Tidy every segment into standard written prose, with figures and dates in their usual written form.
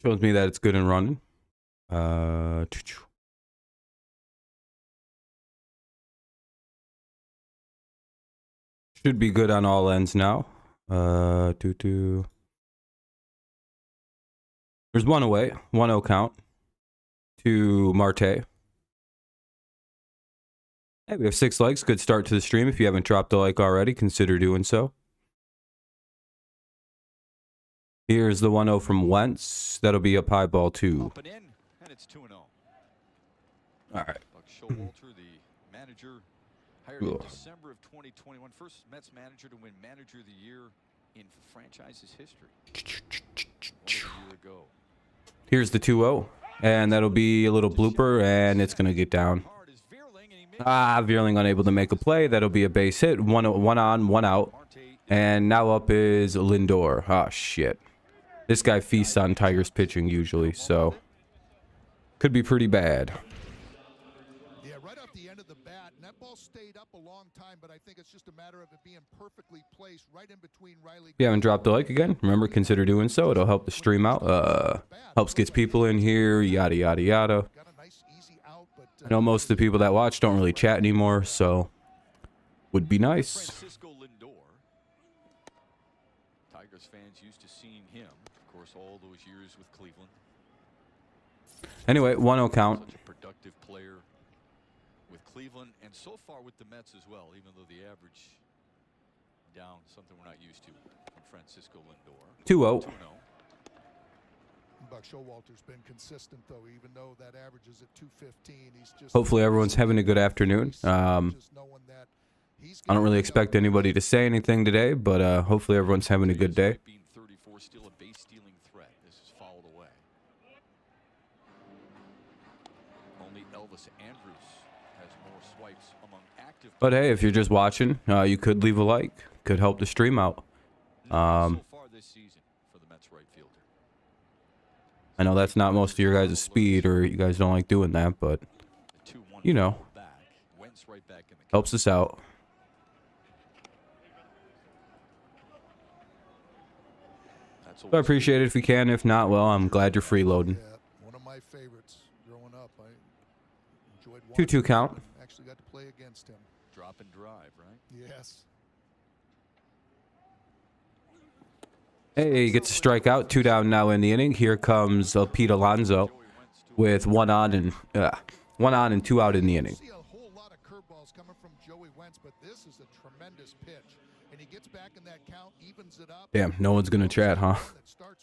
Shows me that it's good and running. Should be good on all ends now. There's one away, 1-0 count to Marte. Hey, we have 6 likes. Good start to the stream. If you haven't dropped a like already, consider doing so. Here's the 1-0 from Wentz. That'll be up high ball 2. Up and in, and it's 2-0. All right. Buck Showalter, the manager, hired in December of 2021. First Mets manager to win Manager of the Year in franchise's history. 1 year ago. Here's the 2-0. And that'll be a little blooper, and it's going to get down. Veerling unable to make a play. That'll be a base hit. One on, 1 out. And now up is Lindor. Oh, shit. This guy feasts on Tigers pitching usually, so could be pretty bad. Yeah, right off the end of the bat, and that ball stayed up a long time, but I think it's just a matter of it being perfectly placed right in between Riley. If you haven't dropped a like again, remember, consider doing so. It'll help the stream out. Helps get people in here, yada, yada, yada. I know most of the people that watch don't really chat anymore, so would be nice. Tigers fans used to seeing him, of course, all those years with Cleveland. Anyway, 1-0 count. Such a productive player with Cleveland, and so far with the Mets as well, even though the average down, something we're not used to from Francisco Lindor. 2-0. Buck Showalter's been consistent, though, even though that average is at 215. He's just Hopefully everyone's having a good afternoon. I don't really expect anybody to say anything today, but hopefully everyone's having a good day. Being 34, still a base stealing threat. This is fouled away. Only Elvis Andrus has more swipes among active. But hey, if you're just watching, you could leave a like. Could help the stream out. So far this season for the Mets right fielder. I know that's not most of your guys' speed, or you guys don't like doing that, but you know, helps us out. So I appreciate it if you can. If not, well, I'm glad you're freeloading. Yeah, one of my favorites growing up. I enjoyed 2-2 count. Actually got to play against him. Drop and drive, right? Yes. Hey, he gets a strikeout. 2 down now in the inning. Here comes Pete Alonso with 1 on and 2 out in the inning. See a whole lot of curveballs coming from Joey Wentz, but this is a tremendous pitch, and he gets back in that count, evens it up. Damn, no one's gonna chat, huh?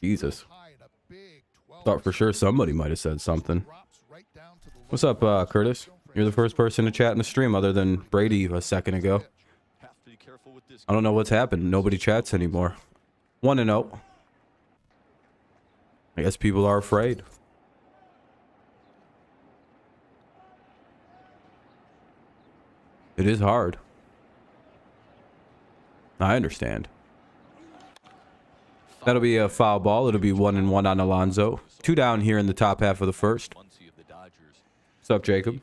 Jesus. Thought for sure somebody might have said something. What's up, Curtis? You're the first person to chat in the stream other than Brady a second ago. I don't know what's happened. Nobody chats anymore. 1-0. I guess people are afraid. It is hard. I understand. That'll be a foul ball. It'll be 1-1 on Alonso. 2 down here in the top half of the first. What's up, Jacob?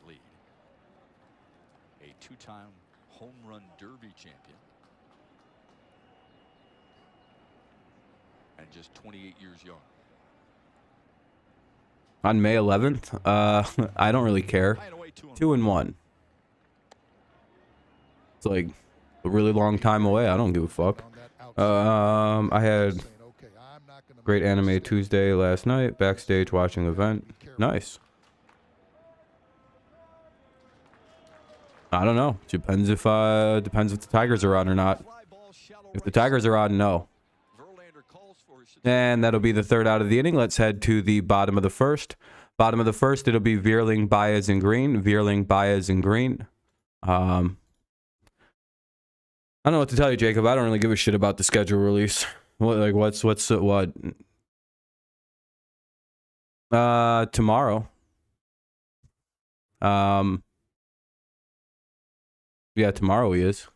A 2-time home run derby champion. And just 28 years young. On May 11th? I don't really care. 2-1. It's like a really long time away. I don't give a fuck. I had great anime Tuesday last night. Backstage watching event. Nice. I don't know. Depends if the Tigers are on or not. If the Tigers are on, no. And that'll be the 3rd out of the inning. Let's head to the bottom of the 1st. Bottom of the 1st, it'll be Veerling, Baez, and Green. Veerling, Baez, and Green. I don't know what to tell you, Jacob. I don't really give a shit about the schedule release. What? Tomorrow. Yeah, tomorrow he is.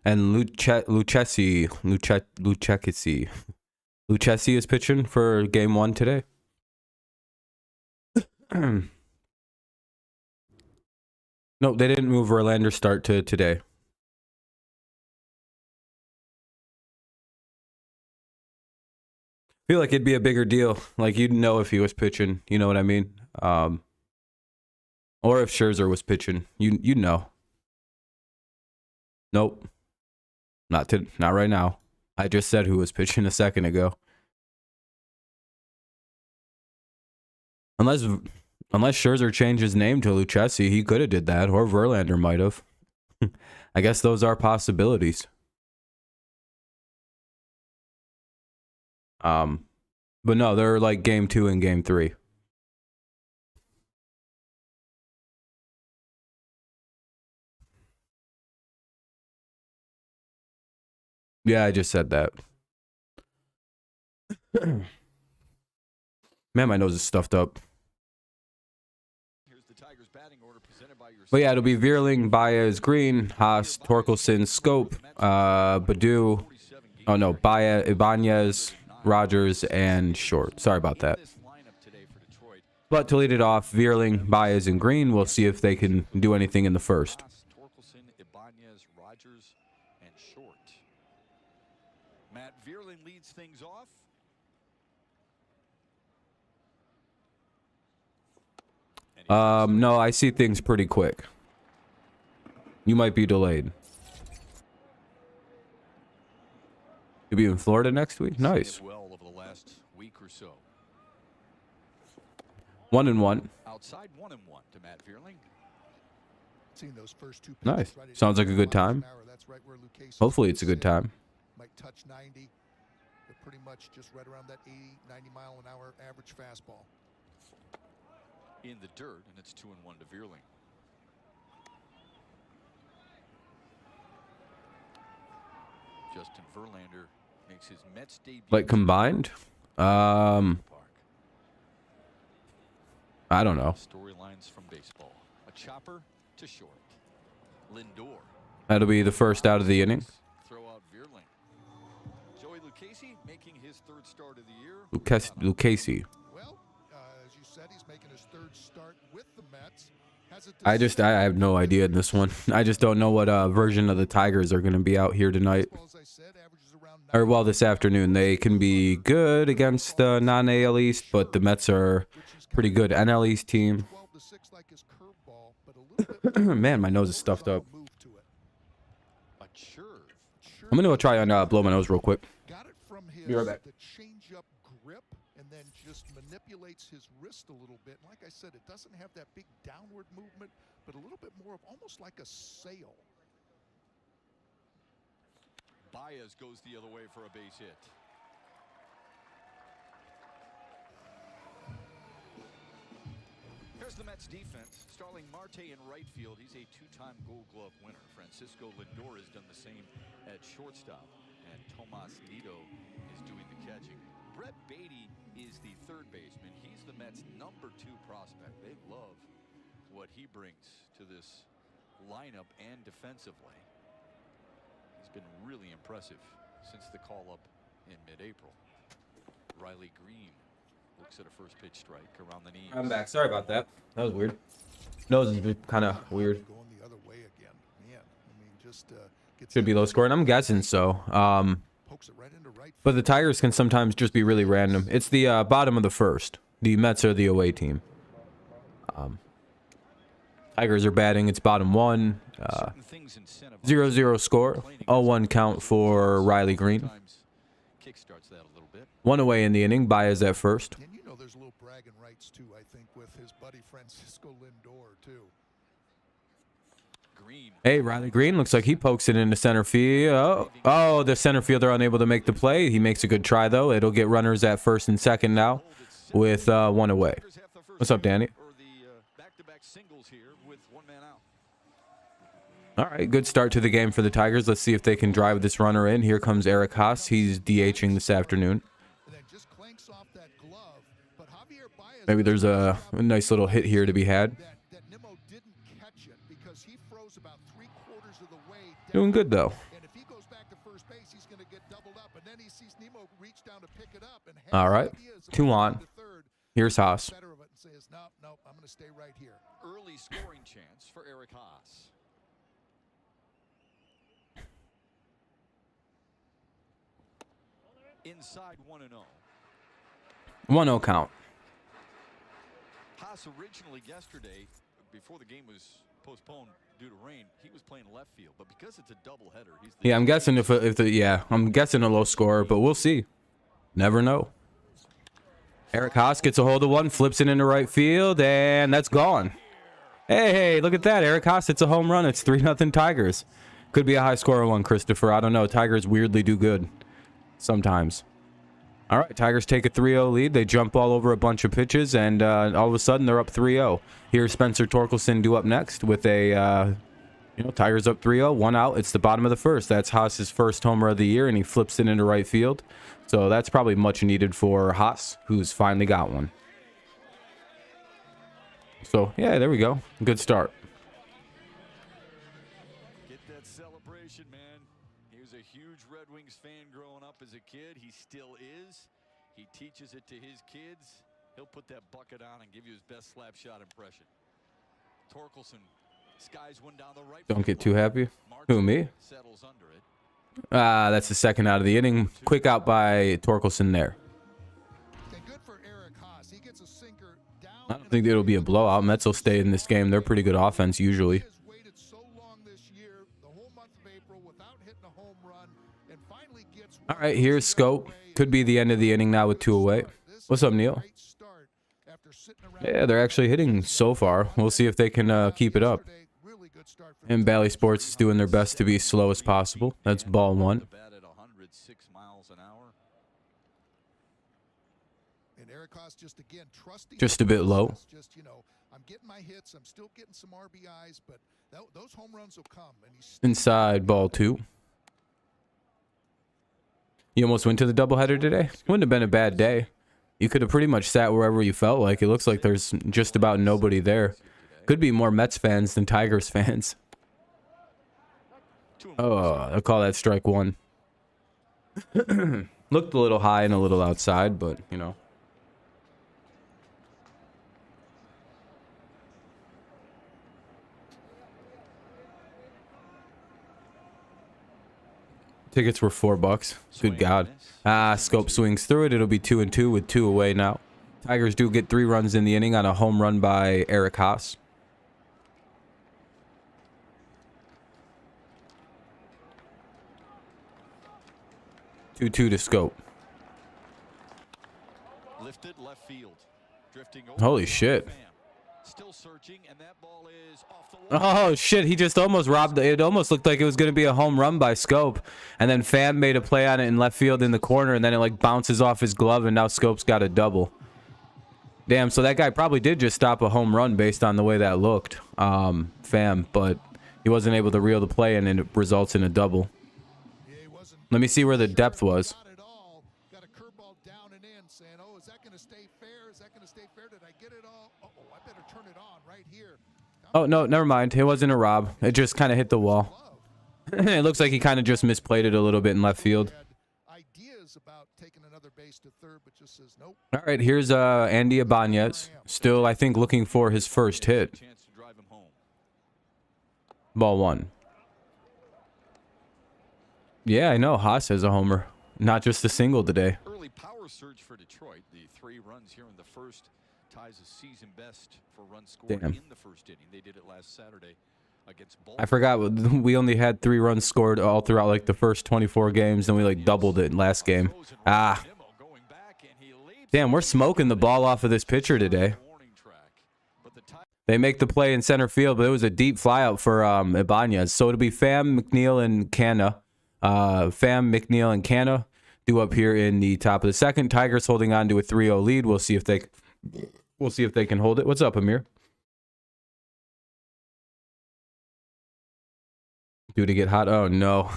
And Lucchesi is pitching for game 1 today. No, they didn't move Verlander's start to today. Feel like it'd be a bigger deal. Like, you'd know if he was pitching. You know what I mean? Or if Scherzer was pitching. You'd know. Nope. Not right now. I just said who was pitching a second ago. Unless Scherzer changed his name to Lucchesi, he could have did that, or Verlander might have. I guess those are possibilities. But no, they're like game 2 and game 3. Yeah, I just said that. Man, my nose is stuffed up. But yeah, it'll be Vierling, Baez, Green, Haas, Torkelson, Scope, Badu. Oh no, Baez, Ibanez, Rogers, and Short. Sorry about that. But to lead it off, Vierling, Baez, and Green. We'll see if they can do anything in the first. Torkelson, Ibanez, Rogers, and Short. Matt Vierling leads things off. No, I see things pretty quick. You might be delayed. You'll be in Florida next week? Nice. Well over the last week or so. 1-1. Outside 1-1 to Matt Vierling. Seeing those first two Nice. right Sounds like a good time. That's right where Lucchesi Hopefully it's a good time. might touch 90, but pretty much just right around that 80, 90 mile an hour average fastball. In the dirt, and it's 2-1 to Vierling. Justin Verlander makes his Mets debut. Like combined? I don't know. Storylines from baseball. A chopper to Short. Lindor. That'll be the first out of the inning. Throw out Vierling. Joey Lucchesi making his third start of the year. Lucchesi. Well, as you said, he's making his third start with the Mets. I have no idea in this one. I just don't know what version of the Tigers are going to be out here tonight. Or, well, this afternoon. They can be good against the non-AL East, but the Mets are pretty good NL East team. Man, my nose is stuffed up. I'm going to go try and blow my nose real quick. Got it from his Be right back. the change-up grip, and then just manipulates his wrist a little bit. Like I said, it doesn't have that big downward movement, but a little bit more of almost like a sail. Baez goes the other way for a base hit. Here's the Mets defense. Starling Marte in right field. He's a two-time Gold Glove winner. Francisco Lindor has done the same at shortstop. And Tomas Nido is doing the catching. Brett Beatty is the third baseman. He's the Mets' #2 prospect. They love what he brings to this lineup and defensively. He's been really impressive since the call-up in mid-April. Riley Green looks at a first pitch strike around the knees. I'm back. Sorry about that. That was weird. Nose is kind of weird. Going the other way again. Man, I mean, just Should be low scoring. I'm guessing so. pokes it right into right. But the Tigers can sometimes just be really random. It's the bottom of the first. The Mets are the away team. Tigers are batting. It's bottom 1. 0-0 score. 0-1 count for Riley Green. Kickstarts that a little bit. 1 away in the inning. Baez at first. And you know, there's a little bragging rights too, I think, with his buddy Francisco Lindor too. Green. Hey, Riley Green looks like he pokes it into center field. Oh, the center fielder unable to make the play. He makes a good try, though. It'll get runners at first and second now with 1 away. What's up, Danny? Or the back-to-back singles here with 1 man out. All right, good start to the game for the Tigers. Let's see if they can drive this runner in. Here comes Eric Haas. He's DHing this afternoon. And then just clanks off that glove, but Javier Baez Maybe there's a nice little hit here to be had. that Nimmo didn't catch it because he froze about 3/4 of the way down. Doing good, though. And if he goes back to first base, he's going to get doubled up. And then he sees Nimmo reach down to pick it up. And All right, ideas 2 about on. going to third. Here's Haas. Better of it and says, no, I'm going to stay right here. early scoring chance for Eric Haas. Inside 1-0. 1-0 count. Haas originally yesterday, before the game was postponed due to rain, he was playing left field, but because it's a doubleheader, he's the I'm guessing I'm guessing a low scorer, but we'll see. Never know. Eric Haas gets a hold of one, flips it into right field, and that's gone. Hey, look at that. Eric Haas hits a home run. It's 3-0 Tigers. Could be a high scorer one, Christopher. I don't know. Tigers weirdly do good sometimes. All right, Tigers take a 3-0 lead. They jump all over a bunch of pitches, and all of a sudden they're up 3-0. Here's Spencer Torkelson due up next with a, Tigers up 3-0, 1 out. It's the bottom of the first. That's Haas's first homer of the year, and he flips it into right field. So that's probably much needed for Haas, who's finally got one. So, yeah, there we go. Good start. Get that celebration, man. He was a huge Red Wings fan growing up as a kid. He still is. He teaches it to his kids. He'll put that bucket on and give you his best slap shot impression. Torkelson skies one down the right. Don't get too happy. Who, me? Settles under it. That's the second out of the inning. Quick out by Torkelson there. I don't think it'll be a blowout. Mets will stay in this game. They're pretty good offense usually. All right, here's Scope. Could be the end of the inning now with 2 away. What's up, Neil? Yeah, they're actually hitting so far. We'll see if they can keep it up. And Bally Sports is doing their best to be slow as possible. That's ball 1. Just a bit low. I'm getting my hits. I'm still getting some RBIs, but those home runs will come. And inside ball 2. You almost went to the doubleheader today? Wouldn't have been a bad day. You could have pretty much sat wherever you felt like. It looks like there's just about nobody there. Could be more Mets fans than Tigers fans. Oh, I'll call that strike 1. Looked a little high and a little outside, but, Tickets were $4. Good God. Scope swings through it. It'll be 2-2 with 2 away now. Tigers do get 3 runs in the inning on a home run by Eric Haas. 2-2 to Scope. Lifted left field. Drifting over. Holy shit. Still searching, and that ball is off the wall. Oh shit, he just almost robbed it. Almost looked like it was going to be a home run by Scope, and then Pham made a play on it in left field in the corner, and then it like bounces off his glove, and now Scope's got a double. Damn, so that guy probably did just stop a home run based on the way that looked, Pham, but he wasn't able to reel the play, and it results in a double. Let me see where the depth was. Got a curveball down and in, saying, "Oh, is that going to stay fair? Is that going to stay fair? Did I get it all? Oh, I better turn it on right here." Oh no, never mind. It wasn't a rob. It just kind of hit the wall. It looks like he kind of just misplayed it a little bit in left field. Ideas about taking another base to third, but just says nope. All right, here's Andy Ibanez. Still, I think, looking for his first hit. Ball 1. Yeah, I know. Haas has a homer. Not just a single today. Early power surge for Detroit. The 3 runs here in the first ties a season best for runs scored in the first inning. They did it last Saturday against Baltimore. I forgot. We only had 3 runs scored all throughout like the first 24 games, and we like doubled it last game. Damn, we're smoking the ball off of this pitcher today. They make the play in center field, but it was a deep flyout for Ibanez. So it'll be Pham, McNeil, and Canna. Pham, McNeil, and Canna due up here in the top of the second. Tigers holding on to a 3-0 lead. We'll see if they can hold it. What's up, Amir? Due to get hot? Oh no.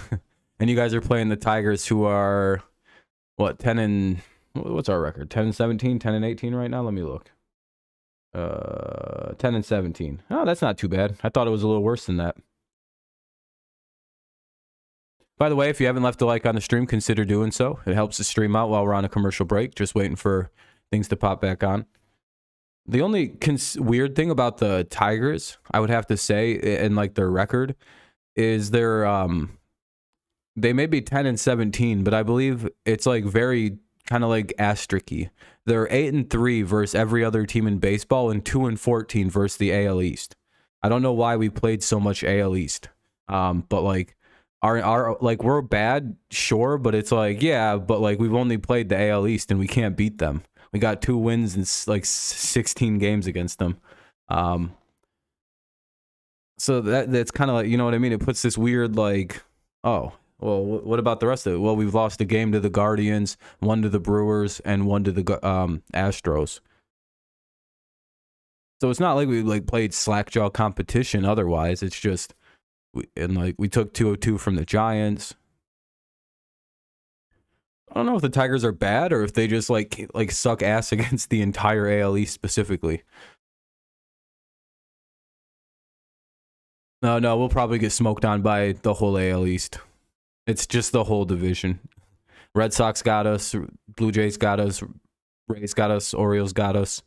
And you guys are playing the Tigers, who are what, 10 and what's our record? 10 and 17, 10 and 18 right now. Let me look. 10 and 17. Oh, that's not too bad. I thought it was a little worse than that. By the way, if you haven't left a like on the stream, consider doing so. It helps the stream out while we're on a commercial break. Just waiting for things to pop back on. The only weird thing about the Tigers, I would have to say, and like their record, is they may be 10-17, but I believe it's like very kind of like asterisk-y. They're 8-3 versus every other team in baseball and 2-14 versus the AL East. I don't know why we played so much AL East. But like our like we're bad, sure, but it's like, yeah, but like we've only played the AL East and we can't beat them. We got 2 wins in like 16 games against them. So that's kind of like, you know what I mean? It puts this weird like, oh, well, what about the rest of it? Well, we've lost a game to the Guardians, 1 to the Brewers, and 1 to the Astros. So it's not like we like played slackjaw competition otherwise. It's just we took 2-2 from the Giants. I don't know if the Tigers are bad or if they just like suck ass against the entire AL East specifically. No, we'll probably get smoked on by the whole AL East. It's just the whole division. Red Sox got us, Blue Jays got us, Rays got us, Orioles got us.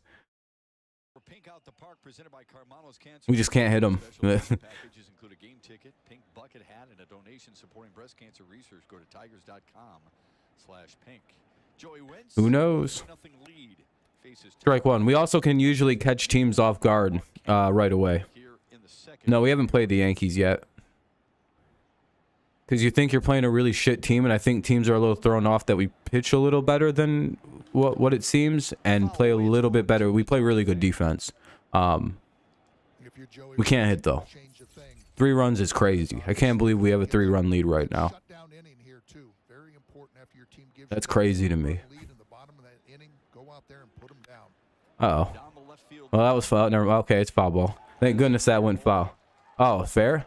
We just can't hit them. Packages include a game ticket, pink bucket hat, and a donation supporting breast cancer research. Go to tigers.com/pink. Joey Wentz, Who knows? Strike 1. We also can usually catch teams off guard right away. No, we haven't played the Yankees yet. Because you think you're playing a really shit team, and I think teams are a little thrown off that we pitch a little better than what it seems, and play a little bit better. We play really good defense. We can't hit, though. 3 runs is crazy. I can't believe we have a 3-run lead right now. That's crazy to me. Uh-oh. Well, that was foul. Never. Okay, it's foul ball. Thank goodness that went foul. Oh, fair?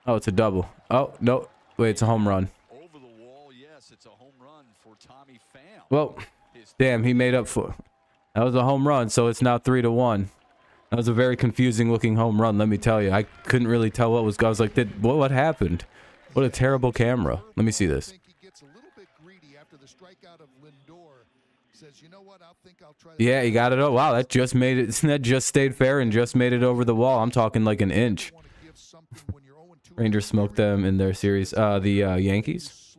Oh, it's a double. Oh, no. Wait, it's a home run. Well, damn, he made up for... That was a home run, so it's now 3-1. That was a very confusing looking home run, let me tell you. I couldn't really tell what was... I was like, what happened? What a terrible camera. Let me see this. Yeah, he got it. Oh, wow, that just made it. That just stayed fair and just made it over the wall. I'm talking like an inch. Rangers smoked them in their series. The Yankees.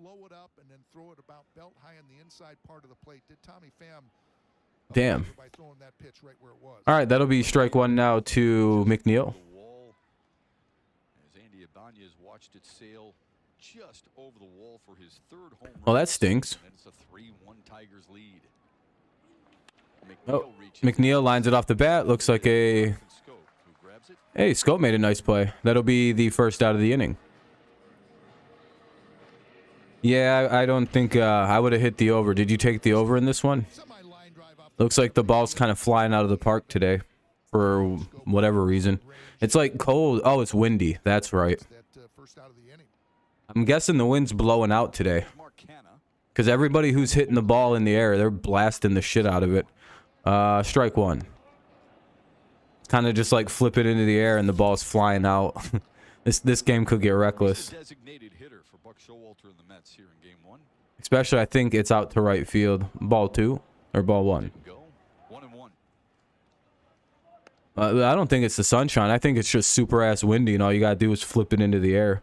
Damn. All right, that'll be strike 1 now to McNeil. Well, that stinks. Oh, McNeil lines it off the bat. Looks like a... Hey, Scope made a nice play. That'll be the first out of the inning. Yeah, I don't think I would have hit the over. Did you take the over in this one? Looks like the ball's kind of flying out of the park today for whatever reason. It's like cold. Oh, it's windy. That's right. I'm guessing the wind's blowing out today. Because everybody who's hitting the ball in the air, they're blasting the shit out of it. Strike 1. Kind of just like flip it into the air and the ball's flying out. This game could get reckless. Especially, I think it's out to right field. Ball 2 or ball 1. I don't think it's the sunshine. I think it's just super ass windy, and all you gotta do is flip it into the air,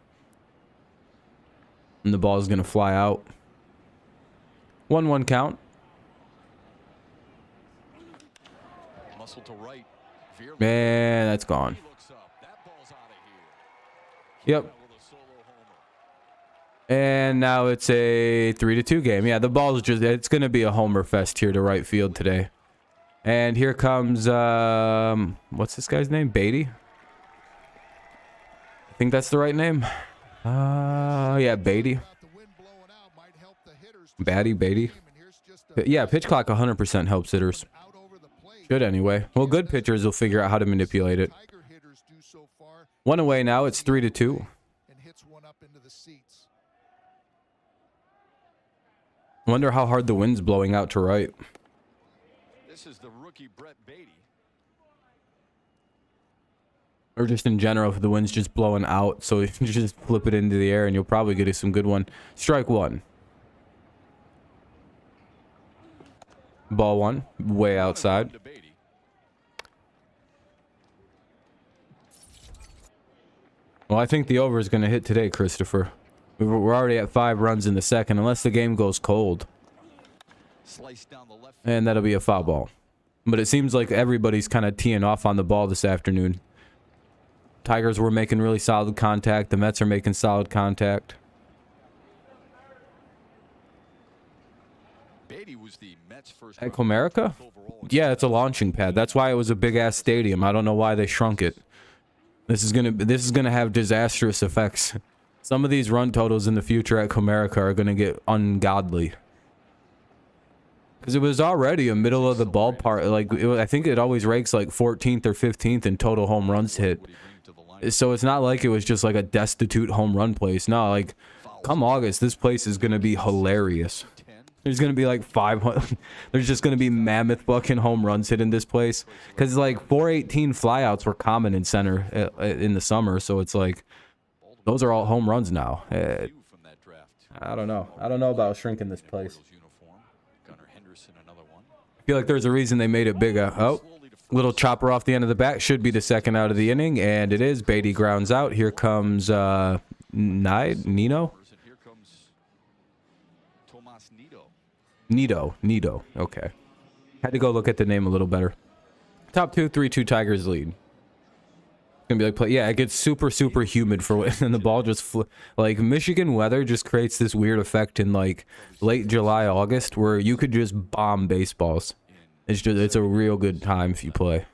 and the ball's gonna fly out. 1-1 count. Man, that's gone. Yep. And now it's a 3-2 game. Yeah, the ball's just... It's going to be a homer fest here to right field today. And here comes... what's this guy's name? Beatty? I think that's the right name. Yeah, Beatty. Beatty. Yeah, pitch clock 100% helps hitters. Good anyway. Well, good pitchers will figure out how to manipulate it. 1 away now. It's 3-2. Wonder how hard the wind's blowing out to right. This is the rookie Brett Beatty. Or just in general, if the wind's just blowing out, so you just flip it into the air and you'll probably get some good one. Strike 1. Ball one, way outside. Well, I think the over is going to hit today, Christopher. We're already at 5 runs in the second, unless the game goes cold. And that'll be a foul ball. But it seems like everybody's kind of teeing off on the ball this afternoon. Tigers were making really solid contact. The Mets are making solid contact. At Comerica? Yeah, it's a launching pad. That's why it was a big-ass stadium. I don't know why they shrunk it. This is gonna have disastrous effects. Some of these run totals in the future at Comerica are gonna get ungodly. Because it was already a middle of the ballpark. Like I think it always ranks like 14th or 15th in total home runs hit. So it's not like it was just like a destitute home run place. No, like come August, this place is gonna be hilarious. There's gonna be like 500. There's just gonna be mammoth fucking home runs hit in this place. Because like 418 flyouts were common in center in the summer, so it's like those are all home runs now. I don't know. I don't know about shrinking this place. I feel like there's a reason they made it bigger. Oh, little chopper off the end of the bat. Should be the second out of the inning, and it is. Beatty grounds out. Here comes Nino. Nido. Okay. Had to go look at the name a little better. Top 2, 3-2 Tigers lead. Gonna be like play. Yeah, it gets super humid for and the ball just like Michigan weather just creates this weird effect in like late July, August where you could just bomb baseballs. It's a real good time if you play.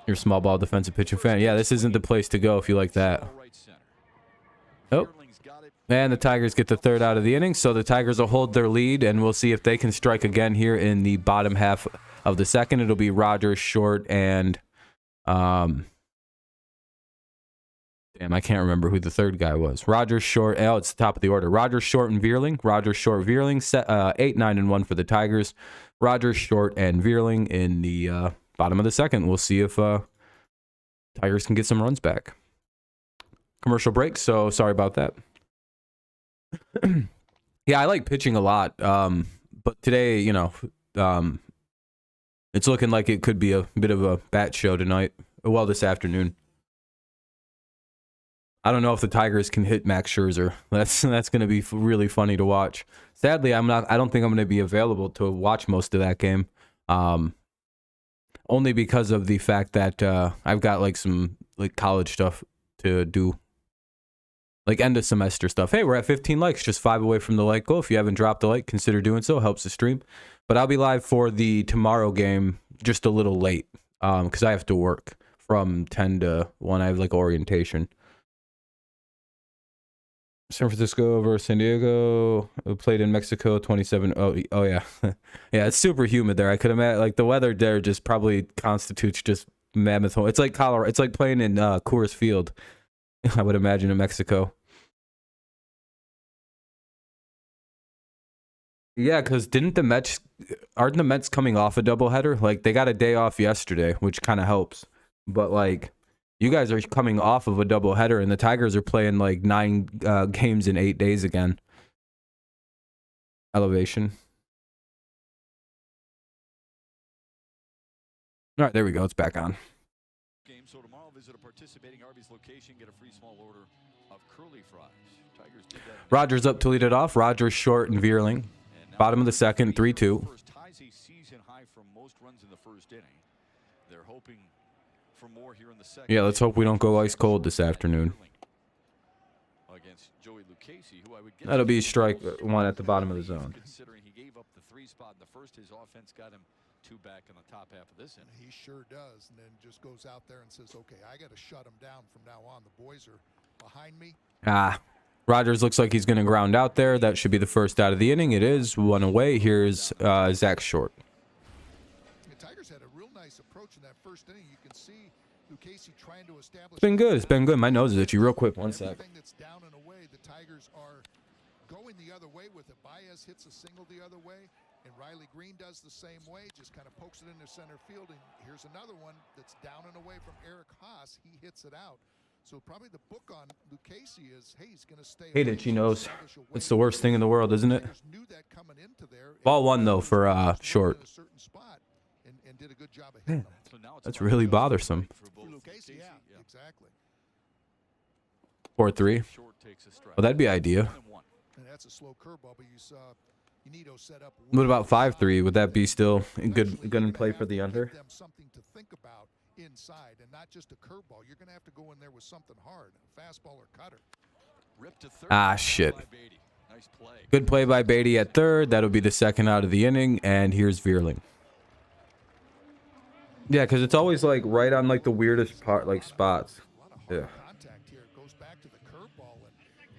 You're a small ball defensive pitching fan. Yeah, this isn't the place to go if you like that. Oh. And the Tigers get the third out of the inning, so the Tigers will hold their lead, and we'll see if they can strike again here in the bottom half of the second. It'll be Rogers, Short, and damn, I can't remember who the third guy was. Rogers, Short. Oh, it's the top of the order. Rogers, Short, and Veerling. Rogers, Short, Veerling. 8, 9, and 1 for the Tigers. Rogers, Short, and Veerling in the bottom of the second. We'll see if Tigers can get some runs back. Commercial break, so sorry about that. Yeah, I like pitching a lot, but today, you know, it's looking like it could be a bit of a bat show tonight. Well, this afternoon. I don't know if the Tigers can hit Max Scherzer. That's going to be really funny to watch. Sadly, I don't think I'm going to be available to watch most of that game, only because of the fact that I've got like some like college stuff to do. Like end of semester stuff. Hey, we're at 15 likes, just 5 away from the like goal. If you haven't dropped a like, consider doing so. Helps the stream. But I'll be live for the tomorrow game just a little late because I have to work from 10 to 1. I have like orientation. San Francisco over San Diego. Played in Mexico 27. Oh yeah. Yeah, it's super humid there. I could imagine like the weather there just probably constitutes just mammoth. It's like Colorado. It's like playing in Coors Field. I would imagine in Mexico. Yeah, because aren't the Mets coming off a doubleheader? Like, they got a day off yesterday, which kind of helps. But, like, you guys are coming off of a doubleheader, and the Tigers are playing, like, 9 games in 8 days again. Elevation. All right, there we go. It's back on. So tomorrow, visit a participating Arby's location, get a free small order of curly fries. Tigers did that. Rogers up to lead it off. Rogers, Short, and Veerling. Bottom of the second, 3-2. Ties a season high from most runs in the first inning. They're hoping for more here in the second. Yeah, let's hope we don't go ice cold this afternoon. Against Joey Lucchesi, who I would guess that'll be strike 1 at the bottom of the zone. Considering he gave up the 3 spot in the first, his offense got him 2 back in the top half of this inning. He sure does, and then just goes out there and says, okay, I got to shut him down from now on. The boys are behind me. Rogers looks like he's going to ground out there. That should be the first out of the inning. It is 1 away. Here's Zach Short. The Tigers had a real nice approach in that first inning. You can see Lucchesi trying to establish. It's been good. It's been good. My nose is itchy. Real quick, 1 sec. Everything that's down and away, the Tigers are going the other way with it. Baez hits a single the other way, and Riley Green does the same way. Just kind of pokes it into center field, and here's another one that's down and away from Eric Haas. He hits it out. So probably the book on Lucchesi is, hey, he's going to stay. Hate itchy nose. It's the worst thing in the world, isn't it? Ball one though for short. Man, that's really bothersome. Yeah, exactly. 4-3. Well, that'd be idea. And that's a slow curveball, but you saw Nito set up. What about 5-3? Would that be still good in play for the under? Them something to think about inside, and not just a curveball. You're going to have to go in there with something hard, a fastball or cutter. Ah, shit. Good play by Beatty at third. That'll be the second out of the inning, and here's Vierling. Yeah, because it's always like right on like the weirdest part, like spots. Yeah. Contact here. It goes back to the curveball, and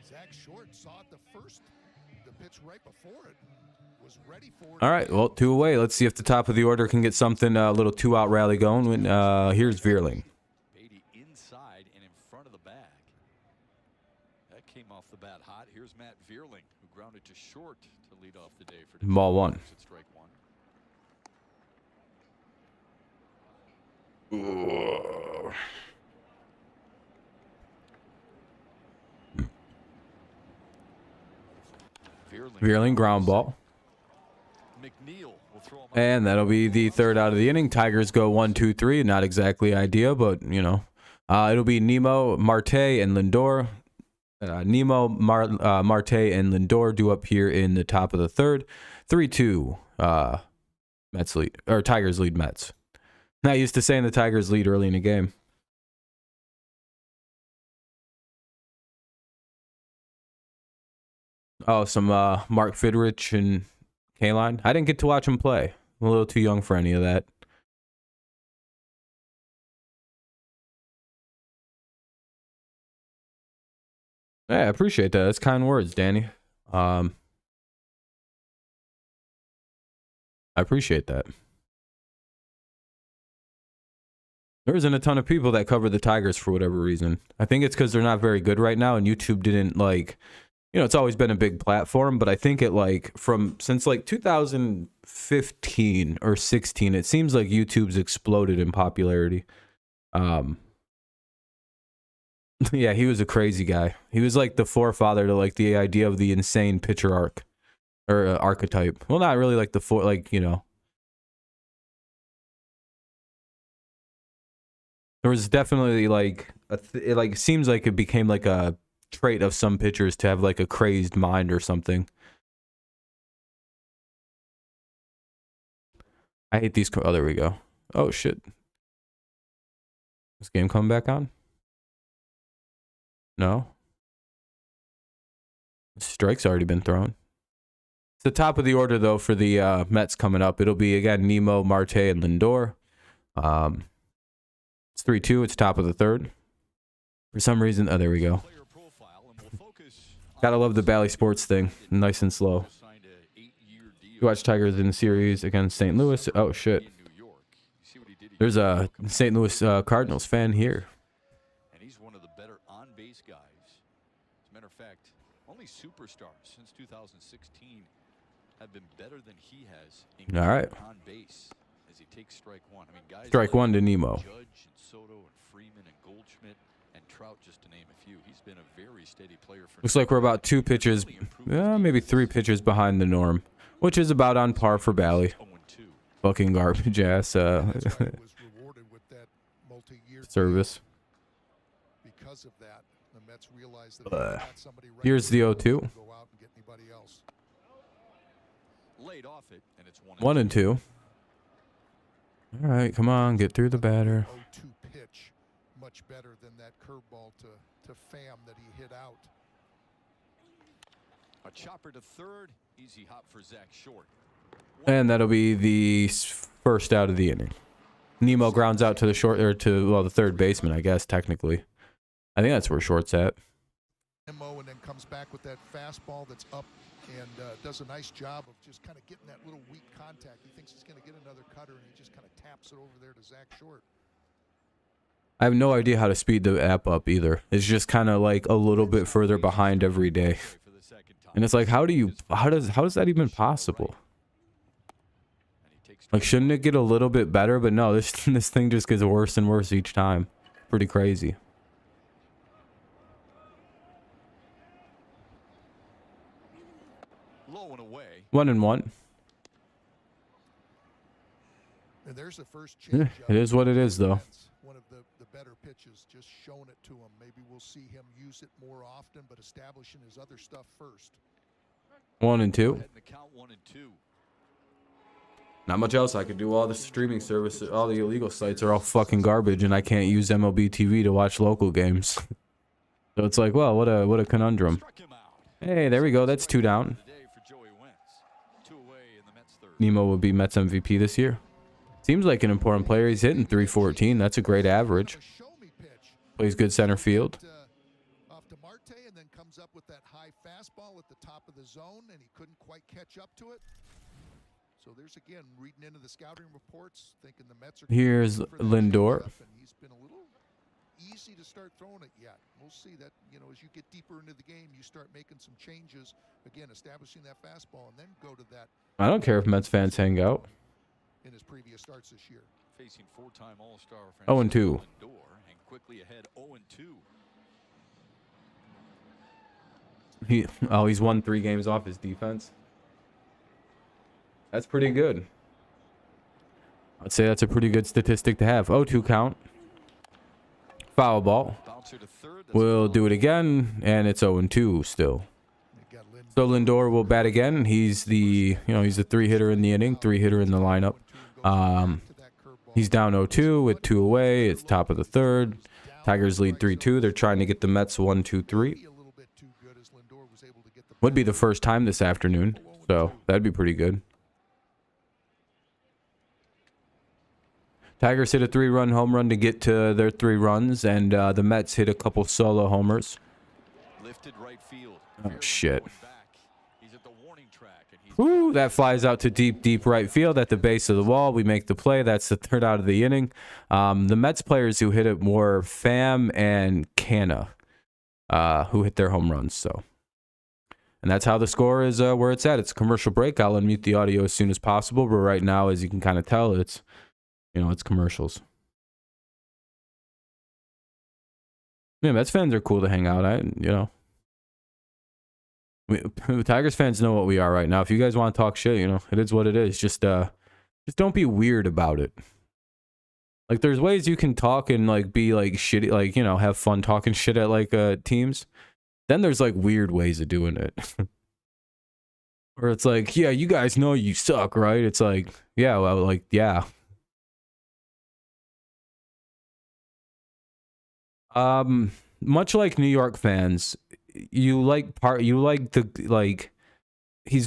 Zach Short saw it the pitch right before it. Was ready for it. All right, well, 2 away. Let's see if the top of the order can get something, a little 2-out rally going. Here's Vierling. Beatty inside and in front of the bag. That came off the bat hot. Here's Matt Vierling, who grounded to short to lead off the day for Ball one. Strike one. Vierling ground ball. And that'll be the third out of the inning. Tigers go 1-2-3. Not exactly idea, but you know, it'll be Nemo, Marte, and Lindor. Marte, and Lindor due up here in the top of the third. 3-2. Mets lead, or Tigers lead Mets. Not used to saying the Tigers lead early in the game. Oh, some Mark Fidrich and Kaline. I didn't get to watch him play. I'm a little too young for any of that. Yeah, I appreciate that. That's kind words, Danny. I appreciate that. There isn't a ton of people that cover the Tigers for whatever reason. I think it's because they're not very good right now, and YouTube didn't like, you know, it's always been a big platform, but I think it like since like 2015 or 16, it seems like YouTube's exploded in popularity. Yeah, he was a crazy guy. He was like the forefather to like the idea of the insane pitcher arc or archetype. Well, not really like like, you know. There was definitely like it like seems like it became like a trait of some pitchers to have like a crazed mind or something. I hate these. Oh, there we go. Oh shit. This game coming back on? No. Strike's already been thrown. It's the top of the order though for the Mets coming up. It'll be again Nemo, Marte, and Lindor. It's 3-2. It's top of the third. For some reason, oh, there we go. Gotta love the Bally Sports thing. Nice and slow. You watch Tigers in the series against St. Louis. Oh, shit. There's a St. Louis Cardinals fan here. And he's one of the better on-base guys. As a matter of fact, only superstars since 2016 have been better than he has in All right. on base as he takes strike one. I mean, guys Strike like one to Nemo. Judge and Soto and Freeman and Goldschmidt and Trout, just to name a few. He's been a very steady player for. Looks like we're about 2 pitches, maybe 3 pitches behind the norm, which is about on par for Bally. Fucking garbage ass service. Because of that, the Mets realized that Here's the 0-2. 1-2. All right, come on, get through the batter. 0-2 pitch, much better than that curveball to Pham that he hit out. A chopper to third, easy hop for Zach Short. And that'll be the first out of the inning. Nemo grounds out to the short, or to, well, the third baseman, I guess, technically. I think that's where Short's at. Nemo, and then comes back with that fastball that's up and does a nice job of just kind of getting that little weak contact. He thinks he's going to get another cutter, and he just kind of taps it over there to Zach Short. I have no idea how to speed the app up either. It's just kind of like a little bit further behind every day. And it's like, how does that even possible? Like, shouldn't it get a little bit better? But no, this thing just gets worse and worse each time. Pretty crazy. 1-1. And there's the first Yeah, change. it is what it is, though. One of the better pitches, just showing it to him. Maybe we'll see him use it more often, but establishing his other stuff first. 1-2. Ahead in the count, 1-2. Not much else I could do. All the streaming services, all the illegal sites are all fucking garbage, and I can't use MLB TV to watch local games. So it's like, well, what a conundrum. Struck him out. Hey, there we go. That's 2 down. Today for Joey Wentz. 2 away in the Mets third. Nemo will be Mets MVP this year. Seems like an important player. He's hitting 314. That's a great average. Show me pitch. Plays good center field. Off to Marte, and then comes up with that high fastball at the top of the zone, and he couldn't quite catch up to it. So there's again reading into the scouting reports, thinking the Mets are. Here's Lindor. And he's been a little easy to start throwing it yet. We'll see that, as you get deeper into the game, you start making some changes. Again, establishing that fastball, and then go to that. I don't care if Mets fans hang out. In his previous starts this year. Facing 4-time All-Star 0-2. Lindor, and quickly ahead 0-2. He's won 3 games off his defense. That's pretty good. I'd say that's a pretty good statistic to have. 0-2 count. Foul ball. Bouncer to third. We'll do it again, and it's 0-2 still. So Lindor will bat again. He's the 3-hitter in the inning, 3-hitter in the lineup. He's down 0-2 with 2 away. It's top of the third. Tigers lead 3-2. They're trying to get the Mets 1-2-3. Would be the first time this afternoon, so that'd be pretty good. Tigers hit a 3-run home run to get to their 3 runs, and the Mets hit a couple solo homers. Lifted right field. Oh, shit. He's at the warning track, and he's Woo, that flies out to deep right field at the base of the wall. We make the play. That's the 3rd out of the inning. The Mets players who hit it were Pham and Canna, who hit their home runs. So, and that's how the score is where it's at. It's a commercial break. I'll unmute the audio as soon as possible. But right now, as you can kind of tell, it's commercials. Yeah, Mets fans are cool to hang out at. Tigers fans know what we are right now. If you guys want to talk shit, it is what it is. Just don't be weird about it. Like, there's ways you can talk and be shitty, have fun talking shit at teams. Then there's weird ways of doing it. Where it's yeah, you guys know you suck, right? It's yeah, well, yeah. Much like New York fans, he's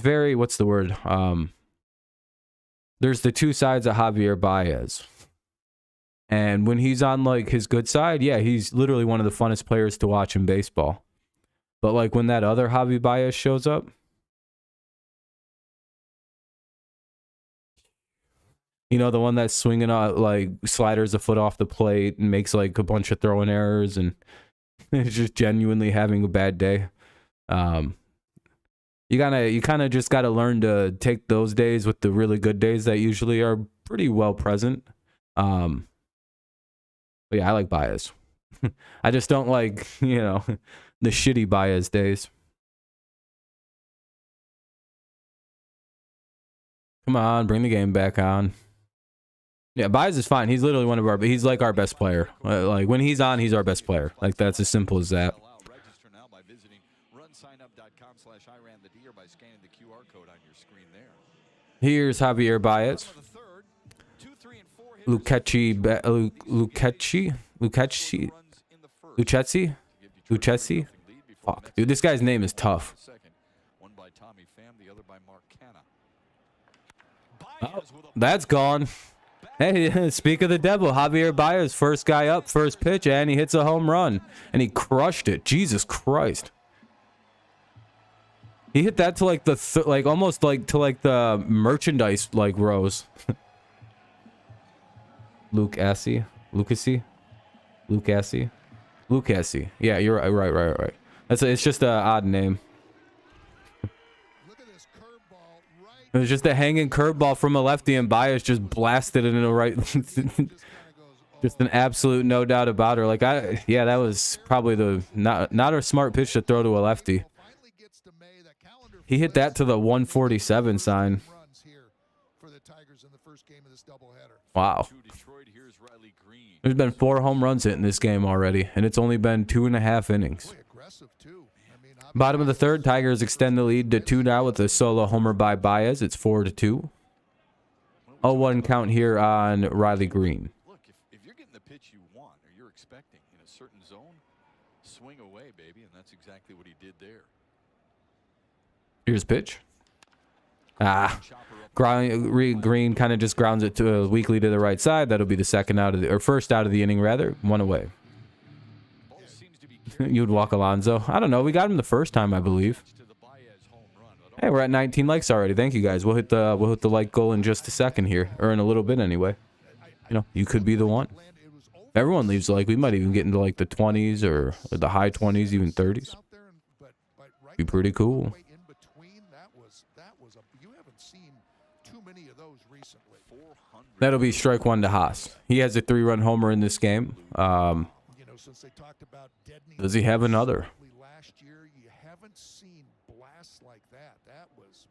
very, what's the word? There's the 2 sides of Javier Baez. And when he's on his good side, yeah, he's literally one of the funnest players to watch in baseball. But when that other Javi Baez shows up, the one that's swinging out sliders a foot off the plate and makes a bunch of throwing errors and is just genuinely having a bad day. You kind of just got to learn to take those days with the really good days that usually are pretty well present. But yeah, I like Baez. I just don't like, the shitty Baez days. Come on, bring the game back on. Yeah, Baez is fine. He's literally he's our best player. When he's on, he's our best player. That's as simple as that. Register now by visiting runsignup.com/IRANTHED or by scanning the QR code on your screen there. Here's Javier Baez. Lucchesi. Fuck, dude, this guy's name is tough. One by Tommy Pham, the other by Mark Canna. Oh, that's gone. Hey, speak of the devil, Javier Baez, first guy up, first pitch, and he hits a home run. And he crushed it. Jesus Christ. He hit that to almost to the merchandise rows. Lucchesi. Yeah, you're right. It's just an odd name. It was just a hanging curveball from a lefty, and Baez just blasted it in a right. Just an absolute no doubt about her. Yeah, that was probably not a smart pitch to throw to a lefty. He hit that to the 147 sign. Runs here for the Tigers in the first game of this doubleheader. Wow. There's been 4 home runs hit in this game already, and it's only been 2.5 innings. Boy, aggressive too. I mean, Bottom of the third, Tigers extend the lead to 2 now with a solo homer by Baez. It's 4-2. 0-1 count here on Riley Green. Look, if you're getting the pitch you want or you're expecting in a certain zone, swing away, baby, and that's exactly what he did there. Here's pitch. Green kind of just grounds it to weakly to the right side. That'll be the first out of the inning rather. 1 away. You'd walk Alonso. I don't know. We got him the first time, I believe. Hey, we're at 19 likes already. Thank you guys. We'll hit the like goal in just a second here, or in a little bit anyway. You know, you could be the one. Everyone leaves a like. We might even get into like the 20s or the high 20s, even 30s. Be pretty cool. That'll be strike 1 to Haas. He has a 3-run homer in this game. Does he have another? Last year, you haven't seen blasts like that. That was,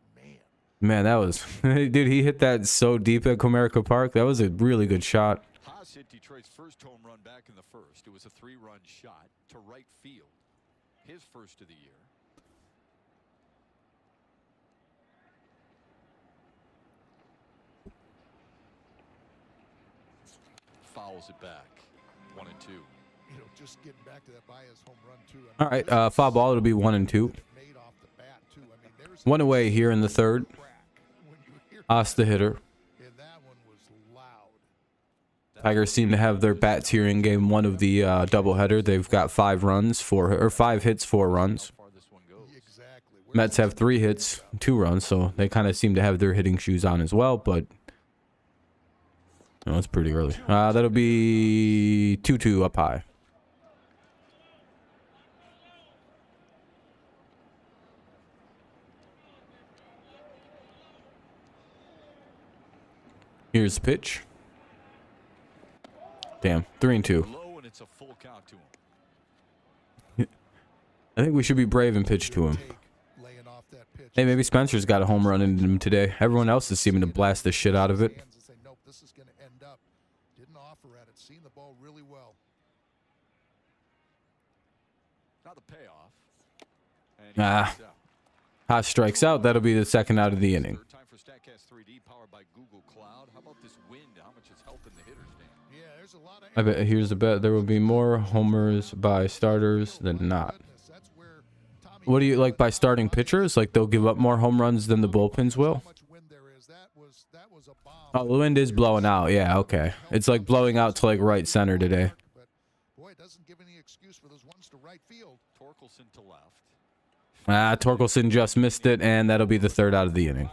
man, that was dude. He hit that so deep at Comerica Park. That was a really good shot. Haas hit Detroit's first home run back in the first. It was a 3-run shot to right field. His first of the year. Fouls it back. 1-2. You know, just getting back to that Baez home run too. All right, foul ball. It'll be 1-2. 1 away here in the third. Haas the hitter. Tigers seem to have their bats here in game 1 of the doubleheader. They've got 5 hits, 4 runs. Mets have 3 hits, 2 runs, so they kind of seem to have their hitting shoes on as well, but it's pretty early. That'll be 2-2 up high. Here's the pitch. Damn, 3-2. I think we should be brave and pitch to him. Hey, maybe Spencer's got a home run in him today. Everyone else is seeming to blast the shit out of it. Haas strikes out. That'll be the second out of the inning. I bet here's the bet. There will be more homers by starters than not. What do you like by starting pitchers? Like they'll give up more home runs than the bullpens will? Oh, the wind is blowing out. Yeah, okay. It's like blowing out to like right center today. Torkelson just missed it, and that'll be the third out of the inning.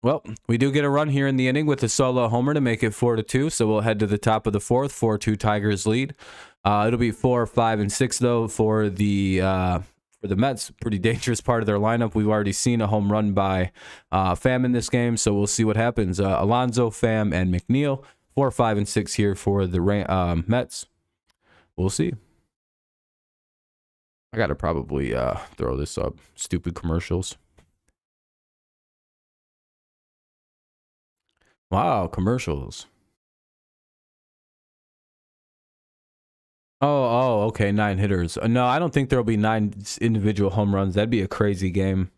Well, we do get a run here in the inning with a solo homer to make it 4-2. So we'll head to the top of the fourth. 4-2 Tigers lead. It'll be 4, 5, and 6 though for the Mets. Pretty dangerous part of their lineup. We've already seen a home run by Pham in this game, so we'll see what happens. Alonso, Pham, and McNeil. 4, 5, and 6 here for the Mets. We'll see. I gotta probably throw this up. Stupid commercials. Wow, commercials. Oh, okay, 9 hitters. No, I don't think there'll be 9 individual home runs. That'd be a crazy game.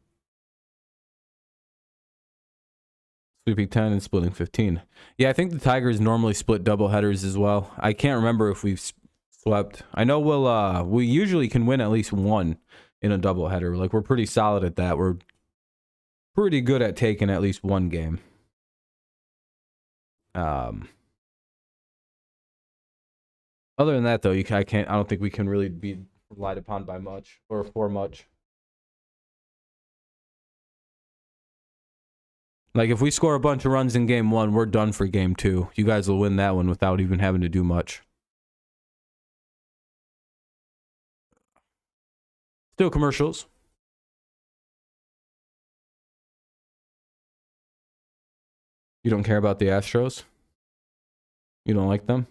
Sweeping 10 and splitting 15. Yeah, I think the Tigers normally split double headers as well. I can't remember if we've swept. I know we usually can win at least 1 in a double header. Like we're pretty solid at that. We're pretty good at taking at least 1 game. Other than that, though, I don't think we can really be relied upon by much or for much. Like if we score a bunch of runs in game 1, we're done for game 2. You guys will win that one without even having to do much. Still commercials. You don't care about the Astros? You don't like them?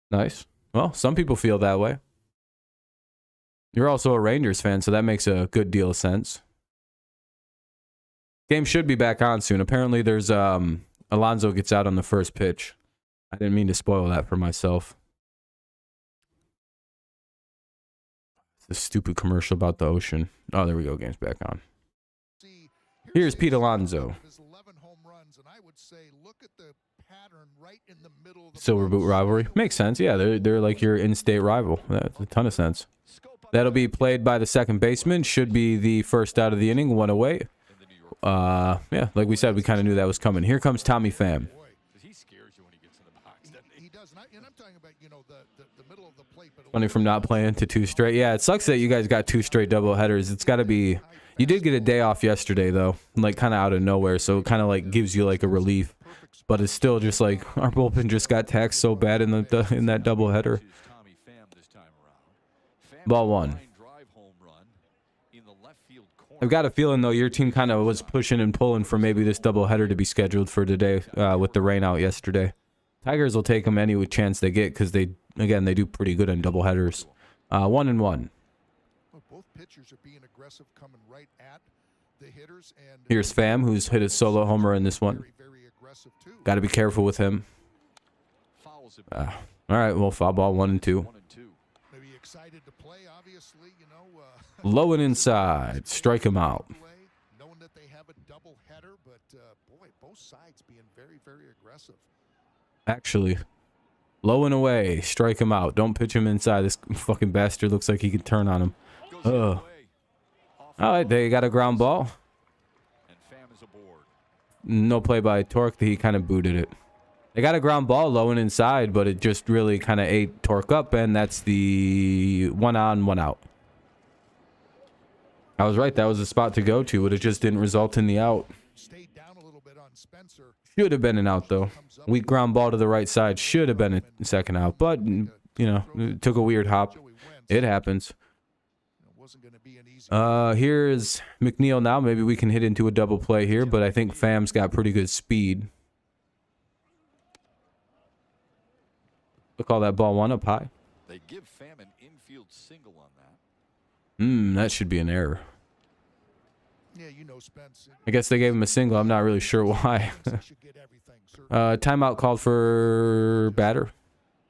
Nice. Well, some people feel that way. You're also a Rangers fan, so that makes a good deal of sense. Game should be back on soon. Apparently, there's Alonso gets out on the first pitch. I didn't mean to spoil that for myself. The stupid commercial about the ocean. Oh, there we go. Game's back on. Here's Pete Alonso. Silver Boot rivalry. Makes sense. Yeah, they're like your in-state rival. That's a ton of sense. That'll be played by the second baseman. Should be the first out of the inning. One away. Yeah, like we said, we kind of knew that was coming. Here comes Tommy Pham. Funny from not playing to 2 straight. Yeah, it sucks that you guys got 2 straight double headers. It's got to be. You did get a day off yesterday though, like kind of out of nowhere, so it kind of like gives you like a relief. But it's still just like our bullpen just got taxed so bad in that double header. Ball 1. I've got a feeling though your team kind of was pushing and pulling for maybe this double header to be scheduled for today with the rain out yesterday. Tigers will take them any chance they get because they do pretty good on double headers. 1-1. Both pitchers are being aggressive, coming right at the hitters. And here's Pham, who's hit a solo homer in this one. Got to be careful with him. All right, well, foul ball 1 and 2. Maybe excited to play, obviously, you know. Low and inside, strike him out. Knowing that they have a double header, but boy, both sides being very, very aggressive. Actually, low and away, strike him out. Don't pitch him inside. This fucking bastard looks like he can turn on him. All right, they got a ground ball. No play by Torque. He kind of booted it. They got a ground ball low and inside, but it just really kind of ate Torque up, and that's the 1 on, 1 out. I was right. That was the spot to go to, but it just didn't result in the out. Should have been an out, though. Weak ground ball to the right side. Should have been a second out, but, you know, it took a weird hop. It happens. Here's McNeil now. Maybe we can hit into a double play here, but I think Pham's got pretty good speed. Look, all that ball 1 up high. They give Pham an infield single on that. That should be an error. Yeah, you know, Spence. I guess they gave him a single. I'm not really sure why. Timeout called for batter.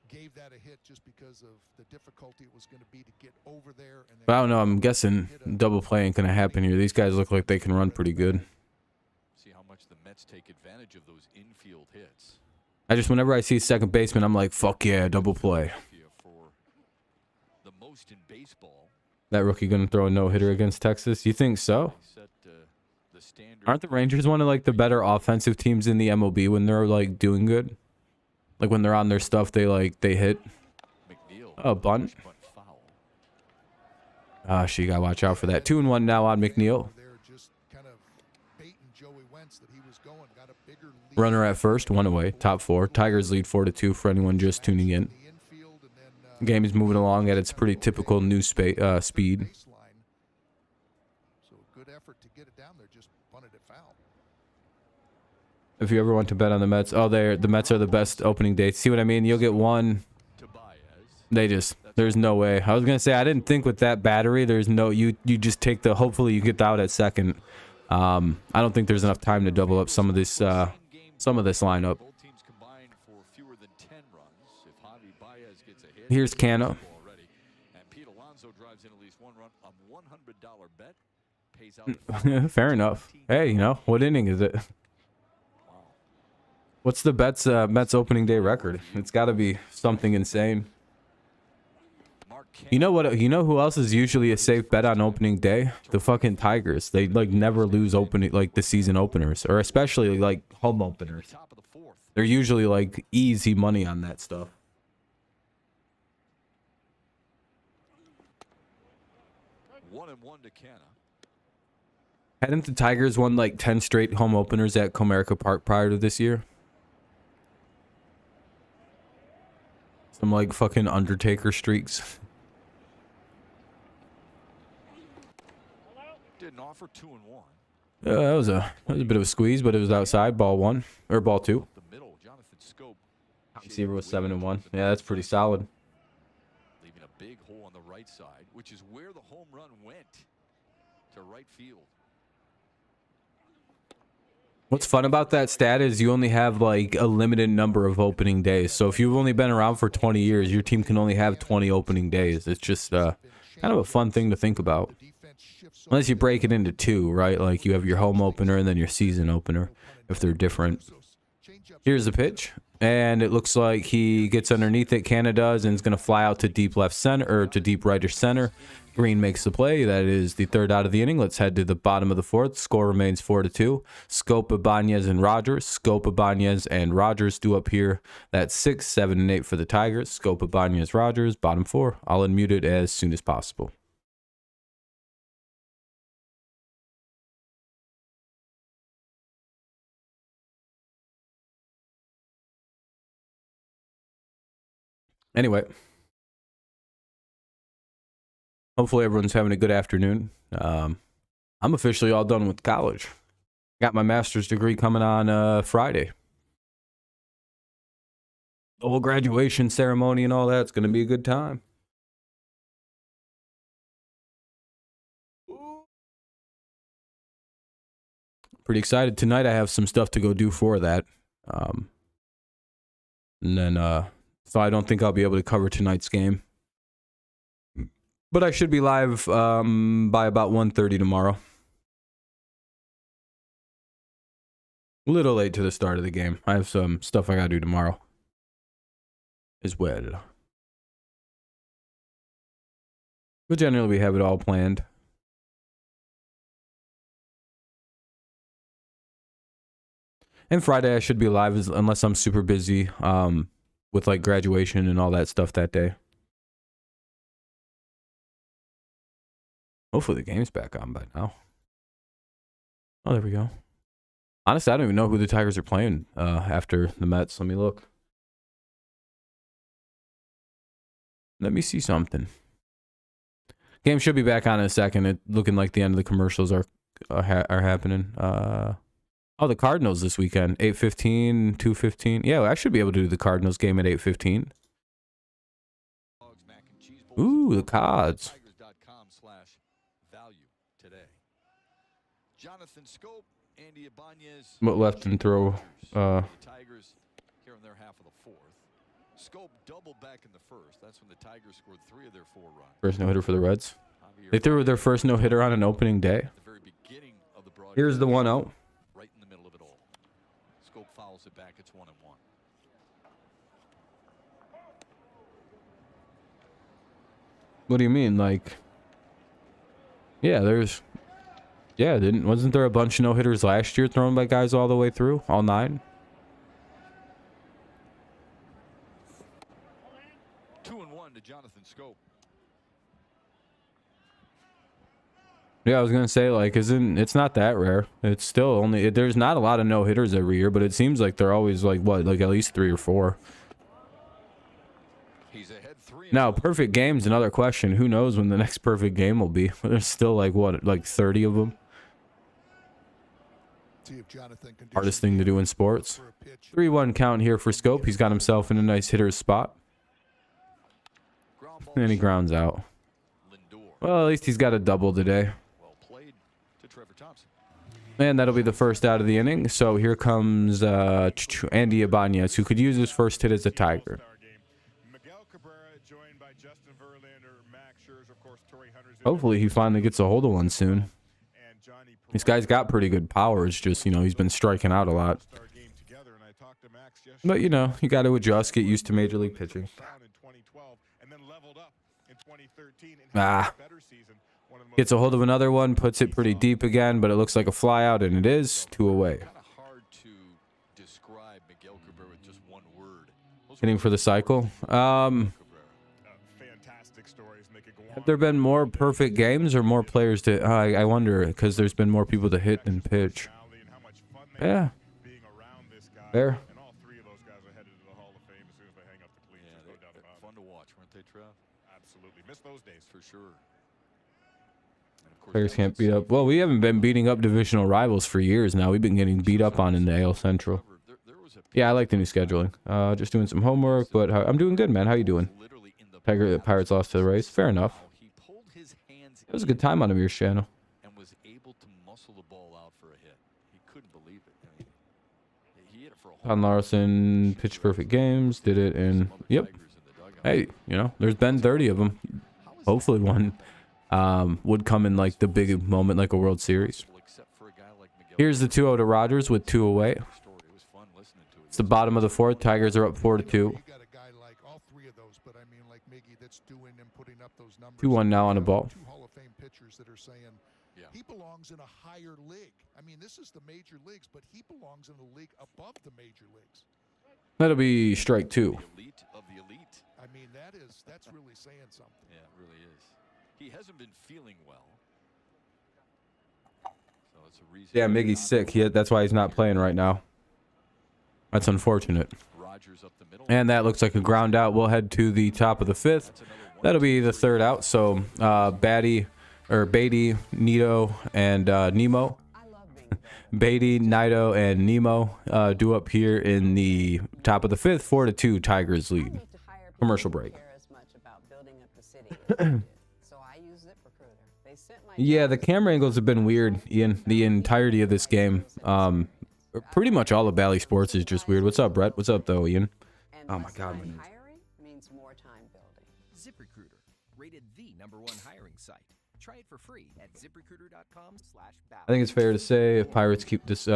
Gave that a hit just because of the difficulty it was going to be to get over there. And but I don't know. I'm guessing double play ain't going to happen here. These guys look like they can run pretty good. See how much the Mets take advantage of those infield hits. Whenever I see second baseman, I'm like, fuck yeah, double play. The most in baseball. That rookie going to throw a no-hitter against Texas? You think so? Aren't the Rangers one of like the better offensive teams in the MLB when they're like doing good? Like when they're on their stuff, they hit. Oh, bunt. You gotta watch out for that. 2-1 now on McNeil. Runner at first, 1 away. Top 4. Tigers lead 4-2 for anyone just tuning in. Game is moving along at its pretty typical new speed. If you ever want to bet on the Mets, the Mets are the best opening dates. See what I mean? You'll get one. There's no way. I was gonna say I didn't think with that battery. There's no you just take the. Hopefully you get out at second. I don't think there's enough time to double up some of this lineup. Here's Canna. Fair enough. Hey, you know what inning is it? What's the Mets opening day record? It's got to be something insane. You know what? You know who else is usually a safe bet on opening day? The fucking Tigers. They like never lose the season openers, or especially like home openers. They're usually like easy money on that stuff. Hadn't the Tigers won like 10 straight home openers at Comerica Park prior to this year? Some like fucking Undertaker streaks. Didn't offer 2-1. That was a bit of a squeeze, but it was outside. Ball 1 or ball 2. Receiver was 7-1. Yeah, that's pretty solid. Leaving a big hole on the right right side, which is where the home run went, to right field. What's fun about that stat is you only have like a limited number of opening days. So if you've only been around for 20 years, your team can only have 20 opening days. It's just kind of a fun thing to think about. Unless you break it into two, right? Like you have your home opener and then your season opener, if they're different. Here's the pitch, and it looks like he gets underneath it. Canada does, and it's going to fly out to deep left center, or to deep right or center. Green makes the play. That is the third out of the inning. Let's head to the bottom of the fourth. Score remains 4-2. Scope, Ibanez, and Rogers. Scope, Ibanez, and Rogers do up here. That's 6, 7, and 8 for the Tigers. Scope, Ibanez, Rogers, bottom four. I'll unmute it as soon as possible. Anyway, hopefully everyone's having a good afternoon. I'm officially all done with college. Got my master's degree coming on Friday. The whole graduation ceremony and all that's going to be a good time. Pretty excited. Tonight I have some stuff to go do for that. And then, so I don't think I'll be able to cover tonight's game. But I should be live by about 1:30 tomorrow. A little late to the start of the game. I have some stuff I gotta do tomorrow as well. But generally we have it all planned. And Friday I should be live unless I'm super busy with like graduation and all that stuff that day. Hopefully the game's back on by now. Oh, there we go. Honestly, I don't even know who the Tigers are playing after the Mets. Let me look. Let me see something. Game should be back on in a second. It looking like the end of the commercials are happening. Oh, the Cardinals this weekend. 8:15, 2:15. Yeah, I should be able to do the Cardinals game at 8:15. Ooh, the Cards. Jonathan Scope, Andy Ibanez. What left and throw? Tigers here in their half of the fourth. Scope doubled back in the first. That's when the Tigers scored 3 of their 4 runs. First no-hitter for the Reds. They threw their first no-hitter on an opening day. At the very beginning of the broadcast. Here's the 1-0. Right in the middle of it all. Scope fouls it back. It's 1-1. What do you mean? Like, yeah, there's... Yeah, wasn't there a bunch of no-hitters last year thrown by guys all the way through? All 9? 2-1 to Jonathan Scope. Yeah, I was going to say, like, it's not that rare. It's still only... There's not a lot of no-hitters every year, but it seems like they're always, like, what? Like, at least 3 or 4. He's ahead 3. Now, perfect game's another question. Who knows when the next perfect game will be? There's still, like, what? Like, 30 of them? Hardest thing to do in sports. 3-1 count here for Scope. He's got himself in a nice hitter's spot. And he grounds out. Well, at least he's got a double today. And that'll be the first out of the inning. So here comes Andy Ibanez, who could use his first hit as a Tiger. Hopefully he finally gets a hold of one soon. This guy's got pretty good power. It's just, you know, he's been striking out a lot. But, you know, you got to adjust, get used to Major League pitching. Gets a hold of another one, puts it pretty deep again, but it looks like a fly out, and it is 2 away. Hitting for the cycle. Have there been more perfect games or more players to... I wonder, because there's been more people to hit than pitch. Yeah. Fair. Fun to watch, weren't they, Trev? Absolutely. Miss those days for sure. Players can't beat up. Well, we haven't been beating up divisional rivals for years now. We've been getting beat up on in the AL Central. Yeah, I like the new scheduling. Just doing some homework, but I'm doing good, man. How you doing? The Pirates lost to the Rays. Fair enough. It was a good time on Amir's channel. And was able to muscle the ball out for a hit. He couldn't believe it. I mean, he hit it for a Todd Larson, pitch perfect games, did it in, yep. Hey, you know, there's been 30 of them. Hopefully one would come in like the big moment, like a World Series. Here's the 2-0 to Rogers with 2 away. It's the bottom of the fourth. Tigers are up 4-2. 2-1 now on the ball. Two Hall of Fame pitchers that are saying he belongs in a higher league. I mean, this is the major leagues, but he belongs in the league above the major leagues. That'll be strike 2. The elite of the elite. I mean, that's really saying something. Yeah, it really is. He hasn't been feeling well. So it's a reason. Yeah, Miggy's sick. That's why he's not playing right now. That's unfortunate. Rogers up the middle. And that looks like a ground out. We'll head to the top of the 5th. That'll be the 3rd out. So Beatty, Nito, and Nemo. Beatty, Nito, and Nemo due up here in the top of the 5th. 4-2 Tigers lead. Commercial break. Yeah, the camera angles have been weird, Ian. The entirety of this game. Pretty much all of Bally Sports is just weird. What's up, Brett? What's up, though, Ian? Oh my God, my name's... ZipRecruiter, rated the #1 hiring site. Try it for free at ziprecruiter.com/battle. I think it's fair to say if Pirates keep this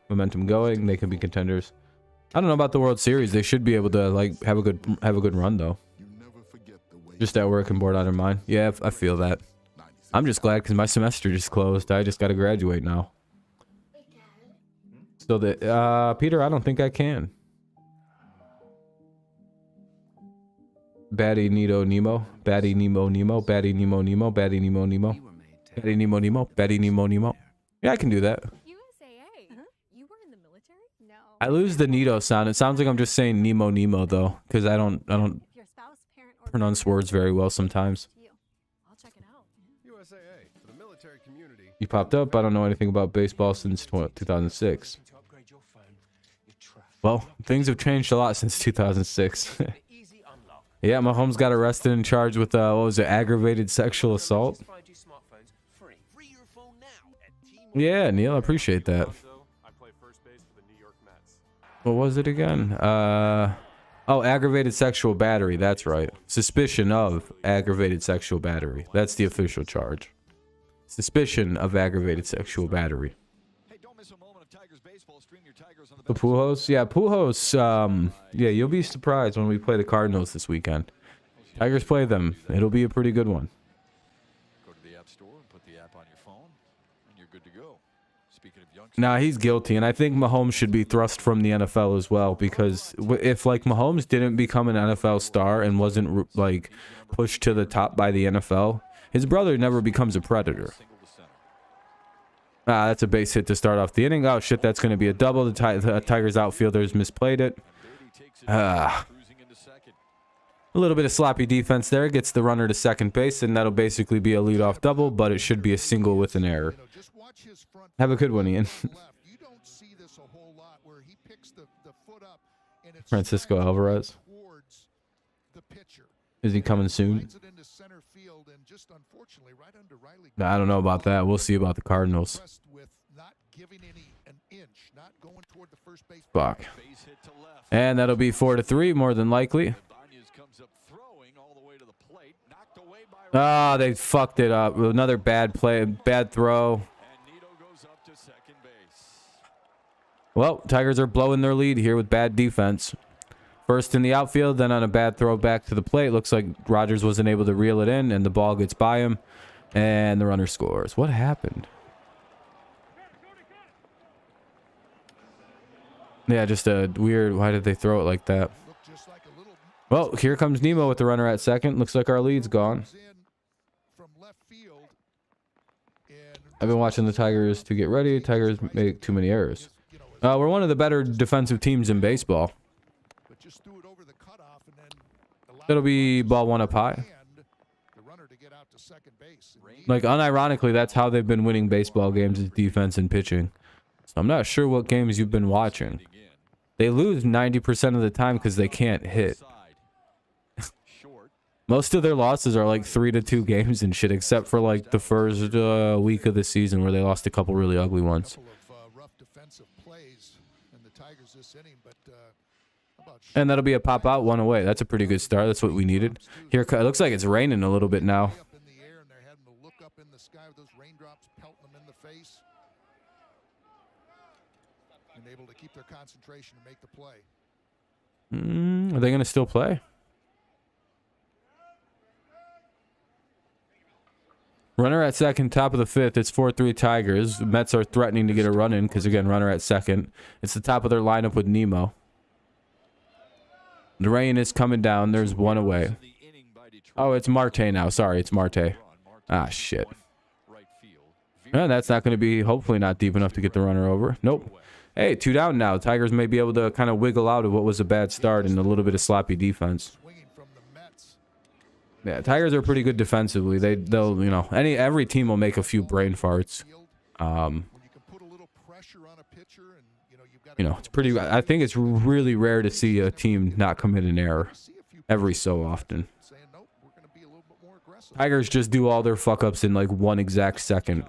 momentum going, they can be contenders. I don't know about the World Series. They should be able to like have a good run though. Just at work and bored out of mind. Yeah, I feel that. I'm just glad because my semester just closed. I just got to graduate now. So the Peter, I don't think I can. Batty Nito Nemo, Batty Nemo Nemo, Batty Nemo Nemo, Batty Nemo Nemo, Batty Nemo Nemo, Batty Nemo Nemo. Yeah, I can do that. USAA. You were in the military? No. I lose the Nito sound. It sounds like I'm just saying Nemo Nemo though, because I don't Your spouse, parent, or pronounce words very well sometimes. I'll check it out. USAA for the military community. You popped up. I don't know anything about baseball since 2006. Well, things have changed a lot since 2006. Yeah, Mahomes got arrested and charged with what was it, aggravated sexual assault. Yeah, Neil, I appreciate that. What was it again? Oh, aggravated sexual battery. That's right. Suspicion of aggravated sexual battery. That's the official charge. Suspicion of aggravated sexual battery. The Pujols? Yeah, Pujols, yeah, you'll be surprised when we play the Cardinals this weekend. Tigers play them. It'll be a pretty good one. Go to the App Store and put the app on your phone, and you're good to go. Speaking of youngsters, Nah, he's guilty, and I think Mahomes should be thrust from the NFL as well, because if, like, Mahomes didn't become an NFL star and wasn't, like, pushed to the top by the NFL, his brother never becomes a Predator. Ah, that's a base hit to start off the inning. Oh, shit, that's going to be a double. The Tigers outfielders misplayed it. A little bit of sloppy defense there. Gets the runner to second base, and that'll basically be a leadoff double, but it should be a single with an error. Have a good one, Ian. Francisco Alvarez. Is he coming soon? I don't know about that. We'll see about the Cardinals. Fuck. And that'll be 4-3, more than likely. Ah, they fucked it up. Another bad play, bad throw. Well, Tigers are blowing their lead here with bad defense. First in the outfield, then on a bad throw back to the plate. Looks like Rogers wasn't able to reel it in, and the ball gets by him, and the runner scores. What happened? Yeah, just a weird, why did they throw it like that? Well, here comes Nemo with the runner at second. Looks like our lead's gone. I've been watching the Tigers to get ready. Tigers make too many errors. We're one of the better defensive teams in baseball. It'll be ball one up high. Like, unironically, that's how they've been winning baseball games, is defense and pitching. So I'm not sure what games you've been watching. They lose 90% of the time because they can't hit. Most of their losses are like 3-2 games and shit, except for like the first week of the season where they lost a couple really ugly ones. Couple of rough defensive plays in the Tigers this inning, but how about And that'll be a pop out, one away. That's a pretty good start. That's what we needed. Here, it looks like it's raining a little bit now. up in the air, and they're having to look up in the sky with those raindrops pelting them in the face, and able to keep their concentration and make the play. Are they going to still play? Runner at second, top of the fifth. It's 4-3 Tigers. Mets are threatening to get a run in because, again, runner at second. It's the top of their lineup with Nemo. The rain is coming down. There's one away. Oh, it's Marte now. Sorry, it's Marte. Ah, shit. And that's not going to be, hopefully not deep enough to get the runner over. Nope. Hey, 2 down now. Tigers may be able to kind of wiggle out of what was a bad start and a little bit of sloppy defense. Swinging from the Mets. Yeah, Tigers are pretty good defensively. They'll you know, every team will make a few brain farts. When you can put a little pressure on a pitcher, and you've got You know, it's pretty. I think it's really rare to see a team not commit an error every so often. saying, nope, we're going to be a little bit more aggressive. Tigers just do all their fuck ups in like 1 exact second.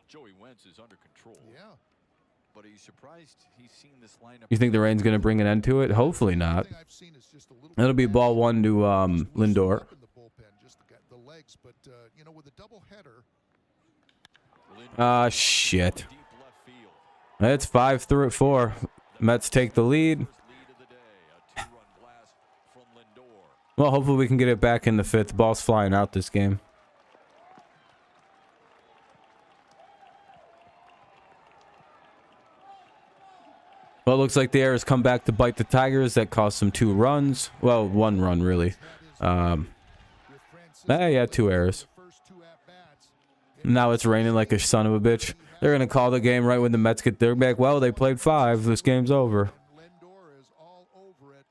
Joey Wentz is under control. Yeah. But are you surprised he's seen this lineup? You think the rain's gonna bring an end to it? Hopefully not. Thing I've seen is just a little It'll be ball 1 to Lindor. up in the bullpen, just the legs, but with a double header, Ah, shit. Deep left field. It's 5-4. Mets take the lead. Lead of the day. A 2-run blast from Lindor. Well, hopefully we can get it back in the 5th. Ball's flying out this game. Well, it looks like the errors come back to bite the Tigers. That cost them 2 runs. Well, 1 run, really. with Francisco, Yeah, 2 errors. the first 2 at-bats. Now it's raining like a son of a bitch. They're going to call the game right when the Mets get their back. Well, they played 5. This game's over. Lindor is all over it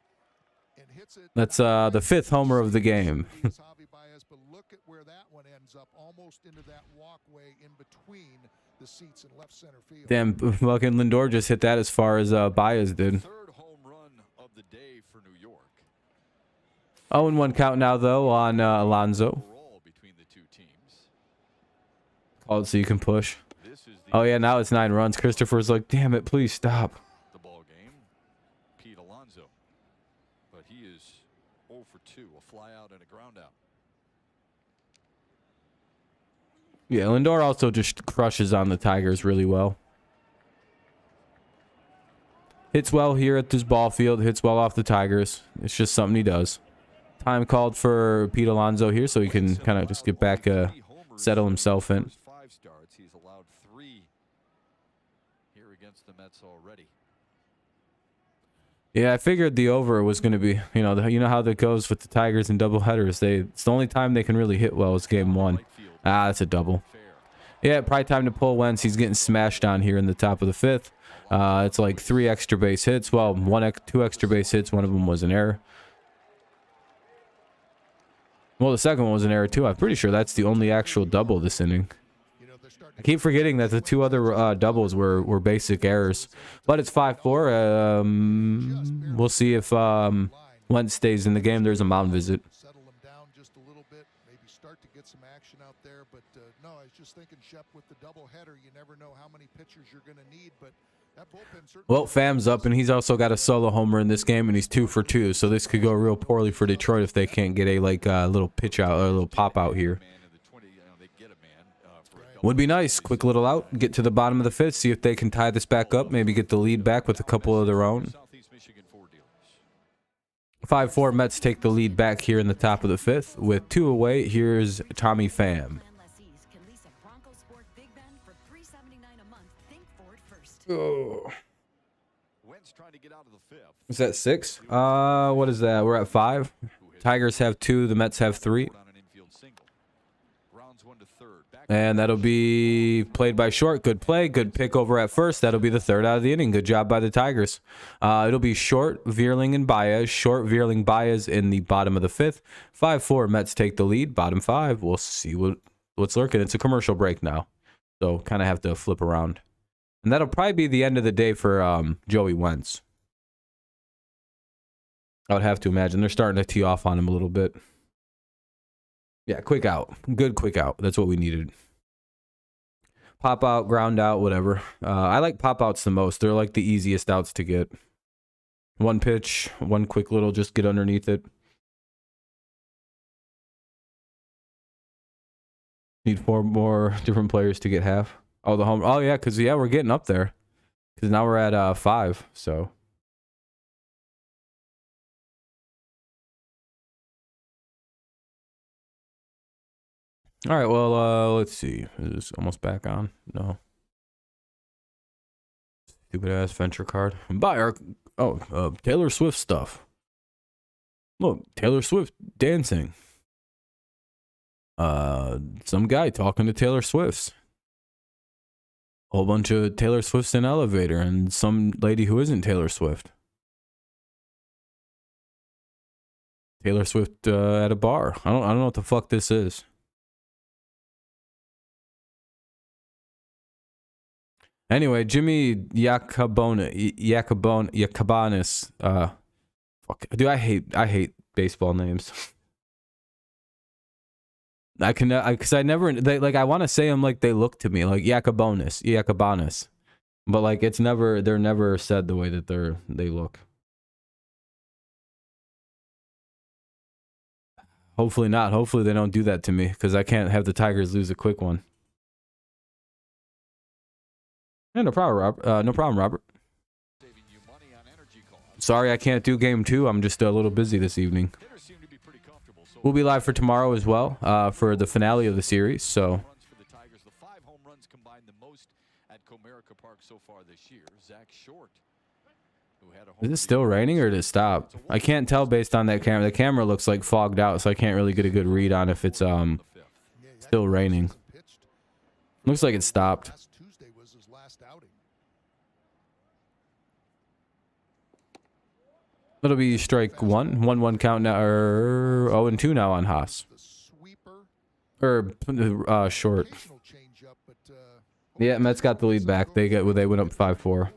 and hits it. That's the 5th homer of the game. Javi Baez, but look at where that one ends up, almost into that walkway in between the seats in left center field. Damn, fucking Lindor just hit that as far as Baez did. Third home run of the day for New York. 0-1 count now, though, on Alonso. Overall between the two teams. Call it so you can push. This is the Oh, yeah, now it's 9 runs. Christopher's like, damn it, please stop. the ball game. Pete Alonso. But he is 0 for 2, a fly out and a ground out. Yeah, Lindor also just crushes on the Tigers really well. Hits well here at this ball field. Hits well off the Tigers. It's just something he does. Time called for Pete Alonso here so he can kind of just get back, settle himself in. First 5 starts, he's allowed 3 here against the Mets already. Yeah, I figured the over was going to be, you know how that goes with the Tigers and doubleheaders. It's the only time they can really hit well is game 1. Right field, Ah, that's a double. fair. Yeah, probably time to pull Wentz. He's getting smashed on here in the top of the 5th. It's like 3 extra base hits. Well, 2 extra base hits. One of them was an error. Well, the second one was an error too. I'm pretty sure that's the only actual double this inning. They're starting I keep forgetting that the 2 other doubles were basic errors. But it's 5-4. We'll see if Wentz stays in the game. There's a mound visit. settle them down just a little bit, maybe start to get some action out there. But no, I was just thinking, Shep, with the doubleheader, you never know how many pitchers you're going to need. But that bullpen certainly. Well, Fam's up, and he's also got a solo homer in this game, and he's 2 for 2. So this could go real poorly for Detroit if they can't get a little pitch out, or a little pop out here. Man in the 20, they get a man for a double. Would be nice. Quick little out, get to the bottom of the 5th, see if they can tie this back up, maybe get the lead back with a couple of their own. Southeast Michigan Ford dealers. 5-4 Mets take the lead back here in the top of the 5th with 2 away. Here's Tommy Pham. Lessees can lease a Bronco Sport Big Ben for $379 a month. Think Ford first. Wentz trying to get out of the 5th. Is that 6? What is that? We're at 5. Tigers have 2. The Mets have 3. On an infield single. Grounds 1 to 3rd. Back And that'll be played by Short. Good play. Good pick over at first. That'll be the 3rd out of the inning. Good job by the Tigers. It'll be Short, Veerling, and Baez. Short, Veerling, Baez in the bottom of the 5th. 5-4. Mets take the lead. Bottom 5. We'll see what's lurking. It's a commercial break now. So kind of have to flip around. And that'll probably be the end of the day for Joey Wentz. I would have to imagine. They're starting to tee off on him a little bit. Yeah, quick out. Good quick out. That's what we needed. Pop out, ground out, whatever. I like pop outs the most. They're like the easiest outs to get. One pitch, one quick little, just get underneath it. Need 4 more different players to get half. Oh, the home. Oh, yeah, because, yeah, we're getting up there. Because now we're at 5, so. All right, well, let's see. Is this almost back on? No. Stupid ass venture card. Buy our Taylor Swift stuff. Look, Taylor Swift dancing. Some guy talking to Taylor Swift's. Whole bunch of Taylor Swift's in elevator and some lady who isn't Taylor Swift. Taylor Swift at a bar. I don't know what the fuck this is. Anyway, Jimmy Yacabanis. Fuck. Dude, I hate baseball names. Because I never, I want to say them like they look to me, like Yacabanis. But like they're never said the way that they look. Hopefully not. Hopefully they don't do that to me because I can't have the Tigers lose a quick one. Yeah, no problem, Robert. No problem, Robert. Sorry I can't do game 2. I'm just a little busy this evening. We'll be live for tomorrow as well for the finale of the series. So. The 5 home runs combined the most at Comerica Park so far this year. Zach Short, who had a home Is it still raining or did it stop? I can't tell based on that camera. The camera looks like fogged out, so I can't really get a good read on if it's still raining. Looks like it stopped. It'll be strike 1. 1-1 count now, or 0-2 now on Haas. Or Short. Yeah, Mets got the lead back. They went up 5-4.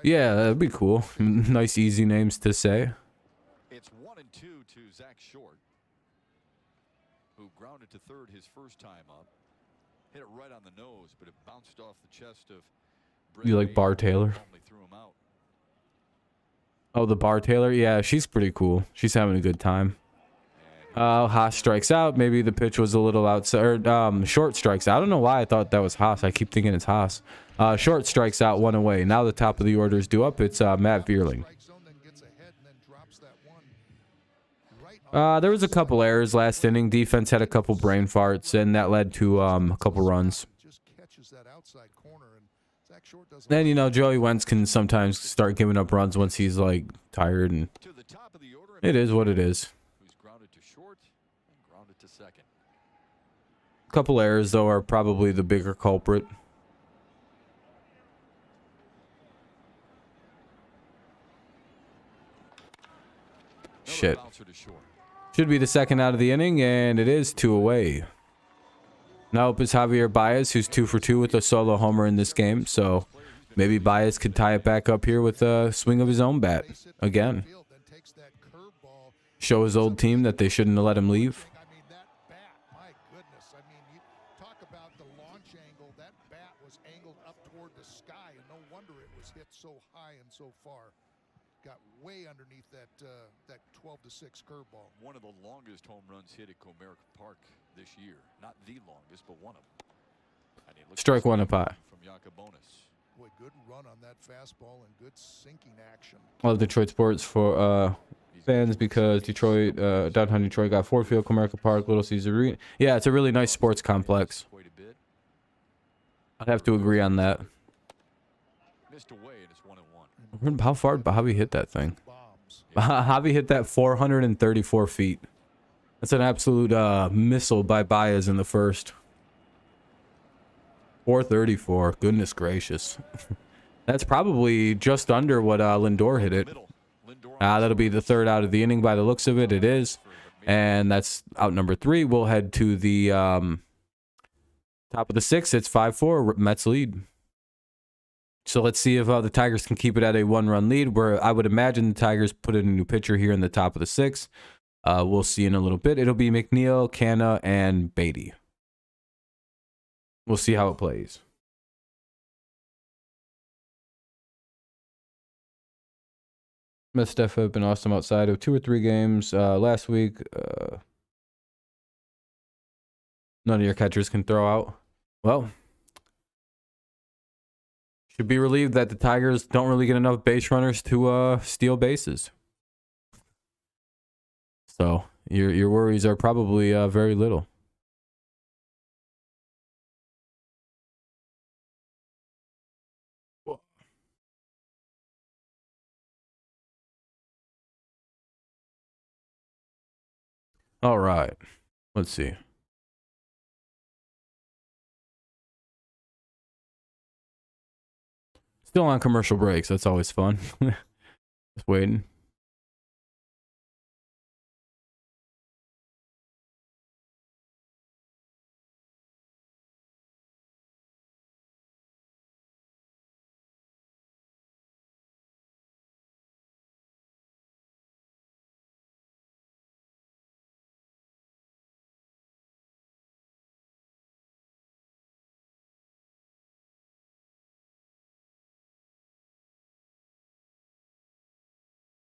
Yeah, that'd be cool. Nice, easy names to say. It's 1-2 to Zach Short, who grounded to third his first time up. Hit it right on the nose, but it bounced off the chest of. You like Bar Taylor? Oh, the Bar Taylor? Yeah, she's pretty cool. She's having a good time. Haas strikes out. Maybe the pitch was a little outside. Or, Short strikes out. I don't know why I thought that was Haas. I keep thinking it's Haas. Short strikes out, 1 away. Now the top of the order is due up. It's Matt Vierling. There was a couple errors last inning. Defense had a couple brain farts, and that led to a couple runs. Then, you know, Joey Wentz can sometimes start giving up runs once he's, like, tired, and it is what it is. Couple errors, though, are probably the bigger culprit. Shit. Should be the second out of the inning, and it is 2 away. Now up is Javier Baez, who's 2 for 2 with a solo homer in this game. So maybe Baez could tie it back up here with a swing of his own bat again. Show his old team that they shouldn't have let him leave. I mean, that bat, my goodness. I mean, you talk about the launch angle. That bat was angled up toward the sky, and no wonder it was hit so high and so far. Got way underneath that 12-6 curveball. One of the longest home runs hit at Comerica Park this year. Not the longest, but one of them. Strike 1 up high. From Yacabonis. Boy, good run on that fastball and good sinking action. I love Detroit sports for fans because Detroit, downtown Detroit got Ford Field, Comerica Park, Little Caesar Arena. Yeah, it's a really nice sports complex. I'd have to agree on that. Missed away and it's 1-1. How far did Bobby hit that thing? Javi hit that 434 feet. That's an absolute missile by Baez in the first. 434. Goodness gracious. That's probably just under what Lindor hit it. That'll be the third out of the inning by the looks of it. It is. And that's out number 3. We'll head to the top of the 6th. It's 5-4. Mets lead. So let's see if the Tigers can keep it at a 1-run lead, where I would imagine the Tigers put in a new pitcher here in the top of the 6th. We'll see in a little bit. It'll be McNeil, Canna, and Beatty. We'll see how it plays. Steph have been awesome outside of 2 or 3 games last week. None of your catchers can throw out. Well, should be relieved that the Tigers don't really get enough base runners to steal bases. So your worries are probably very little. All right, let's see. Still on commercial breaks. That's always fun. Just waiting.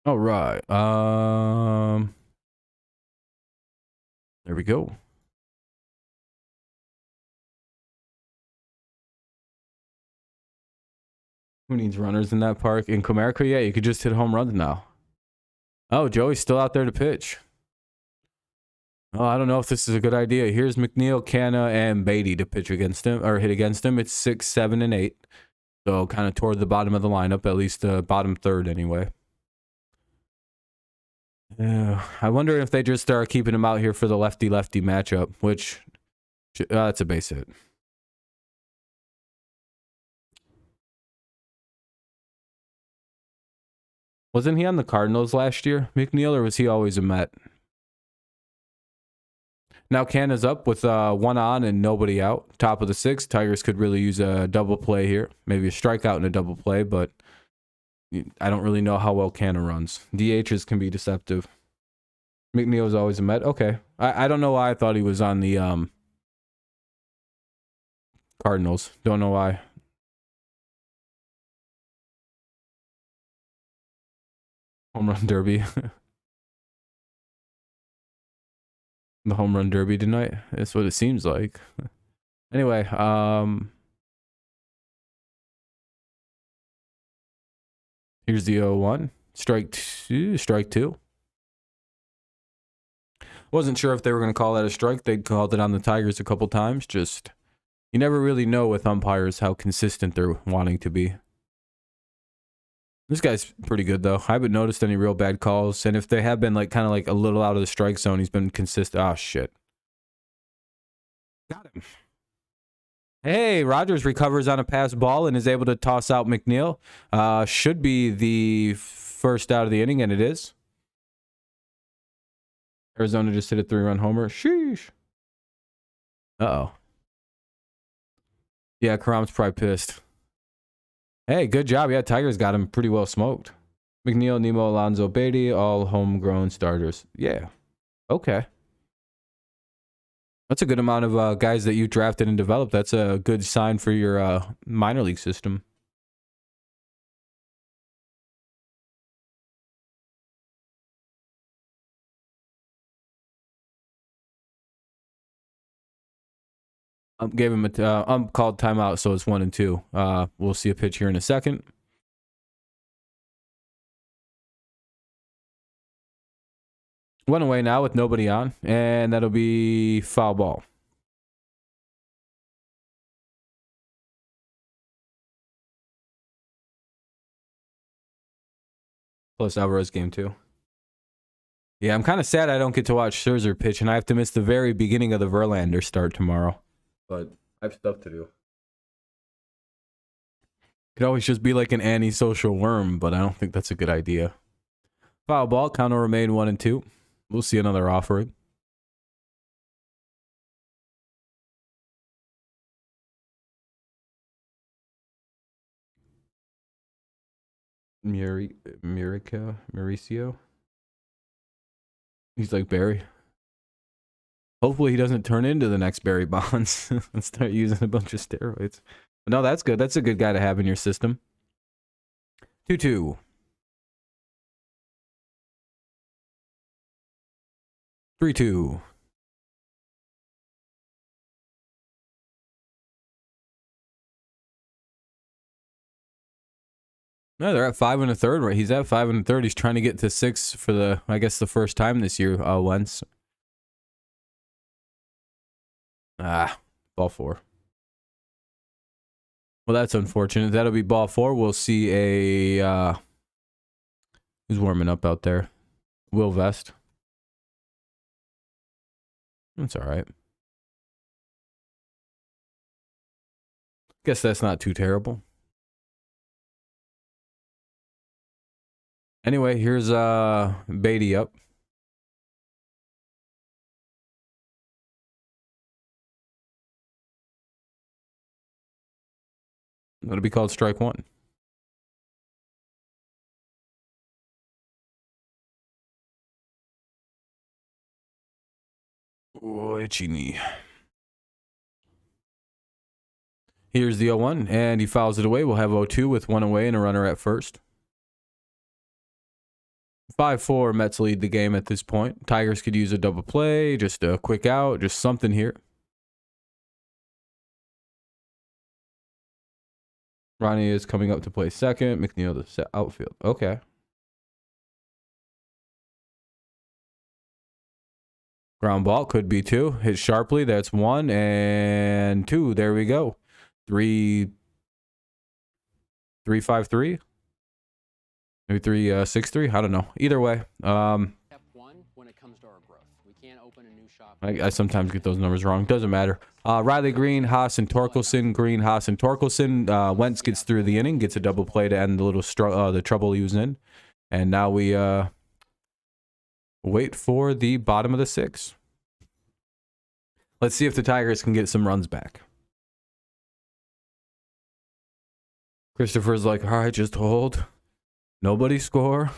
All right. There we go. Who needs runners in that park? In Comerica? Yeah, you could just hit home runs now. Oh, Joey's still out there to pitch. Oh, I don't know if this is a good idea. Here's McNeil, Canna, and Beatty to pitch against him, or hit against him. It's 6, 7, and 8. So kind of toward the bottom of the lineup, at least bottom third anyway. I wonder if they just start keeping him out here for the lefty-lefty matchup, which that's a base hit. Wasn't he on the Cardinals last year, McNeil, or was he always a Met? Now Canna's up with 1 on and nobody out. Top of the 6th. Tigers could really use a double play here. Maybe a strikeout and a double play, but I don't really know how well Canna runs. DHs can be deceptive. McNeil's always a Met. Okay. I don't know why I thought he was on the Cardinals. Don't know why. Home run derby. The home run derby tonight. That's what it seems like. Anyway, here's the 0-1. Strike 2. Wasn't sure if they were going to call that a strike. They called it on the Tigers a couple times. Just, you never really know with umpires how consistent they're wanting to be. This guy's pretty good, though. I haven't noticed any real bad calls. And if they have been kind of a little out of the strike zone, he's been consistent. Oh, shit. Got him. Hey, Rogers recovers on a pass ball and is able to toss out McNeil. Should be the first out of the inning, and it is. Arizona just hit a 3-run homer. Sheesh. Uh-oh. Yeah, Karam's probably pissed. Hey, good job. Yeah, Tigers got him pretty well smoked. McNeil, Nemo, Alonso, Beatty, all homegrown starters. Yeah. Okay. That's a good amount of guys that you drafted and developed. That's a good sign for your minor league system. Gave him a called timeout, so it's 1 and 2. We'll see a pitch here in a second. One away now with nobody on, and that'll be foul ball. Plus Alvarez game 2. Yeah, I'm kind of sad I don't get to watch Scherzer pitch, and I have to miss the very beginning of the Verlander start tomorrow. But I have stuff to do. Could always just be like an antisocial worm, but I don't think that's a good idea. Foul ball, count will remain 1 and 2. We'll see another offering. Mauricio. He's like Barry. Hopefully he doesn't turn into the next Barry Bonds and start using a bunch of steroids. But no, that's good. That's a good guy to have in your system. 2-2. 3-2. No, they're at 5 1/3. Right, he's at 5 1/3. He's trying to get to 6 for the, I guess, the first time this year. Wentz. Ball 4. Well, that's unfortunate. That'll be ball 4. We'll see a who's warming up out there. Will Vest. That's all right. Guess that's not too terrible. Anyway, here's Beatty up. That'll be called strike 1. Oh, itchy knee. Here's the 0-1, and he fouls it away. We'll have 0-2 with 1 away and a runner at first. 5-4, Mets lead the game at this point. Tigers could use a double play, just a quick out, just something here. Ronnie is coming up to play second. McNeil the outfield. Okay. Ground ball could be 2. Hit sharply. That's 1 and 2. There we go. 3-5-3. Maybe 3-6-3. I don't know. Either way. Step 1 when it comes to our growth. We can't open a new shop. I sometimes get those numbers wrong. Doesn't matter. Riley Green, Haas, and Torkelson. Green, Haas, and Torkelson. Wentz gets through the inning, gets a double play to end the little the trouble he was in. And now we wait for the bottom of the 6. Let's see if the Tigers can get some runs back. Christopher's like, all right, just hold. Nobody score.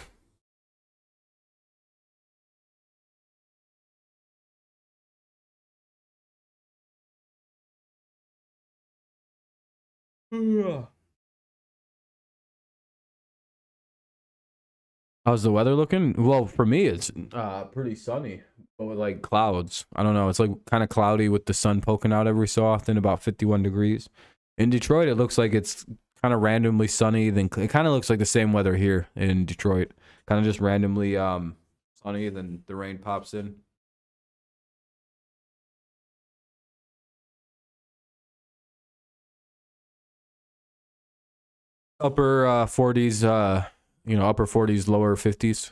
How's the weather looking? Well, for me, it's pretty sunny, but with like clouds. I don't know. It's like kind of cloudy with the sun poking out every so often, about 51 degrees. In Detroit, it looks like it's kind of randomly sunny. Then it kind of looks like the same weather here in Detroit. Kind of just randomly sunny, then the rain pops in. Upper 40s, upper 40s, lower 50s.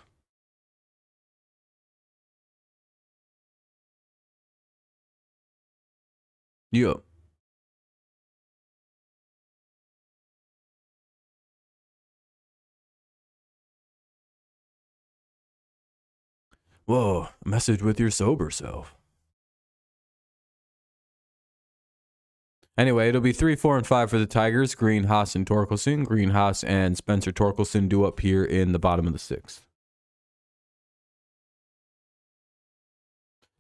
Yeah. Whoa, a message with your sober self. Anyway, it'll be 3, 4, and 5 for the Tigers. Green, Haas, and Torkelson. Green, Haas, and Spencer Torkelson do up here in the bottom of the 6th.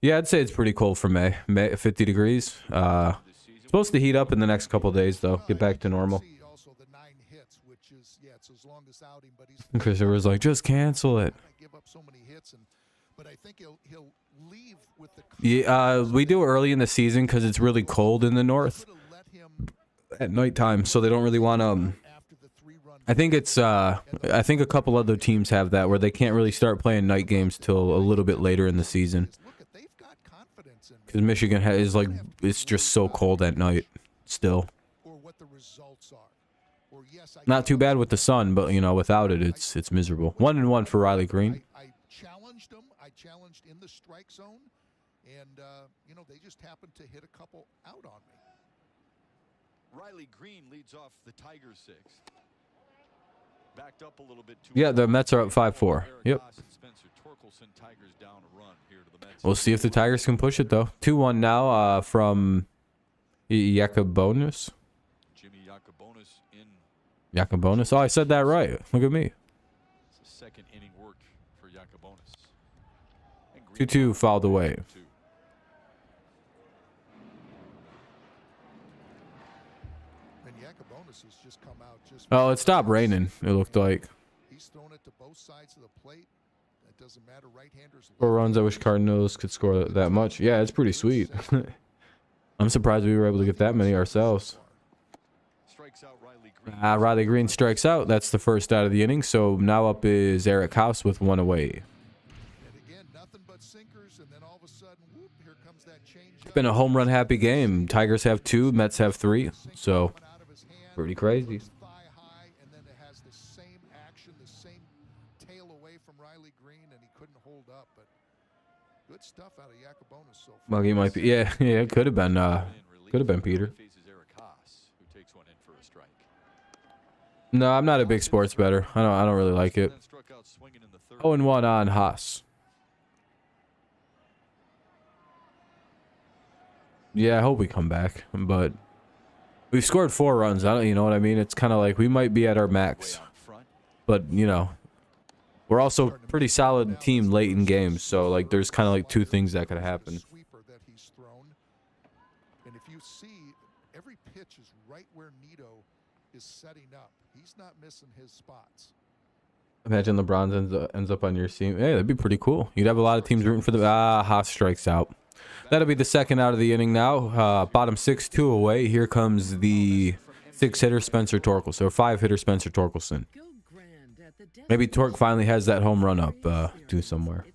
Yeah, I'd say it's pretty cold for May 50 degrees. Supposed to heat up in the next couple days, though. Get back to normal. Christopher's like, just cancel it. Yeah, we do early in the season because it's really cold in the north at nighttime, so they don't really want to. I think it's. I think a couple other teams have that where they can't really start playing night games till a little bit later in the season. Because Michigan is like, it's just so cold at night still. Not too bad with the sun, but without it, it's miserable. 1-1 for Riley Green. I challenged him. I challenged in the strike zone, and they just happened to hit a couple out on me. Riley Green leads off the Tigers 6. Backed up a little bit too. Yeah, the Mets are up 5-4. Yep. We'll see if the Tigers can push it though. 2-1 now from Yacobonis. Jimmy Yacobonis in. Yacobonis. Oh, I said that right. Look at me. second inning work for Yacobonis. 2-2 fouled away. And Yacobonis has just come out just. Oh, it stopped raining, it looked like. He's thrown it to both sides of the plate. It doesn't matter. Right-handers. 4 runs. I wish Cardinals could score that much. Yeah, it's pretty sweet. I'm surprised we were able to get that many ourselves. Riley Green strikes out. That's the first out of the inning. So now up is Eric House with 1 away. And again, nothing but sinkers, and then all of a sudden, whoop, here comes that change. It's been a home run happy game. Tigers have 2, Mets have 3. So pretty crazy. Thigh high, and then it has the same action, the same tail away from Riley Green, and he couldn't hold up. But good stuff out of Yacobonis so far. Well, he might be. Yeah, it could have been Peter. No, I'm not a big sports bettor. I don't really like it. 0-1 on Haas. Yeah, I hope we come back, but we've scored 4 runs. You know what I mean? It's kind of like we might be at our max, but you know, we're also a pretty solid team late in games. So like, there's kind of like 2 things that could happen. Sweeper that he's thrown, and if you see, every pitch is right where Nito is setting up. He's not missing his spots. Imagine LeBron ends up on your team. Hey, that'd be pretty cool. You'd have a lot of teams rooting for the. Haas strikes out. That'll be the second out of the inning now. Bottom 6, 2 away. Here comes the 6-hitter Spencer Torkelson, or 5-hitter Spencer Torkelson. Maybe Torque finally has that home run up to somewhere.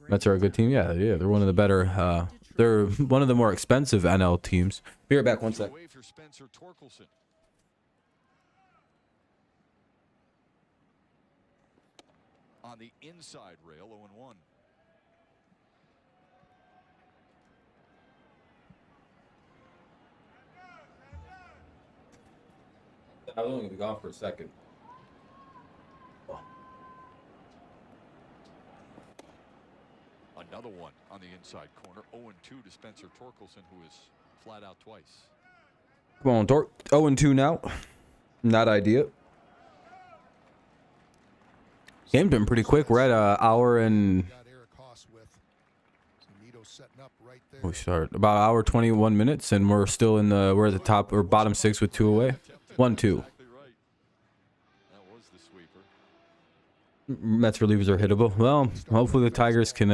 Mets are a good team. Yeah, they're one of the better. They're one of the more expensive NL teams. Be right back. 1 sec. On the inside rail, 0-1. I was only going to be gone for a second. Another one on the inside corner. 0-2 to Spencer Torkelson, who is flat out twice. Come on, Torque. 0-2 now. Not ideal. Game's been pretty quick. We're at an hour and... We start about an hour 21 minutes, and we're still in the... We're at the top or bottom 6 with 2 away. 1-2. Mets relievers are hittable. Well, hopefully the Tigers can,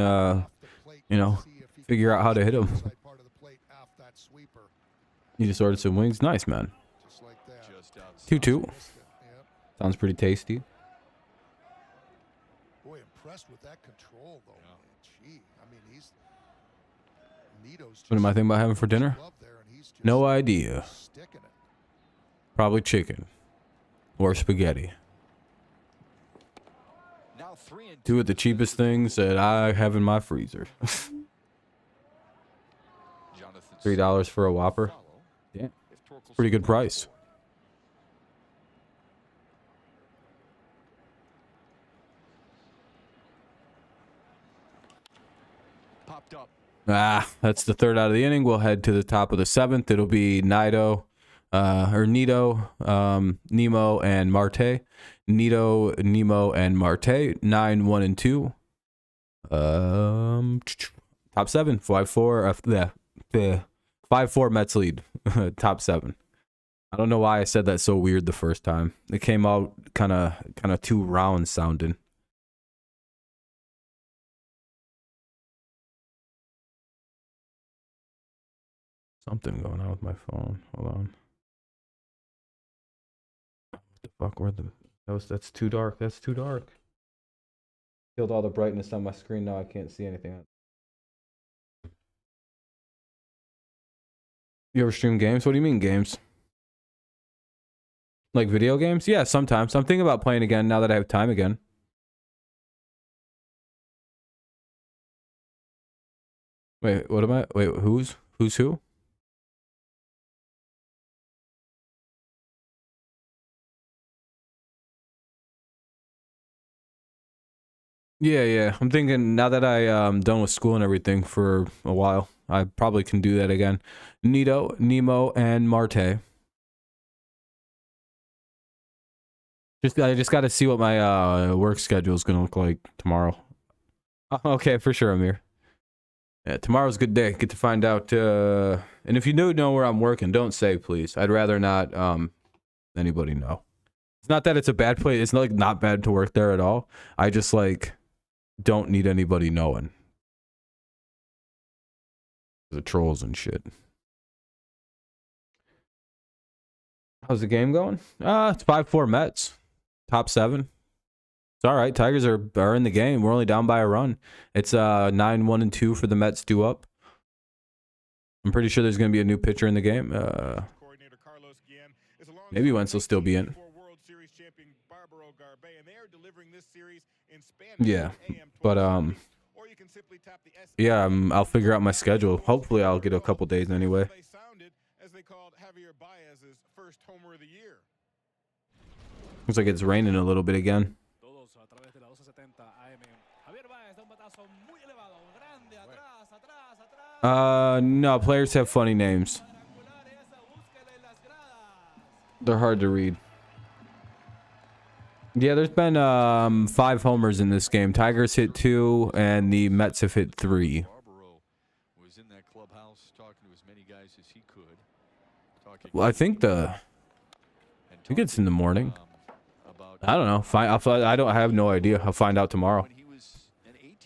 you know, figure out how to hit them. You just ordered some wings. Nice, man. 2-2. Sounds pretty tasty. Boy, impressed with that control, though. Yeah. Gee, I mean, he's... What am I thinking about having for dinner? No idea. Probably chicken. Or spaghetti. 2 of the cheapest things that I have in my freezer. $3 for a Whopper. Yeah, pretty good price. That's the 3rd out of the inning. We'll head to the top of the 7th. It'll be Nito, Nemo, and Marte. Nito, Nemo, and Marte. 9, 1, and 2. Top 7. 5-4. 5-4 Mets lead. Top 7. I don't know why I said that so weird the first time. It came out kind of too round sounding. Something going on with my phone. Hold on. What the fuck? That's too dark. That's too dark. Killed all the brightness on my screen. Now I can't see anything. You ever stream games? What do you mean games? Like video games? Yeah, sometimes. I'm thinking about playing again now that I have time again. Wait, what am I? Wait, who's who? Yeah. I'm thinking now that I'm done with school and everything for a while, I probably can do that again. Nito, Nemo, and Marte. I just got to see what my work schedule is gonna look like tomorrow. Okay, for sure, Amir. Yeah, tomorrow's a good day. Get to find out. And if you do know where I'm working, don't say, please. I'd rather not anybody know. It's not that it's a bad place. It's like not bad to work there at all. I just like don't need anybody knowing. The trolls and shit. How's the game going? It's 5-4 Mets. Top 7. It's all right. Tigers are in the game. We're only down by a run. It's 9-1-2 for the Mets due up. I'm pretty sure there's going to be a new pitcher in the game. Maybe Wentz will still be in. Yeah, but yeah, I'll figure out my schedule. Hopefully, I'll get a couple days anyway. Looks like it's raining a little bit again. No, players have funny names. They're hard to read. Yeah, there's been 5 homers in this game. Tigers hit 2, and the Mets have hit 3. Well, I think it's in the morning. I don't know. I have no idea. I'll find out tomorrow.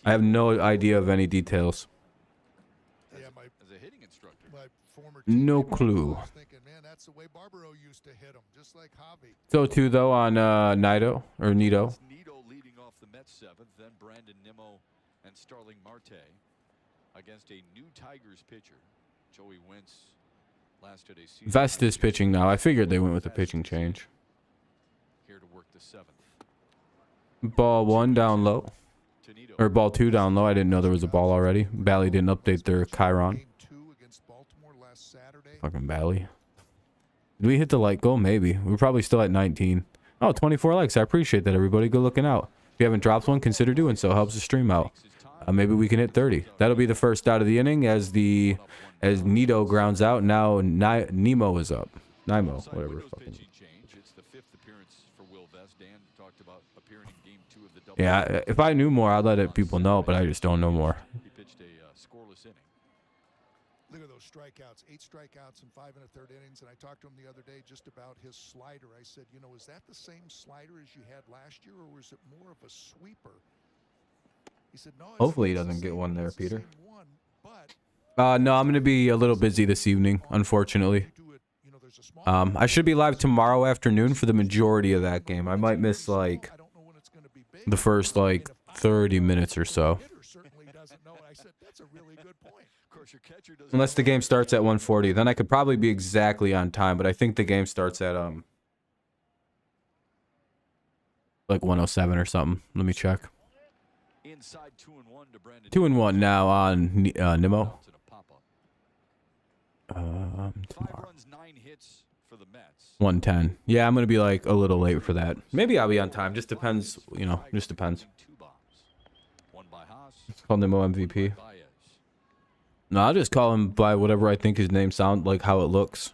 I have no idea of any details. No clue. So too though on Nito. Nito leading off the Mets 7th, then Brandon Nimmo and Starling Marte against a new Tigers pitcher, Joey Wentz. Last today's season. Vest is pitching now. I figured they went with a pitching change. Here to work the 7th. Ball 1 down low. Or ball 2 down low. I didn't know there was a ball already. Bally didn't update their Chiron. Fucking Bally. Did we hit the like goal? Maybe. We're probably still at 19. Oh, 24 likes. I appreciate that, everybody. Good looking out. If you haven't dropped one, consider doing so. Helps the stream out. Maybe we can hit 30. That'll be the first out of the inning as Nito grounds out. Now Nemo is up. Nemo, whatever. Yeah, if I knew more, I'd let people know, but I just don't know more. Look at those strikeouts, 8 strikeouts and 5 1/3 innings. And I talked to him the other day just about his slider. I said, you know, is that the same slider as you had last year, or was it more of a sweeper? He said, no. Hopefully he doesn't get one there, Peter. No, I'm going to be a little busy this evening, unfortunately. I should be live tomorrow afternoon for the majority of that game. I might miss, like, the first, like, 30 minutes or so. Unless the game starts at 1:40, then I could probably be exactly on time, but I think the game starts at, like 1:07 or something. Let me check. 2-1 now on Nimmo. Tomorrow. 1:10. Yeah, I'm gonna be like a little late for that. Maybe I'll be on time. Just depends, you know. Just depends. It's called Nimmo MVP. No, I'll just call him by whatever I think his name sounds like, how it looks,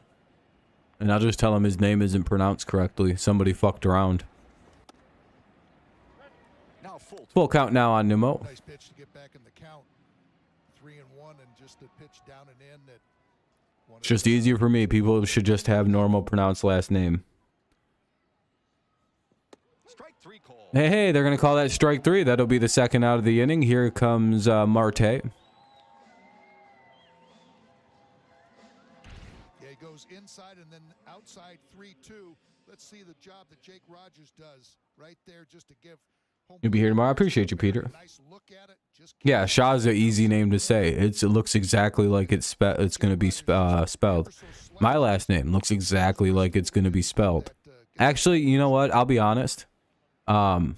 and I'll just tell him his name isn't pronounced correctly. Somebody fucked around. Full count now on Nimmo. Nice pitch to get back in the count. 3-1, and just a pitch down and in that. It's just easier for me. People should just have normal pronounced last name. Hey, they're gonna call that strike 3. That'll be the second out of the inning. Here comes Marte. Yeah, he goes inside and then outside 3-2. Let's see the job that Jake Rogers does right there, just to give. You'll be here tomorrow. I appreciate you, Peter. Yeah, Shaw's an easy name to say. It looks exactly like it's going to be spelled. My last name looks exactly like it's going to be spelled. Actually, you know what? I'll be honest. A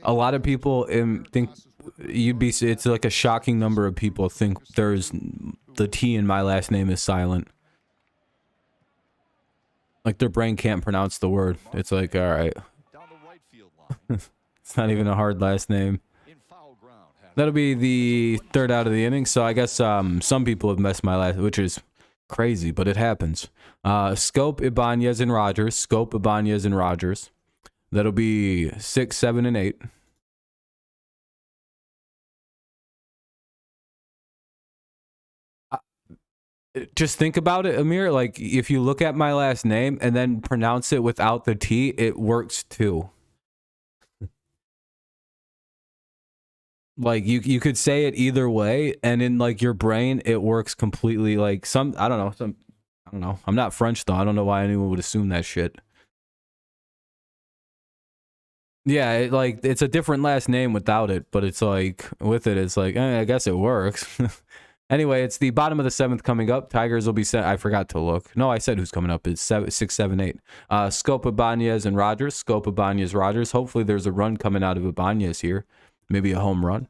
lot of people think it's like a shocking number of people think the T in my last name is silent. Like their brain can't pronounce the word. It's like, all right. It's not even a hard last name. That'll be the third out of the inning. So I guess some people have messed my last, which is Crazy, but it happens. Scope, Ibanez, and Rogers. Scope, Ibanez, and Rogers. That'll be 6, 7, and 8. Just think about it, Amir. Like, if you look at my last name and then pronounce it without the T, it works too. Like, you could say it either way, and in like your brain, it works completely. Like I don't know. I'm not French though. I don't know why anyone would assume that shit. Yeah, it's a different last name without it, but it's like with it, it's like I guess it works. Anyway, it's the bottom of the 7th coming up. Tigers will be set. I forgot to look. No, I said who's coming up. It's 6, 7, 8. Scope, Ibanez, and Rogers. Scope, Ibanez, Rogers. Hopefully, there's a run coming out of Ibanez here. Maybe a home run.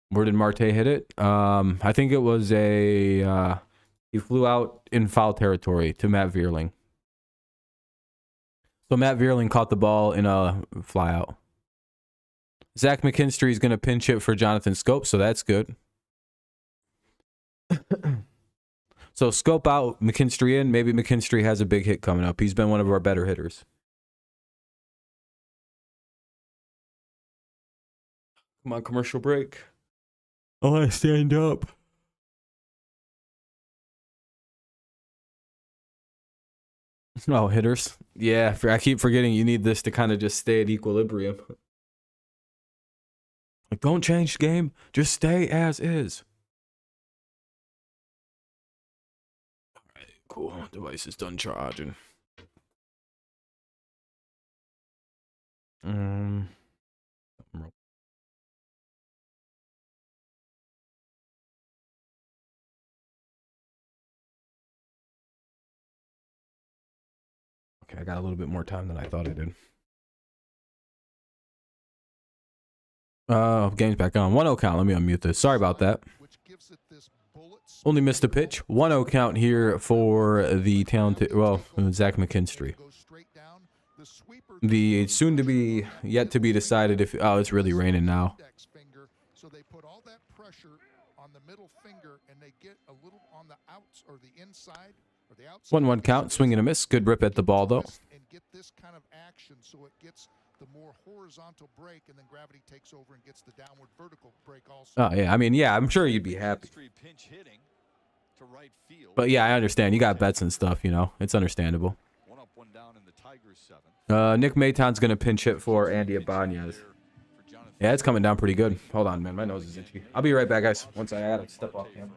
Where did Marte hit it? I think it was he flew out in foul territory to Matt Vierling. So Matt Vierling caught the ball in a flyout. Zach McKinstry is going to pinch hit for Jonathan Scope, so that's good. So Scope out, McKinstry in. Maybe McKinstry has a big hit coming up. He's been one of our better hitters. Come on, commercial break. I want to stand up. Oh, hitters. Yeah, I keep forgetting you need this to kind of just stay at equilibrium. Like, don't change the game. Just stay as is. All right, cool. Device is done charging. Okay, I got a little bit more time than I thought I did. Game's back on. 1-0 count. Let me unmute this. Sorry about that. Only missed a pitch. 1-0 count here for the talented, well, Zach McKinstry. The soon to be, yet to be decided if, oh, it's really raining now. So they put all that pressure on the middle finger and they get a little on the outs or the inside or the outside. 1-1 count. Swing and a miss. Good rip at the ball though. And get this kind of action so it gets the more horizontal break and then gravity takes over and gets the downward vertical break also. Oh yeah, I mean, yeah, I'm sure you'd be happy. But yeah, I understand. You got bets and stuff, you know. It's understandable. Nick Maton's going to pinch hit for Andy Ibanez. Yeah, it's coming down pretty good. Hold on, man. My nose is itchy. I'll be right back, guys. Once I gotta step off camera.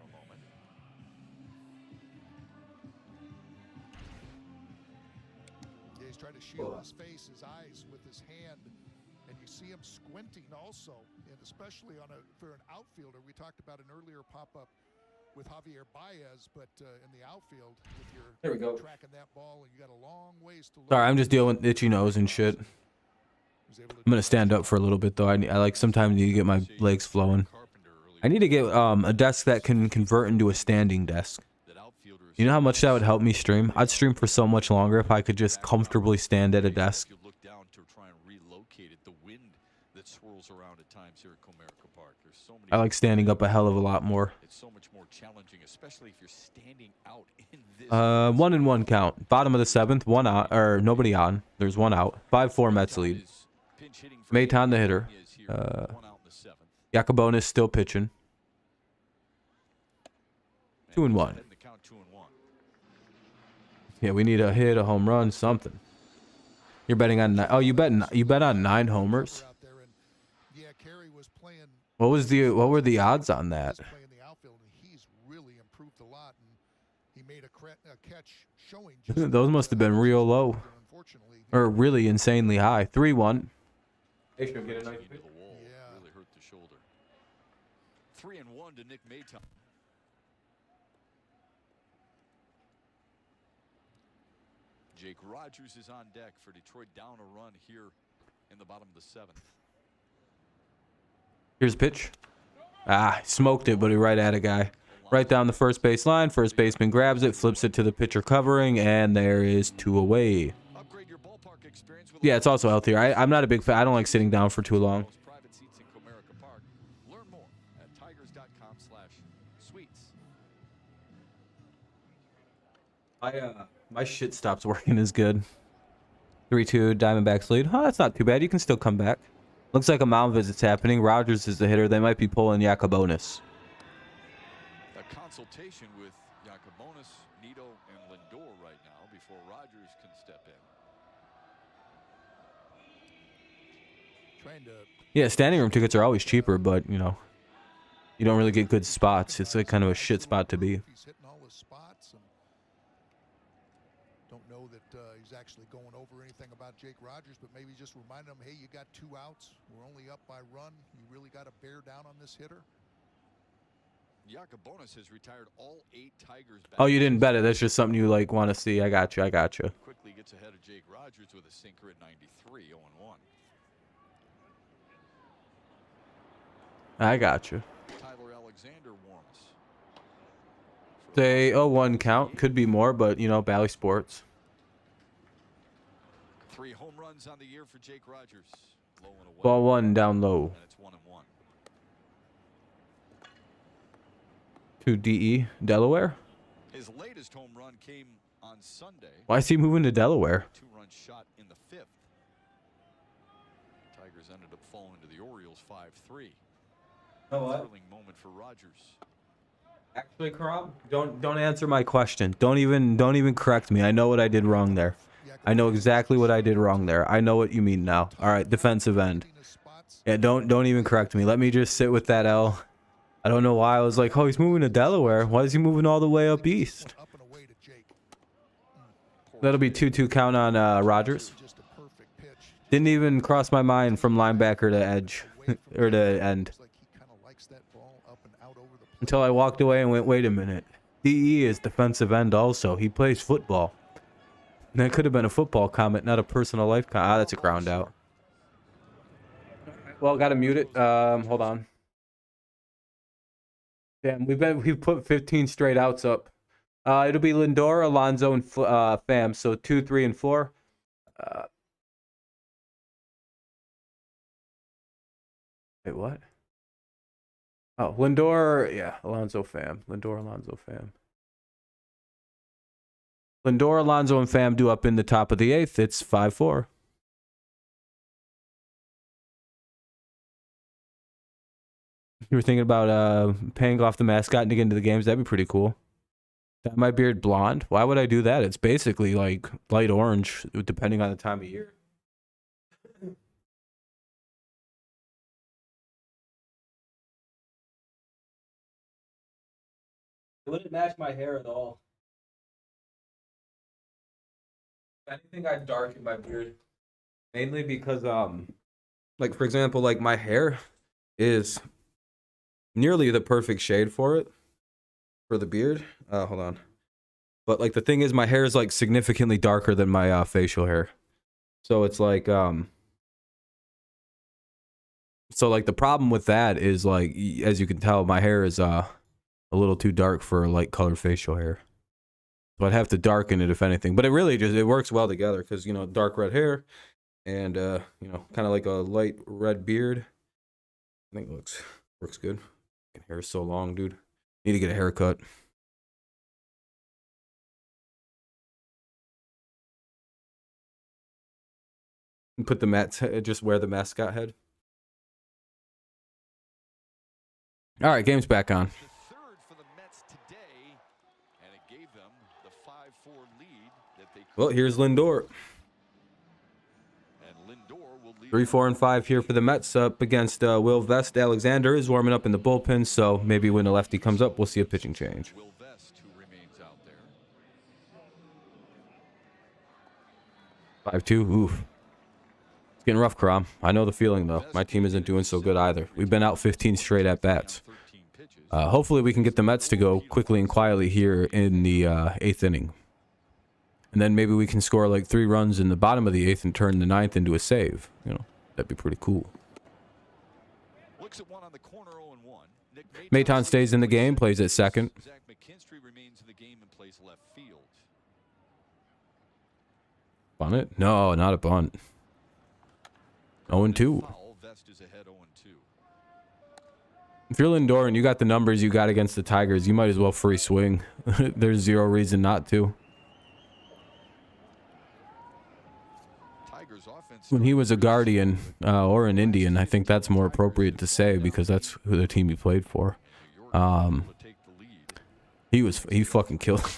Yeah, he's trying to shield his face, his eyes with his hand, and you see him squinting also, and especially for an outfielder. We talked about an earlier pop-up with Javier Baez, but in the outfield, if you're tracking that ball and you got a long ways to look. Sorry, I'm just dealing with itchy nose and shit. I'm gonna stand up for a little bit though. I like sometimes need to get my legs flowing. I need to get a desk that can convert into a standing desk. You know how much that would help me stream? I'd stream for so much longer if I could just comfortably stand at a desk. I like standing up a hell of a lot more. It's so much more challenging, especially if you're standing out in this. 1-1 count. Bottom of the 7th. One out, or nobody on. There's one out. 5-4 Mets lead. Maton the hitter. Jacobonis still pitching. 2-1. Yeah, we need a hit, a home run, something. You're betting on you bet on 9 homers. What were the odds on that? Those must have been real low, or really insanely high. 3-1. They should get a nice pitch. Yeah, really hurt the shoulder. 3-1 to Nick Maton. Jake Rogers is on deck for Detroit, down a run here in the bottom of the 7th. Here's a pitch. Smoked it, but he right at a guy. Right down the first base line. First baseman grabs it, flips it to the pitcher covering, and there is 2 away. Yeah, it's also healthier. I'm not a big fan. I don't like sitting down for too long. My shit stops working as good. 3-2 Diamondbacks lead. Oh, that's not too bad. You can still come back. Looks like a mound visit's happening. Rogers is the hitter. They might be pulling Yacobonis. A consultation with Yacobonis, Nito, and Lindor right now before Rogers can step in. Trying to. Yeah, standing room tickets are always cheaper, but you know, you don't really get good spots. It's like kind of a shit spot to be. He's hitting all his spots and don't know that he's actually going over anything about Jake Rogers, but maybe just remind him, hey, you got 2 outs. We're only up by run. You really got to bear down on this hitter. Yacobonis has retired all 8 Tigers. Oh, you didn't bet it. That's just something you like want to see. I got you. I got you. Quickly gets ahead of Jake Rogers with a sinker at 93, 0-1. I got you. Tyler Alexander warms. Say 0-1 count. Could be more, but you know, Bally Sports. 3 home runs on the year for Jake Rogers. Low and away. Ball 1 down low. And it's 1-1. To DE Delaware. His latest home run came on Sunday. Why is he moving to Delaware? 2-run shot in the 5th. Tigers ended up falling to the Orioles 5-3. Thrilling moment for Rogers. Actually, Karam, don't answer my question. Don't even correct me. I know what I did wrong there. I know exactly what I did wrong there. I know what you mean now. All right, defensive end. Yeah, don't even correct me. Let me just sit with that L. I don't know why I was like, oh, he's moving to Delaware. Why is he moving all the way up east? That'll be 2-2 count on Rogers. Didn't even cross my mind from linebacker to edge or to end. Until I walked away and went, wait a minute. DE is defensive end also. He plays football. And that could have been a football comment, not a personal life comment. Ah, that's a ground out. Well, gotta mute it. Hold on. Damn, we've put 15 straight outs up. It'll be Lindor, Alonso, and Pham. So 2, 3, and 4. Wait, what? Oh, Lindor, yeah, Alonso, Pham. Lindor, Alonso, Pham. Lindor, Alonso, and Pham do up in the top of the 8th. It's 5-4. You were thinking about paying off the mascot to get into the games. That'd be pretty cool. Dye my beard blonde. Why would I do that? It's basically like light orange, depending on the time of year. It wouldn't match my hair at all. If anything, I'd darken my beard. Mainly because, like, for example, like, my hair is nearly the perfect shade for it. For the beard. Hold on. But, like, the thing is, my hair is, like, significantly darker than my facial hair. So it's like, so, like, the problem with that is, like, as you can tell, my hair is, a little too dark for light colored facial hair. So I'd have to darken it if anything. But it really just, it works well together because, you know, dark red hair and, you know, kind of like a light red beard. I think it works good. Hair is so long, dude. Need to get a haircut. And put the just wear the mascot head. All right, game's back on. Well, here's Lindor. 3, 4, and 5 here for the Mets up against Will Vest. Alexander is warming up in the bullpen, so maybe when the lefty comes up, we'll see a pitching change. Will Vest, who remains out there. 5-2. Oof. It's getting rough, Crom. I know the feeling, though. My team isn't doing so good either. We've been out 15 straight at bats. Hopefully, we can get the Mets to go quickly and quietly here in the 8th inning. And then maybe we can score like 3 runs in the bottom of the 8th and turn the 9th into a save. You know, that'd be pretty cool. Looks at one on the corner, 0-1. Maton stays in the game, plays at second. Zach McKinstry remains in the game and plays left field. Bunt it? No, not a bunt. 0-2. Vest is ahead 0-2. If you're Lindor and you got the numbers you got against the Tigers, you might as well free swing. There's zero reason not to. when he was a Guardian or an Indian. I think that's more appropriate to say because that's who the team he played for. He fucking killed.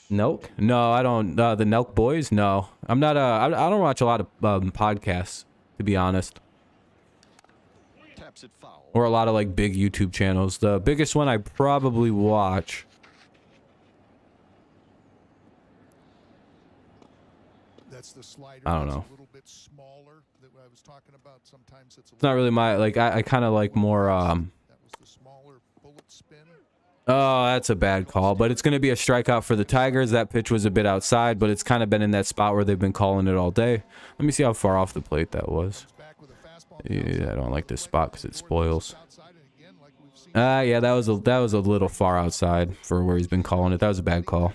Nelk? No, I don't. The Nelk boys? No, I'm not. I don't watch a lot of podcasts, to be honest, or a lot of like big YouTube channels. The biggest one I probably watch. That's the slider. I don't know. A little bit smaller that I was talking about. Sometimes it's not really my like. I kind of like more. That was the smaller bullet spin. Oh, that's a bad call, but it's going to be a strikeout for the Tigers. That pitch was a bit outside, but it's kind of been in that spot where they've been calling it all day. Let me see how far off the plate that was. Yeah, I don't like this spot because it spoils. Yeah, that was a little far outside for where he's been calling it. That was a bad call.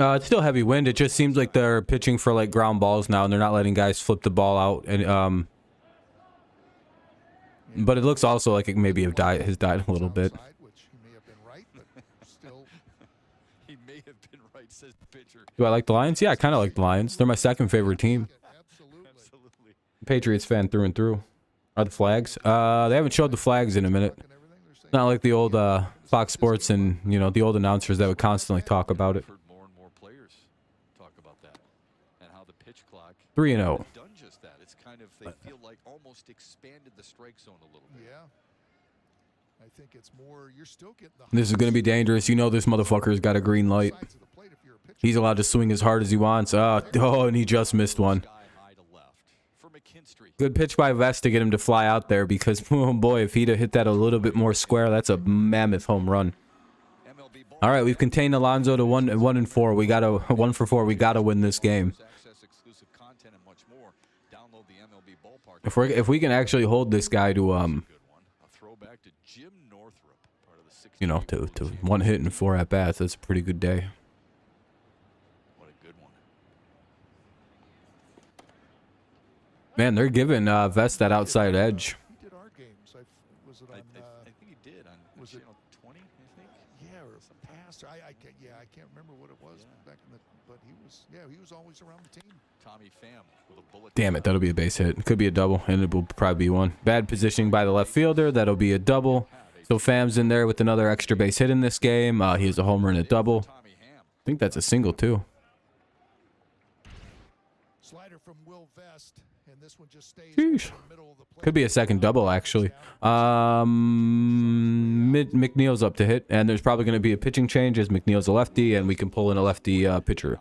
It's still heavy wind. It just seems like they're pitching for like ground balls now, and they're not letting guys flip the ball out. And but it looks also like it maybe has died a little bit. Do I like the Lions? Yeah, I kind of like the Lions. They're my second favorite team. Patriots fan through and through. Are the flags? They haven't showed the flags in a minute. Not like the old Fox Sports and the old announcers that would constantly talk about it. 3-0. It's kind of they feel like almost expanded the strike zone a little bit. Yeah. I think it's more you're still getting This is going to be dangerous. This motherfucker's got a green light. He's allowed to swing as hard as he wants. Oh, and he just missed one. Good pitch by Vest to get him to fly out there because, oh boy, if he'd have hit that a little bit more square, that's a mammoth home run. All right, we've contained Alonso to 1-4. We got to 1 for 4. We got to win this game. If we can actually hold this guy to to 1 hit and 4 at bats, that's a pretty good day. Man, they're giving Vest that outside edge. He did our games. Was it on? I think he did on channel 20. I think. Yeah, or past. I can't remember what it was back in the. But he was always around the team. Tommy Pham with a bullet. Damn it, that'll be a base hit. It could be a double, and it will probably be one. Bad positioning by the left fielder. That'll be a double. So Pham's in there with another extra base hit in this game. He has a homer and a double. I think that's a single too. Slider from Will Vest, and this one just stays Sheesh. Could be a second double actually. McNeil's up to hit, and there's probably going to be a pitching change as McNeil's a lefty, and we can pull in a lefty pitcher.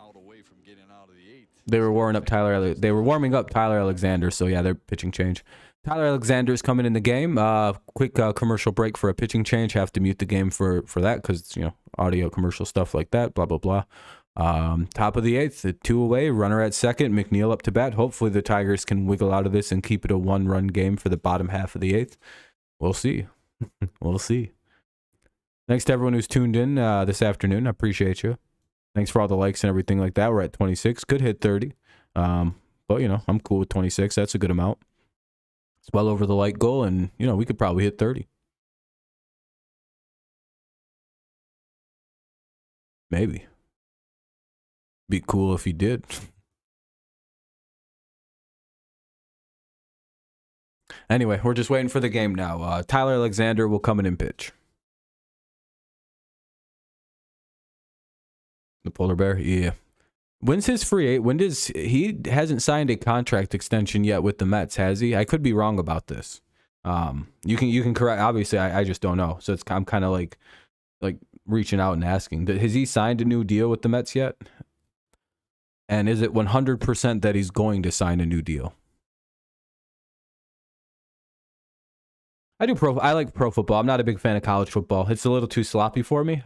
They were warming up Tyler Alexander, so yeah, they're pitching change. Tyler Alexander's coming in the game. Quick commercial break for a pitching change. Have to mute the game for that because audio commercial stuff like that. Blah blah blah. Top of the 8th, 2 away, runner at second, McNeil up to bat. Hopefully the Tigers can wiggle out of this and keep it a 1-run game for the bottom half of the 8th. We'll see. We'll see. Thanks to everyone who's tuned in this afternoon. I appreciate you. Thanks for all the likes and everything like that. We're at 26. Could hit 30. But, I'm cool with 26. That's a good amount. It's well over the like goal, and, we could probably hit 30. Maybe. Be cool if he did. Anyway, we're just waiting for the game now. Tyler Alexander will come in and pitch. The polar bear, yeah. When's his free agent? He hasn't signed a contract extension yet with the Mets, has he? I could be wrong about this. You can correct. Obviously, I just don't know. So I'm kind of like reaching out and asking. Has he signed a new deal with the Mets yet? And is it 100% that he's going to sign a new deal? I like pro football. I'm not a big fan of college football. It's a little too sloppy for me.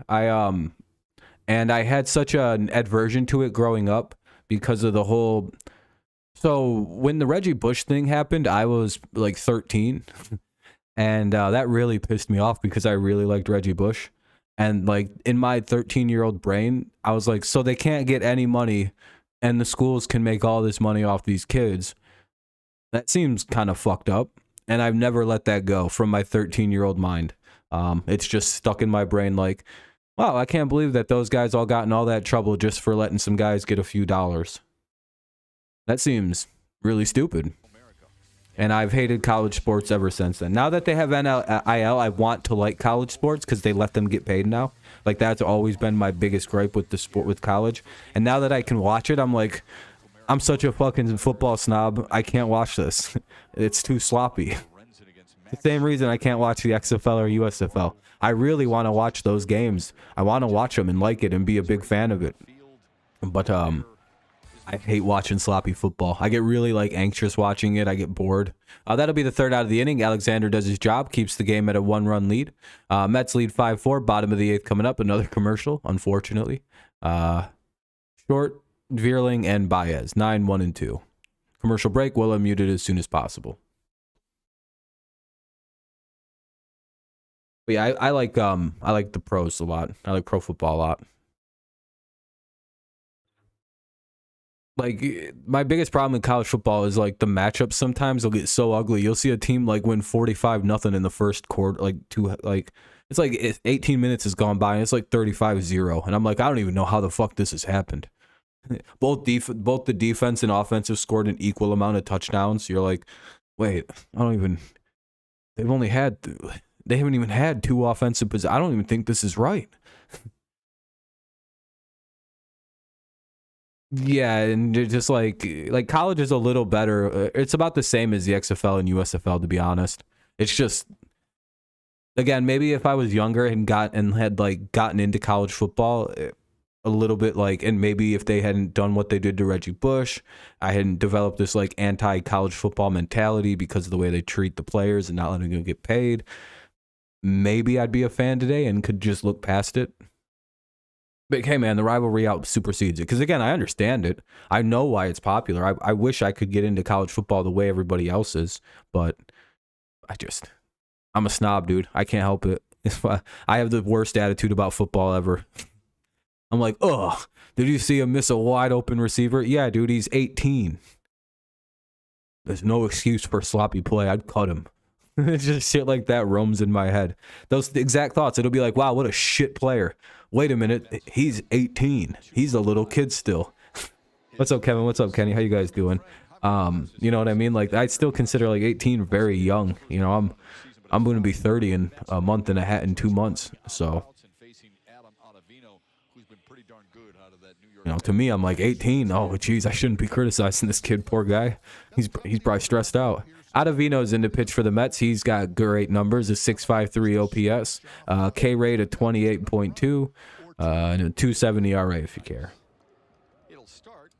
And I had such an aversion to it growing up because of the whole. So when the Reggie Bush thing happened, I was like 13, and that really pissed me off because I really liked Reggie Bush. And like in my 13-year-old brain, I was like, so they can't get any money, and the schools can make all this money off these kids. That seems kind of fucked up. And I've never let that go from my 13-year-old mind. It's just stuck in my brain like, Wow, I can't believe that those guys all got in all that trouble just for letting some guys get a few dollars. That seems really stupid. And I've hated college sports ever since then. Now that they have NIL, I want to like college sports because they let them get paid now. Like, that's always been my biggest gripe with the sport, with college. And now that I can watch it, I'm like, I'm such a fucking football snob. I can't watch this. It's too sloppy. The same reason I can't watch the XFL or USFL. I really want to watch those games. I want to watch them and like it and be a big fan of it. But I hate watching sloppy football. I get really like anxious watching it. I get bored. That'll be the third out of the inning. Alexander does his job, keeps the game at a 1-run lead. Mets lead 5-4. Bottom of the eighth coming up. Another commercial, unfortunately. Short, Vierling, and Baez. 9, 1, and 2. Commercial break. We'll unmute it as soon as possible. But yeah, I like the pros a lot. I like pro football a lot. Like, my biggest problem in college football is like the matchups sometimes will get so ugly. You'll see a team like win 45-0 in the first quarter, it's like 18 minutes has gone by and it's like 35-0, and I'm like, I don't even know how the fuck this has happened. Both the defense and offensive scored an equal amount of touchdowns. You're like, wait, they haven't even had 2 offensive positions. I don't even think this is right. Yeah, and just like college is a little better. It's about the same as the XFL and USFL, to be honest. It's just, again, maybe if I was younger and had gotten into college football a little bit, and maybe if they hadn't done what they did to Reggie Bush, I hadn't developed this like anti-college football mentality because of the way they treat the players and not letting them get paid, maybe I'd be a fan today and could just look past it. But hey, man, the rivalry out supersedes it. Because again, I understand it. I know why it's popular. I wish I could get into college football the way everybody else is, but I'm a snob, dude. I can't help it. I have the worst attitude about football ever. I'm like, ugh, did you see him miss a wide open receiver? Yeah, dude, he's 18. There's no excuse for sloppy play. I'd cut him. It's just shit like that roams in my head. Those exact thoughts. It'll be like, wow, what a shit player. Wait a minute, he's 18. He's a little kid still. What's up, Kevin? What's up, Kenny? How you guys doing? You know what I mean? Like, I still consider like 18 very young. You know, I'm going to be 30 in a month and a half, in 2 months. So, you know, to me, I'm like 18. Oh, geez, I shouldn't be criticizing this kid. Poor guy. He's probably stressed out. Ottavino's in to pitch for the Mets. He's got great numbers, a 6.53 OPS, K rate of 28.2, and a 2.70 ERA if you care. It'll start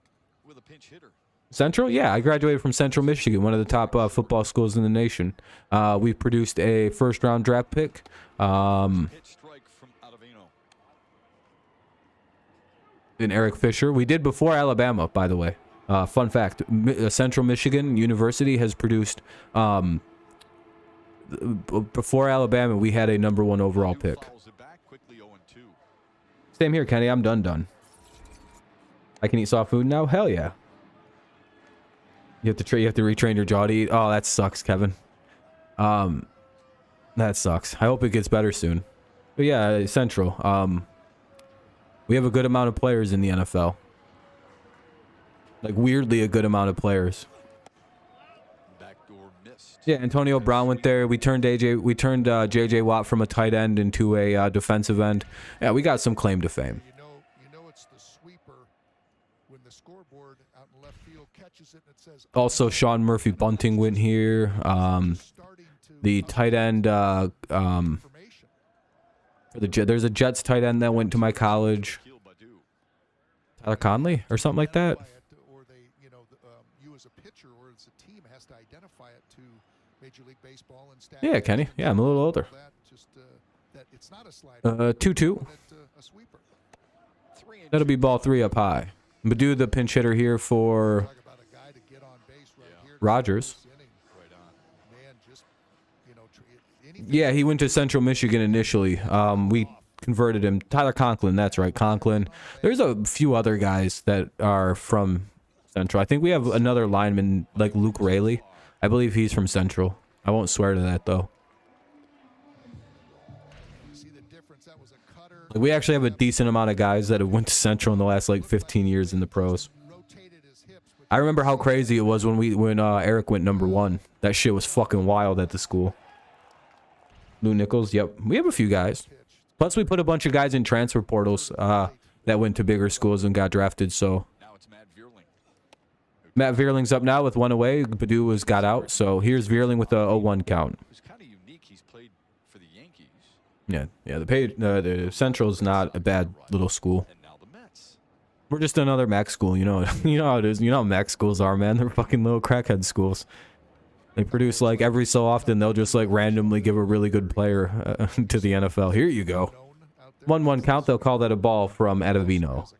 with a pinch hitter. Central? Yeah, I graduated from Central Michigan, one of the top football schools in the nation. We've produced a first-round draft pick. Pitch strike from Ottavino. In Eric Fisher. We did before Alabama, by the way. Fun fact, Central Michigan University has produced, before Alabama, we had a #1 overall pick. Same here, Kenny. I'm done. I can eat soft food now? Hell yeah. You have to retrain your jaw to eat. Oh, that sucks, Kevin. That sucks. I hope it gets better soon. But yeah, Central. We have a good amount of players in the NFL. Like, weirdly a good amount of players. Backdoor missed. Yeah, Antonio Brown went there. We turned J.J. Watt from a tight end into a defensive end. Yeah, we got some claim to fame. You know it's the sweeper when the scoreboard out in left field catches it and it says. Also, Sean Murphy Bunting went here. The tight end for there's a Jets tight end that went to my college. Tyler Conley or something like that. Yeah, Kenny. Yeah, I'm a little older. 2-2. That'll be ball 3 up high. Badu, the pinch hitter here for Rogers. Yeah, he went to Central Michigan initially. We converted him. Tyler Conklin, that's right, Conklin. There's a few other guys that are from Central. I think we have another lineman like Luke Rayleigh. I believe he's from Central. I won't swear to that, though. Like, we actually have a decent amount of guys that have went to Central in the last like 15 years in the pros. I remember how crazy it was when Eric went #1. That shit was fucking wild at the school. Lou Nichols, yep. We have a few guys. Plus, we put a bunch of guys in transfer portals that went to bigger schools and got drafted, so. Matt Vierling's up now with 1 away. Purdue has got out, so here's Vierling with a 0-1 count. It's kind of unique. He's played for the Yankees. Yeah. The Central's not a bad little school. And now the Mets. We're just another MAC school, you know. You know how it is. You know how MAC schools are, man. They're fucking little crackhead schools. They produce like every so often. They'll just like randomly give a really good player to the NFL. Here you go. 1-1 count. They'll call that a ball from Adavino.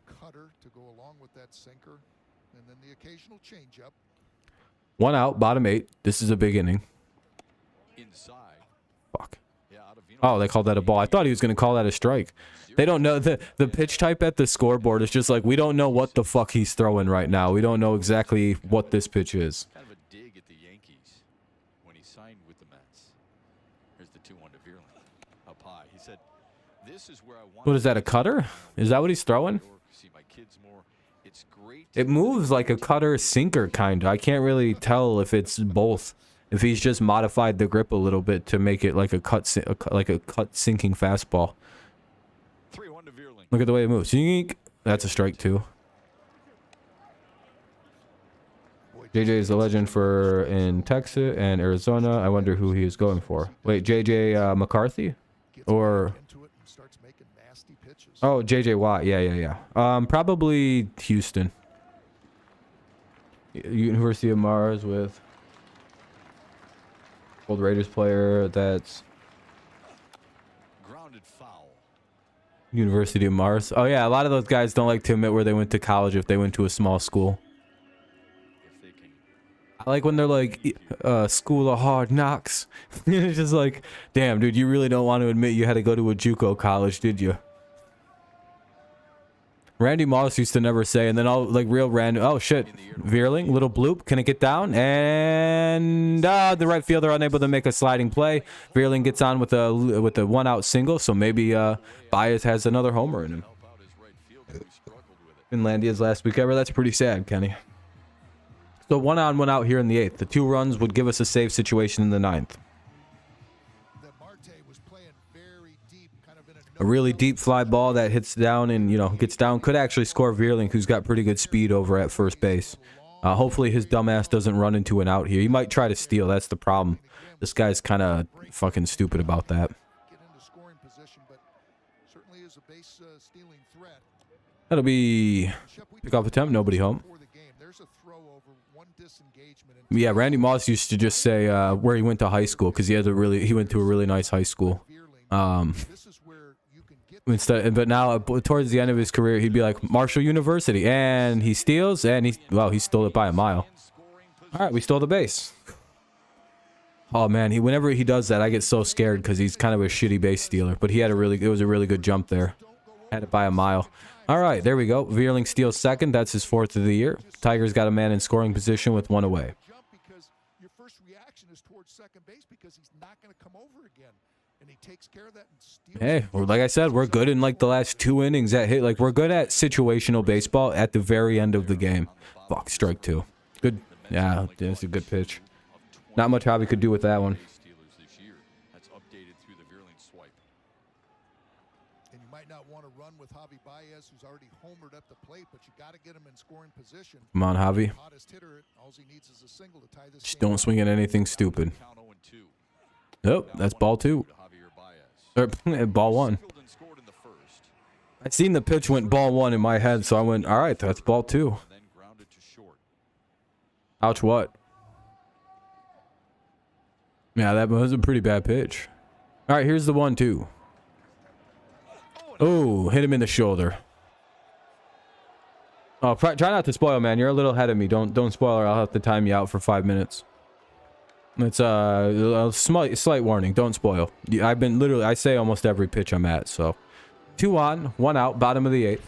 One out, bottom 8. This is a big inning. Inside. Fuck. Oh, they called that a ball. I thought he was going to call that a strike. They don't know. The pitch type at the scoreboard is just like, we don't know what the fuck he's throwing right now. We don't know exactly what this pitch is. Kind of a dig at the Yankees when he signed with the Mets. Here's the 2-1 to Vierling. Up high. He said, "This is where I want." What is that, a cutter? Is that what he's throwing? See my kids more. It's great. It moves like a cutter sinker, kind of. I can't really tell if it's both. If he's just modified the grip a little bit to make it like a cut sinking fastball. 3-1 to Vierling. Look at the way it moves. Yeek. That's a strike too. JJ is a legend for in Texas and Arizona. I wonder who he is going for. Wait, JJ McCarthy? Or... Oh, JJ Watt. Yeah. Probably Houston. University of Mars with old Raiders player that's Grounded foul. University of Mars. Oh yeah, a lot of those guys don't like to admit where they went to college if they went to a small school. If they can. I like when they're like, School of Hard Knocks. It's just like, damn, dude, you really don't want to admit you had to go to a JUCO college, did you? Randy Moss used to never say, and then all like real random. Oh shit, Vierling, little bloop. Can it get down? And the right fielder unable to make a sliding play. Vierling gets on with a 1-out single, so maybe Baez has another homer in him. Finlandia's last week ever. That's pretty sad, Kenny. So 1-on, 1-out here in the 8th. The 2 runs would give us a save situation in the 9th. A really deep fly ball that hits down and, you know, gets down. Could actually score Vierling, who's got pretty good speed over at first base. Hopefully his dumbass doesn't run into an out here. He might try to steal. That's the problem. This guy's kind of fucking stupid about that. That'll be pickoff attempt. Nobody home. Yeah, Randy Moss used to just say where he went to high school because he went to a really nice high school. But now towards the end of his career, he'd be like Marshall University, and he steals, and he stole it by a mile. All right, we stole the base. Oh man, whenever he does that, I get so scared because he's kind of a shitty base stealer. But it was a really good jump there. Had it by a mile. All right, there we go. Vierling steals second. That's his 4th of the year. Tiger's got a man in scoring position with 1 away. Your first reaction is towards second base because he's not going to come over again. And he takes care of that and steals. Hey, well, like I said, we're good in like the last 2 innings at hit. Like we're good at situational baseball at the very end of the game. Fuck, strike 2. Good. Yeah, that's a good pitch. Not much Javi could do with that one. That's updated through the Vierling swipe. And you might not want to run with Javi Baez, who's already homered at the plate, but you got to get him in scoring position. Come on, Javi. Hottest hitter, all he needs is a single to tie this. Just don't swing at anything stupid. Nope, that's ball 2. Or ball 1. I seen the pitch went ball 1 in my head, so I went, all right, that's ball 2. Ouch, what? Yeah, that was a pretty bad pitch. All right, here's the 1-2. Oh, hit him in the shoulder. Oh, try not to spoil, man. You're a little ahead of me. Don't spoil or I'll have to time you out for 5 minutes. It's a slight warning. Don't spoil. I say almost every pitch I'm at. So 2 on, 1 out, bottom of the 8th.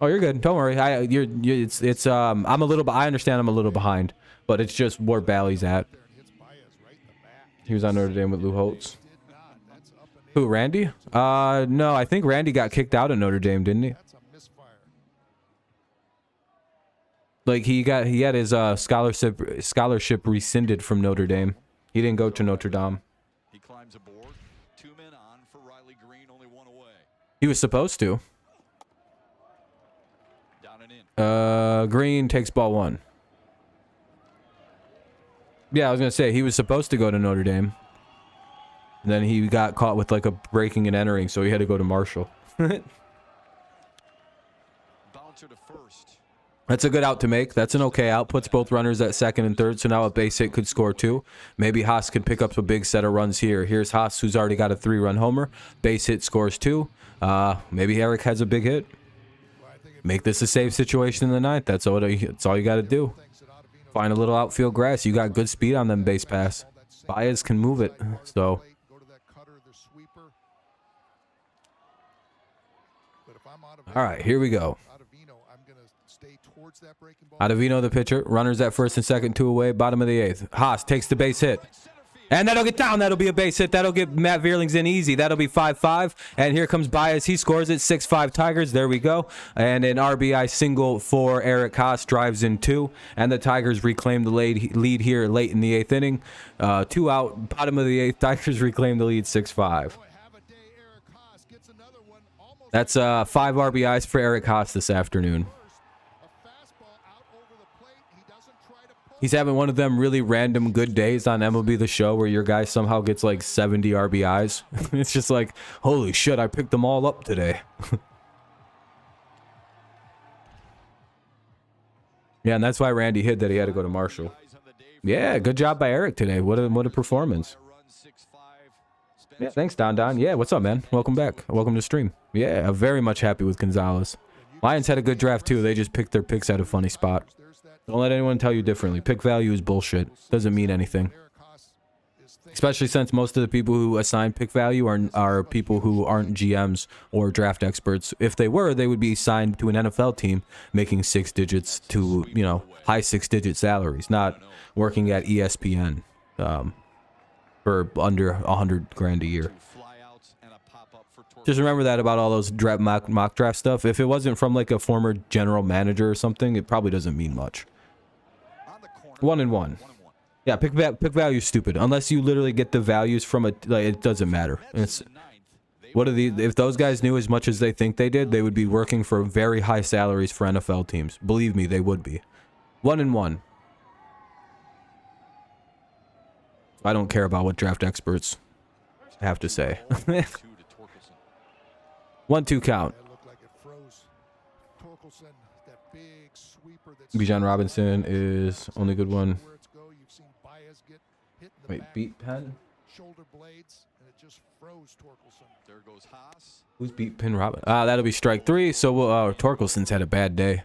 Oh, you're good. Don't worry. I understand I'm a little behind, but it's just where Bally's at. He was on Notre Dame with Lou Holtz. Who, Randy? No, I think Randy got kicked out of Notre Dame, didn't he? That's a misfire. Like he had his scholarship rescinded from Notre Dame. He didn't go to Notre Dame. He climbs aboard. 2 men on for Riley Green, only 1 away. He was supposed to. Down and in. Green takes ball 1. Yeah, I was gonna say he was supposed to go to Notre Dame. And then he got caught with like a breaking and entering, so he had to go to Marshall. Bouncer to first. That's a good out to make. That's an okay out. Puts both runners at second and third, so now a base hit could score 2. Maybe Haas could pick up a big set of runs here. Here's Haas, who's already got a 3-run homer. Base hit scores 2. Maybe Eric has a big hit. Make this a safe situation in the 9th. That's all you got to do. Find a little outfield grass. You got good speed on them base pass. Baez can move it. So all right, here we go. Ottavino, the pitcher. Runners at first and second, 2 away. Bottom of the 8th. Haas takes the base hit. And that'll get down. That'll be a base hit. That'll get Matt Vierling's in easy. That'll be 5-5. And here comes Baez. He scores it. 6-5 Tigers. There we go. And an RBI single for Eric Haas drives in 2. And the Tigers reclaim the lead here late in the 8th inning. 2 out. Bottom of the 8th. Tigers reclaim the lead 6-5. That's 5 RBIs for Eric Haas this afternoon. He's having one of them really random good days on MLB The Show where your guy somehow gets like 70 RBIs. It's just like, holy shit, I picked them all up today. Yeah, and that's why Randy hid that he had to go to Marshall. Yeah, good job by Eric today. What a performance. Yeah, thanks, Don. Yeah, what's up, man? Welcome back. Welcome to stream. Yeah, I'm very much happy with Gonzalez. Lions had a good draft, too. They just picked their picks at a funny spot. Don't let anyone tell you differently. Pick value is bullshit. Doesn't mean anything. Especially since most of the people who assign pick value are people who aren't GMs or draft experts. If they were, they would be signed to an NFL team making 6 digits to, you know, high 6-digit salaries, not working at ESPN for under 100 grand a year. Just remember that about all those mock draft stuff. If it wasn't from like a former general manager or something, it probably doesn't mean much. 1-1. Yeah, pick value is stupid unless you literally get the values from it doesn't matter. It's if those guys knew as much as they think they did, they would be working for very high salaries for NFL teams. Believe me, they would be. 1-1. I don't care about what draft experts have to say. 1-2 count. Bijan Robinson is only good one. Wait, beat Penn? Who's beat Penn Robin? That'll be strike 3. So Torkelson's had a bad day.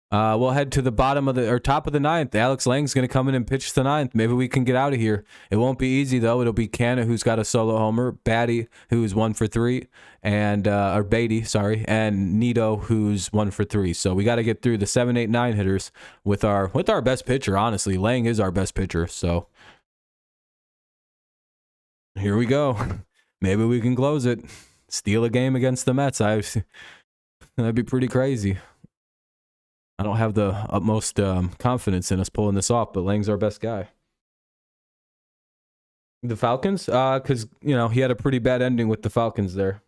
We'll head to the bottom of the top of the 9th. Alex Lang's going to come in and pitch the 9th. Maybe we can get out of here. It won't be easy though. It'll be Canna, who's got a solo homer, Batty, who's 1 for 3, and or Beatty, sorry, and Nito, who's 1 for 3. So we got to get through the 7, 8, 9 hitters with our best pitcher. Honestly, Lang is our best pitcher. So here we go. Maybe we can close it. Steal a game against the Mets. That'd be pretty crazy. I don't have the utmost confidence in us pulling this off, but Lang's our best guy. The Falcons? Because, you know, he had a pretty bad ending with the Falcons there.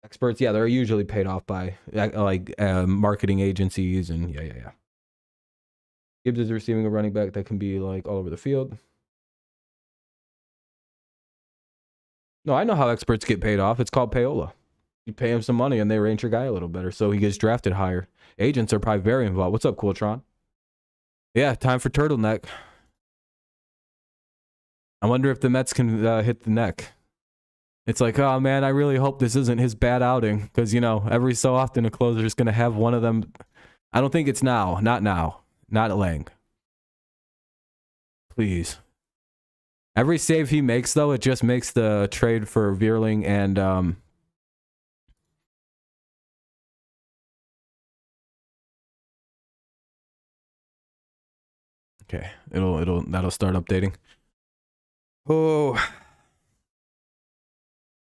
Experts, yeah, they're usually paid off by, marketing agencies and yeah. Gibbs is receiving a running back that can be, like, all over the field. No, I know how experts get paid off. It's called payola. You pay him some money and they range your guy a little better, so he gets drafted higher. Agents are probably very involved. What's up, Cooltron? Yeah, time for turtleneck. I wonder if the Mets can hit the neck. It's like, oh man, I really hope this isn't his bad outing, because, you know, every so often a closer is going to have one of them. I don't think it's now. Not now. Not Lang. Please. Every save he makes, though, it just makes the trade for Vierling and okay, that'll start updating. Oh,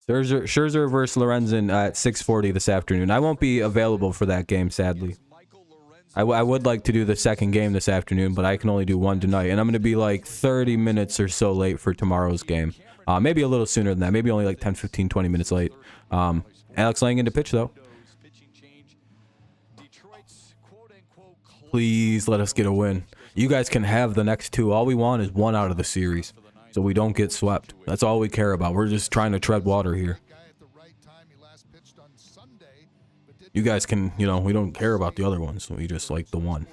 Scherzer versus Lorenzen at 6:40 this afternoon. I won't be available for that game, sadly. I would like to do the second game this afternoon, but I can only do one tonight. And I'm going to be like 30 minutes or so late for tomorrow's game. Maybe a little sooner than that. Maybe only like 10, 15, 20 minutes late. Alex Lang into pitch, though. Please let us get a win. You guys can have the next two. All we want is one out of the series, so we don't get swept. That's all we care about. We're just trying to tread water here. You guys can, you know, we don't care about the other ones. We just like the one.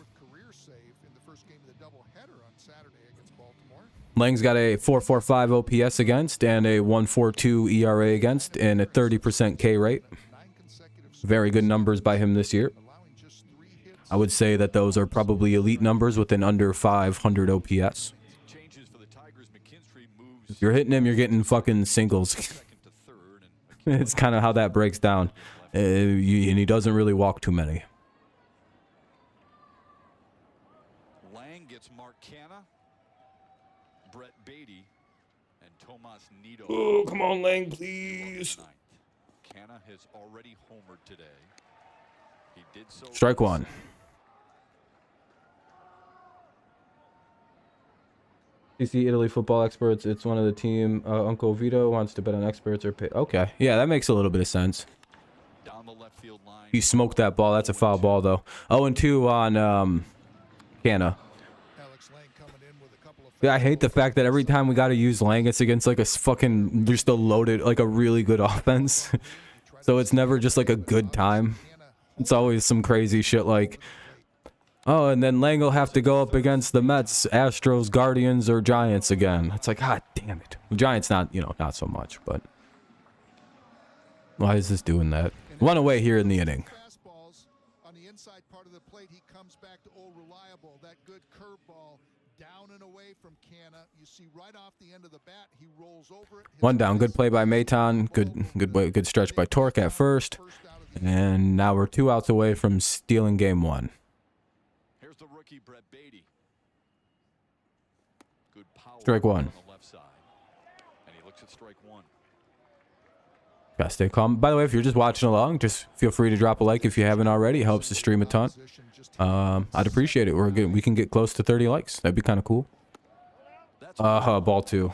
Lang's got a 4.45 OPS against and a 1.42 ERA against and a 30% K rate. Very good numbers by him this year. I would say that those are probably elite numbers with an under 500 OPS. If you're hitting him, you're getting fucking singles. It's kind of how that breaks down. And he doesn't really walk too many. Lang gets Mark Canna, Brett Beatty, and Tomas Nido. Oh, come on, Lang, please. Canna has already homered today. He did so. Strike one. CC Italy football experts. It's one of the team. Uncle Vito wants to bet on experts or pay. Okay, yeah, that makes a little bit of sense. Down the left field line. He smoked that ball. That's a foul ball, though. 0-2 on Canna. Yeah, I hate the fact that every time we got to use Lang, it's against like a fucking just a loaded, like a really good offense. So it's never just like a good time. It's always some crazy shit like, oh, and then Lang will have to go up against the Mets, Astros, Guardians, or Giants again. It's like, god damn it. Giants not, you know, not so much, but why is this doing that? One away here in the inning. On the inside part of the plate, he comes back to old reliable. That good curveball down and away from Canna. You see right off the end of the bat, he rolls over it. One down. Good play by Maton. Good stretch by Torque at first. And now we're 2 outs away from stealing game one. Here's the rookie Brett Beatty. Good power Strike one. on the left side. And he looks at strike one. Gotta stay calm. By the way, if you're just watching along, just feel free to drop a like if you haven't already. It helps the stream a ton. I'd appreciate it. We can get close to 30 likes. That'd be kind of cool. Ball two.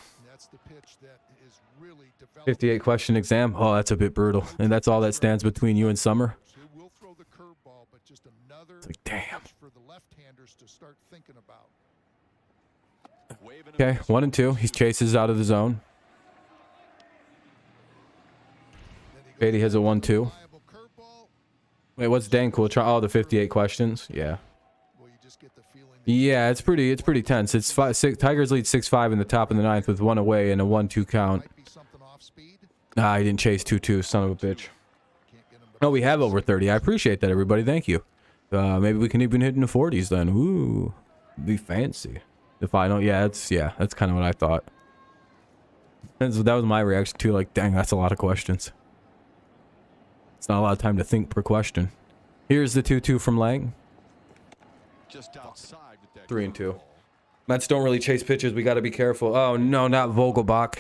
58 question exam. Oh, that's a bit brutal. And that's all that stands between you and Summer. It's like, damn. Okay, 1-2. He chases out of the zone. Beatty has a 1-2. Wait, what's dang cool? Try all the 58 questions. Yeah. Yeah, it's pretty tense. It's 6. Tigers lead 6-5 in the top of the 9th with 1 away and a 1-2 count. Ah, he didn't chase 2-2, son of a bitch. Oh, we have over 30. I appreciate that, everybody. Thank you. Maybe we can even hit in the 40s then. Ooh, be fancy. The final, yeah, that's kind of what I thought. That was my reaction too. Like, dang, that's a lot of questions. It's not a lot of time to think per question. Here's the 2-2 from Lang. Just outside with that 3-2. Mets don't really chase pitches. We got to be careful. Oh no, not Vogelbach.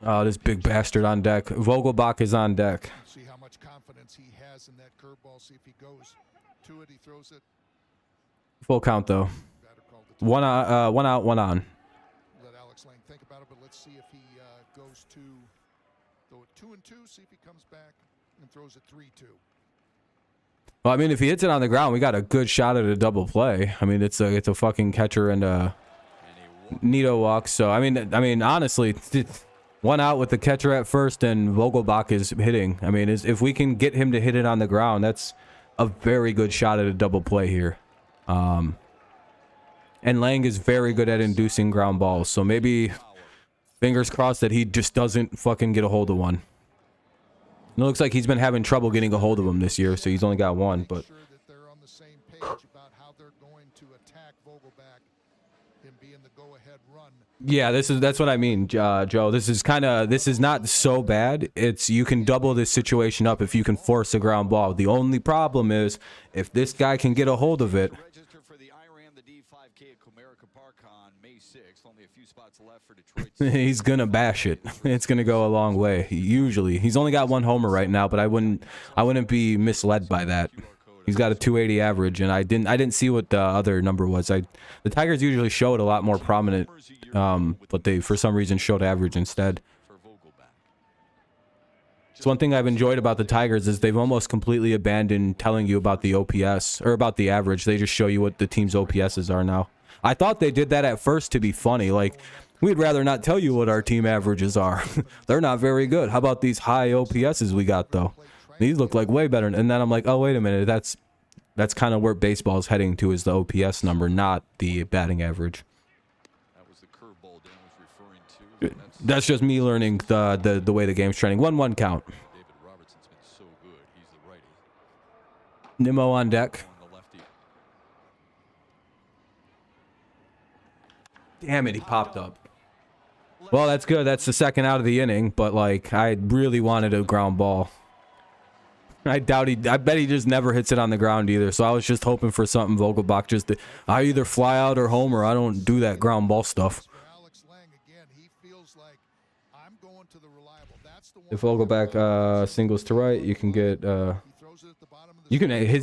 Oh, this big bastard on deck. Vogelbach is on deck. See how much confidence he has in that curveball. See if he goes to it. He throws it. Full count though. One out, one on. Let Alex Lang think about it, but let's see if he goes to throw it 2-2. See if he comes back and throws it 3-2. Well, I mean, if he hits it on the ground, we got a good shot at a double play. I mean, it's a fucking catcher and a Nito walk. So I mean, honestly, 1 out with the catcher at first and Vogelbach is hitting. I mean, if we can get him to hit it on the ground, that's a very good shot at a double play here. And Lang is very good at inducing ground balls. So maybe fingers crossed that he just doesn't fucking get a hold of one. It looks like he's been having trouble getting a hold of him this year, so he's only got one. But yeah, that's what I mean, Joe. This is not so bad. It's you can double this situation up if you can force a ground ball. The only problem is if this guy can get a hold of it. a few spots left for Detroit. He's gonna bash it. It's gonna go a long way. Usually, he's only got one homer right now, but I wouldn't be misled by that. He's got a 280 average, and I didn't see what the other number was. The Tigers usually show it a lot more prominent, but they for some reason showed average instead. It's one thing I've enjoyed about the Tigers is they've almost completely abandoned telling you about the OPS or about the average. They just show you what the team's OPSs are now. I thought they did that at first to be funny. Like, we'd rather not tell you what our team averages are. They're not very good. How about these high OPSs we got, though? These look like way better. And then I'm like, oh, wait a minute. That's kind of where baseball is heading to, is the OPS number, not the batting average. That was the curveball Dan was referring to. That's just me learning the way the game's trending. 1-1 count. David Robertson's been so good. He's the righty. Nimmo on deck. On the lefty. Damn it, he popped up. Well, that's good. That's the second out of the inning, but like I really wanted a ground ball. I bet he just never hits it on the ground either. So I was just hoping for something Vogelbach just to, I either fly out or homer. I don't do that ground ball stuff. If Vogelbach singles to right, you can get has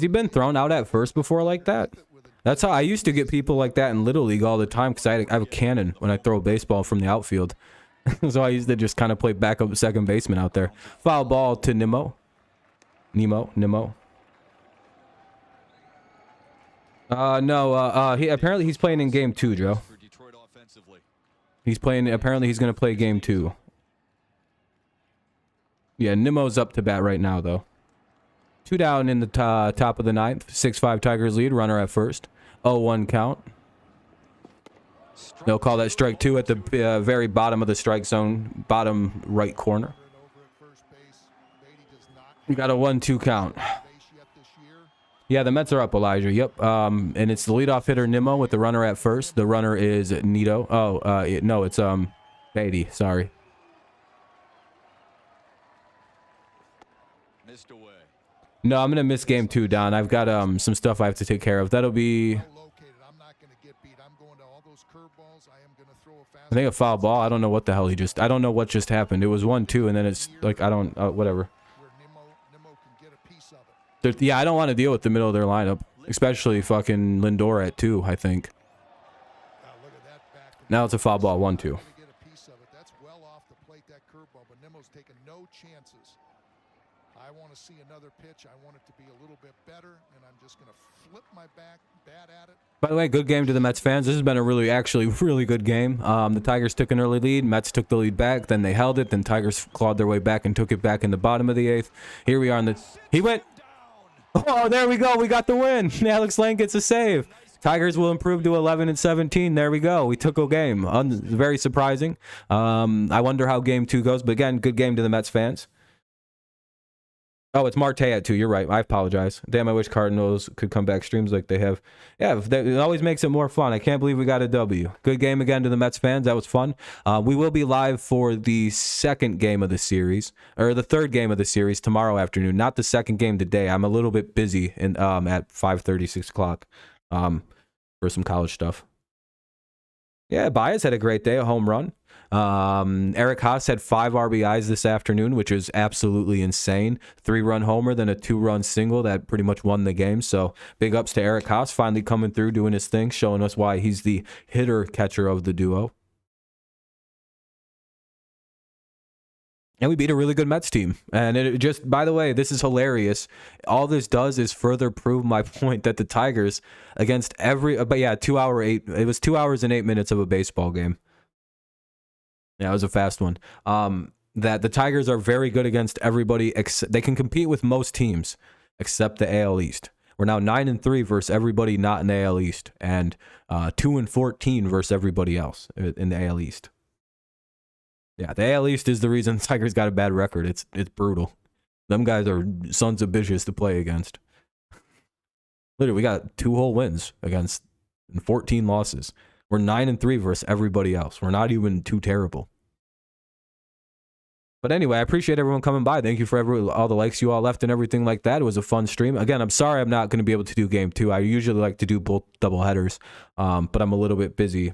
he been thrown out at first before like that? That's how I used to get people like that in Little League all the time, because I have a cannon when I throw a baseball from the outfield. So I used to just kind of play backup second baseman out there. Foul ball to Nimmo. Nimmo. No, apparently he's playing in game 2, Joe. Apparently he's going to play game 2. Yeah, Nimmo's up to bat right now, though. 2 down in the top of the ninth. 6-5 Tigers lead. Runner at first. 0-1 count. They'll call that strike 2 at the very bottom of the strike zone. Bottom right corner. We got a 1-2 count. Yeah, the Mets are up, Elijah. Yep. And it's the leadoff hitter, Nimmo, with the runner at first. The runner is Nito. No, it's Beatty. Sorry. Missed away. No, I'm gonna miss game 2, Don. I've got some stuff I have to take care of. That'll be, I think, a foul ball. I don't know what the hell I don't know what just happened. It was 1-2, and then it's like, I don't, whatever. Yeah, I don't want to deal with the middle of their lineup, especially fucking Lindor at 2, I think. Now it's a foul ball, 1-2. That's well off the plate, that curveball, but Nimmo's taking no chances. I want to see another pitch. I want it to be a little bit better, and I'm just going to flip my bat at it. By the way, good game to the Mets fans. This has been a really good game. The Tigers took an early lead. Mets took the lead back. Then they held it. Then Tigers clawed their way back and took it back in the bottom of the 8th. Here we are in the... He went... Oh, there we go. We got the win. Alex Lang gets a save. Tigers will improve to 11-17. There we go. We took a game. Very surprising. I wonder how game 2 goes. But again, good game to the Mets fans. Oh, it's Marte at 2. You're right. I apologize. Damn, I wish Cardinals could come back streams like they have. Yeah, it always makes it more fun. I can't believe we got a W. Good game again to the Mets fans. That was fun. We will be live for the second game of the series, or the third game of the series tomorrow afternoon. Not the second game today. I'm a little bit busy at 5:30, 6 o'clock for some college stuff. Yeah, Baez had a great day, a home run. Eric Haas had 5 RBIs this afternoon, which is absolutely insane. 3-run homer, then a 2-run single that pretty much won the game. So big ups to Eric Haas, finally coming through, doing his thing, showing us why he's the hitter-catcher of the duo. And we beat a really good Mets team. And it just, by the way, this is hilarious. All this does is further prove my point that the Tigers, against but yeah, 2 hours and 8 minutes of a baseball game. Yeah, it was a fast one. That the Tigers are very good against everybody. They can compete with most teams except the AL East. We're now 9-3 versus everybody not in the AL East, and 2-14 versus everybody else in the AL East. Yeah, the AL East is the reason the Tigers got a bad record. It's brutal. Them guys are sons of bitches to play against. Literally, we got 2 whole wins against and 14 losses. We're 9-3 versus everybody else. We're not even too terrible. But anyway, I appreciate everyone coming by. Thank you for all the likes you all left and everything like that. It was a fun stream. Again, I'm sorry I'm not going to be able to do game 2. I usually like to do both double headers, but I'm a little bit busy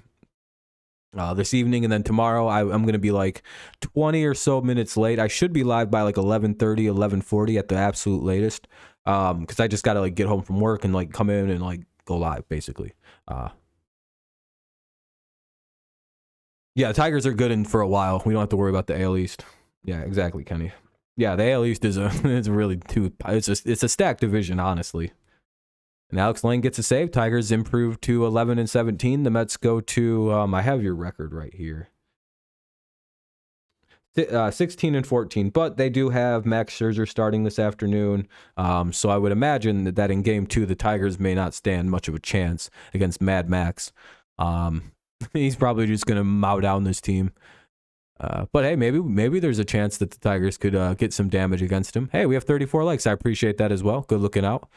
this evening, and then tomorrow I'm gonna be like 20 or so minutes late. I should be live by like 11:30, 11:40 at the absolute latest, because I just gotta like get home from work and like come in and like go live basically. Yeah, Tigers are good in for a while. We don't have to worry about the AL East. Yeah, exactly, Kenny. Yeah, the AL East is really it's a stacked division, honestly. And Alex Lane gets a save. Tigers improve to 11-17. The Mets go to I have your record right here. 16-14, but they do have Max Scherzer starting this afternoon. So I would imagine that in game 2, the Tigers may not stand much of a chance against Mad Max. He's probably just going to mow down this team. But hey, maybe there's a chance that the Tigers could get some damage against him. Hey, we have 34 likes. I appreciate that as well. Good looking out.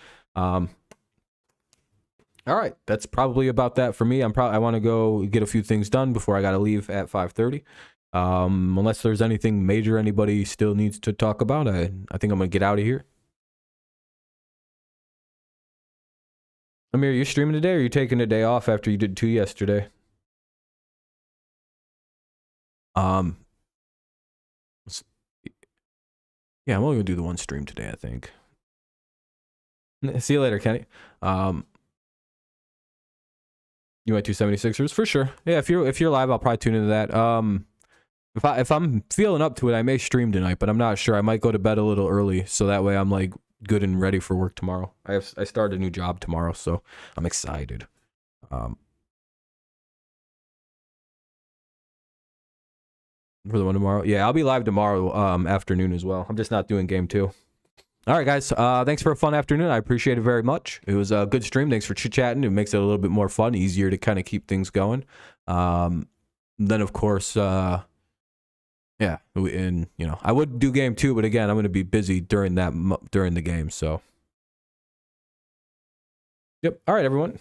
All right, that's probably about that for me. I want to go get a few things done before I got to leave at 5:30. Unless there's anything major anybody still needs to talk about, I think I'm gonna get out of here. Amir, are you streaming today, or are you taking a day off after you did 2 yesterday? Yeah, I'm only gonna do the 1 stream today, I think. See you later, Kenny. You went 276ers for sure. Yeah, if you're live, I'll probably tune into that. If I'm feeling up to it, I may stream tonight, but I'm not sure. I might go to bed a little early, so that way I'm like good and ready for work tomorrow. I start a new job tomorrow, so I'm excited. For the one tomorrow, yeah, I'll be live tomorrow afternoon as well. I'm just not doing game 2. All right, guys. Thanks for a fun afternoon. I appreciate it very much. It was a good stream. Thanks for chit-chatting. It makes it a little bit more fun, easier to kind of keep things going. Then, of course, yeah, and I would do game 2, but again, I'm going to be busy during the game. So, yep. All right, everyone.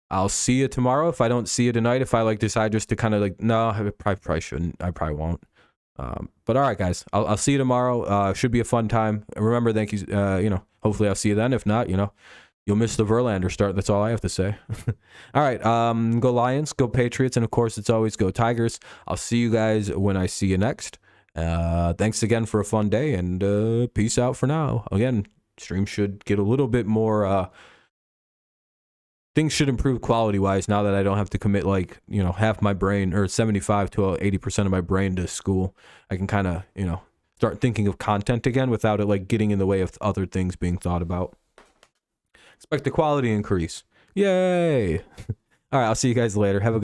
I'll see you tomorrow. If I don't see you tonight, if I decide just to kind of no, I probably shouldn't. I probably won't. But all right, guys, I'll see you tomorrow. Should be a fun time. Remember, thank you. Hopefully I'll see you then. If not, you'll miss the Verlander start. That's all I have to say. All right. Go Lions, go Patriots. And of course, it's always go Tigers. I'll see you guys when I see you next. Thanks again for a fun day, and peace out for now. Again, stream should get a little bit more, things should improve quality-wise now that I don't have to commit half my brain or 75 to 80% of my brain to school. I can kind of, start thinking of content again without it getting in the way of other things being thought about. Expect the quality increase. Yay! All right, I'll see you guys later. Have a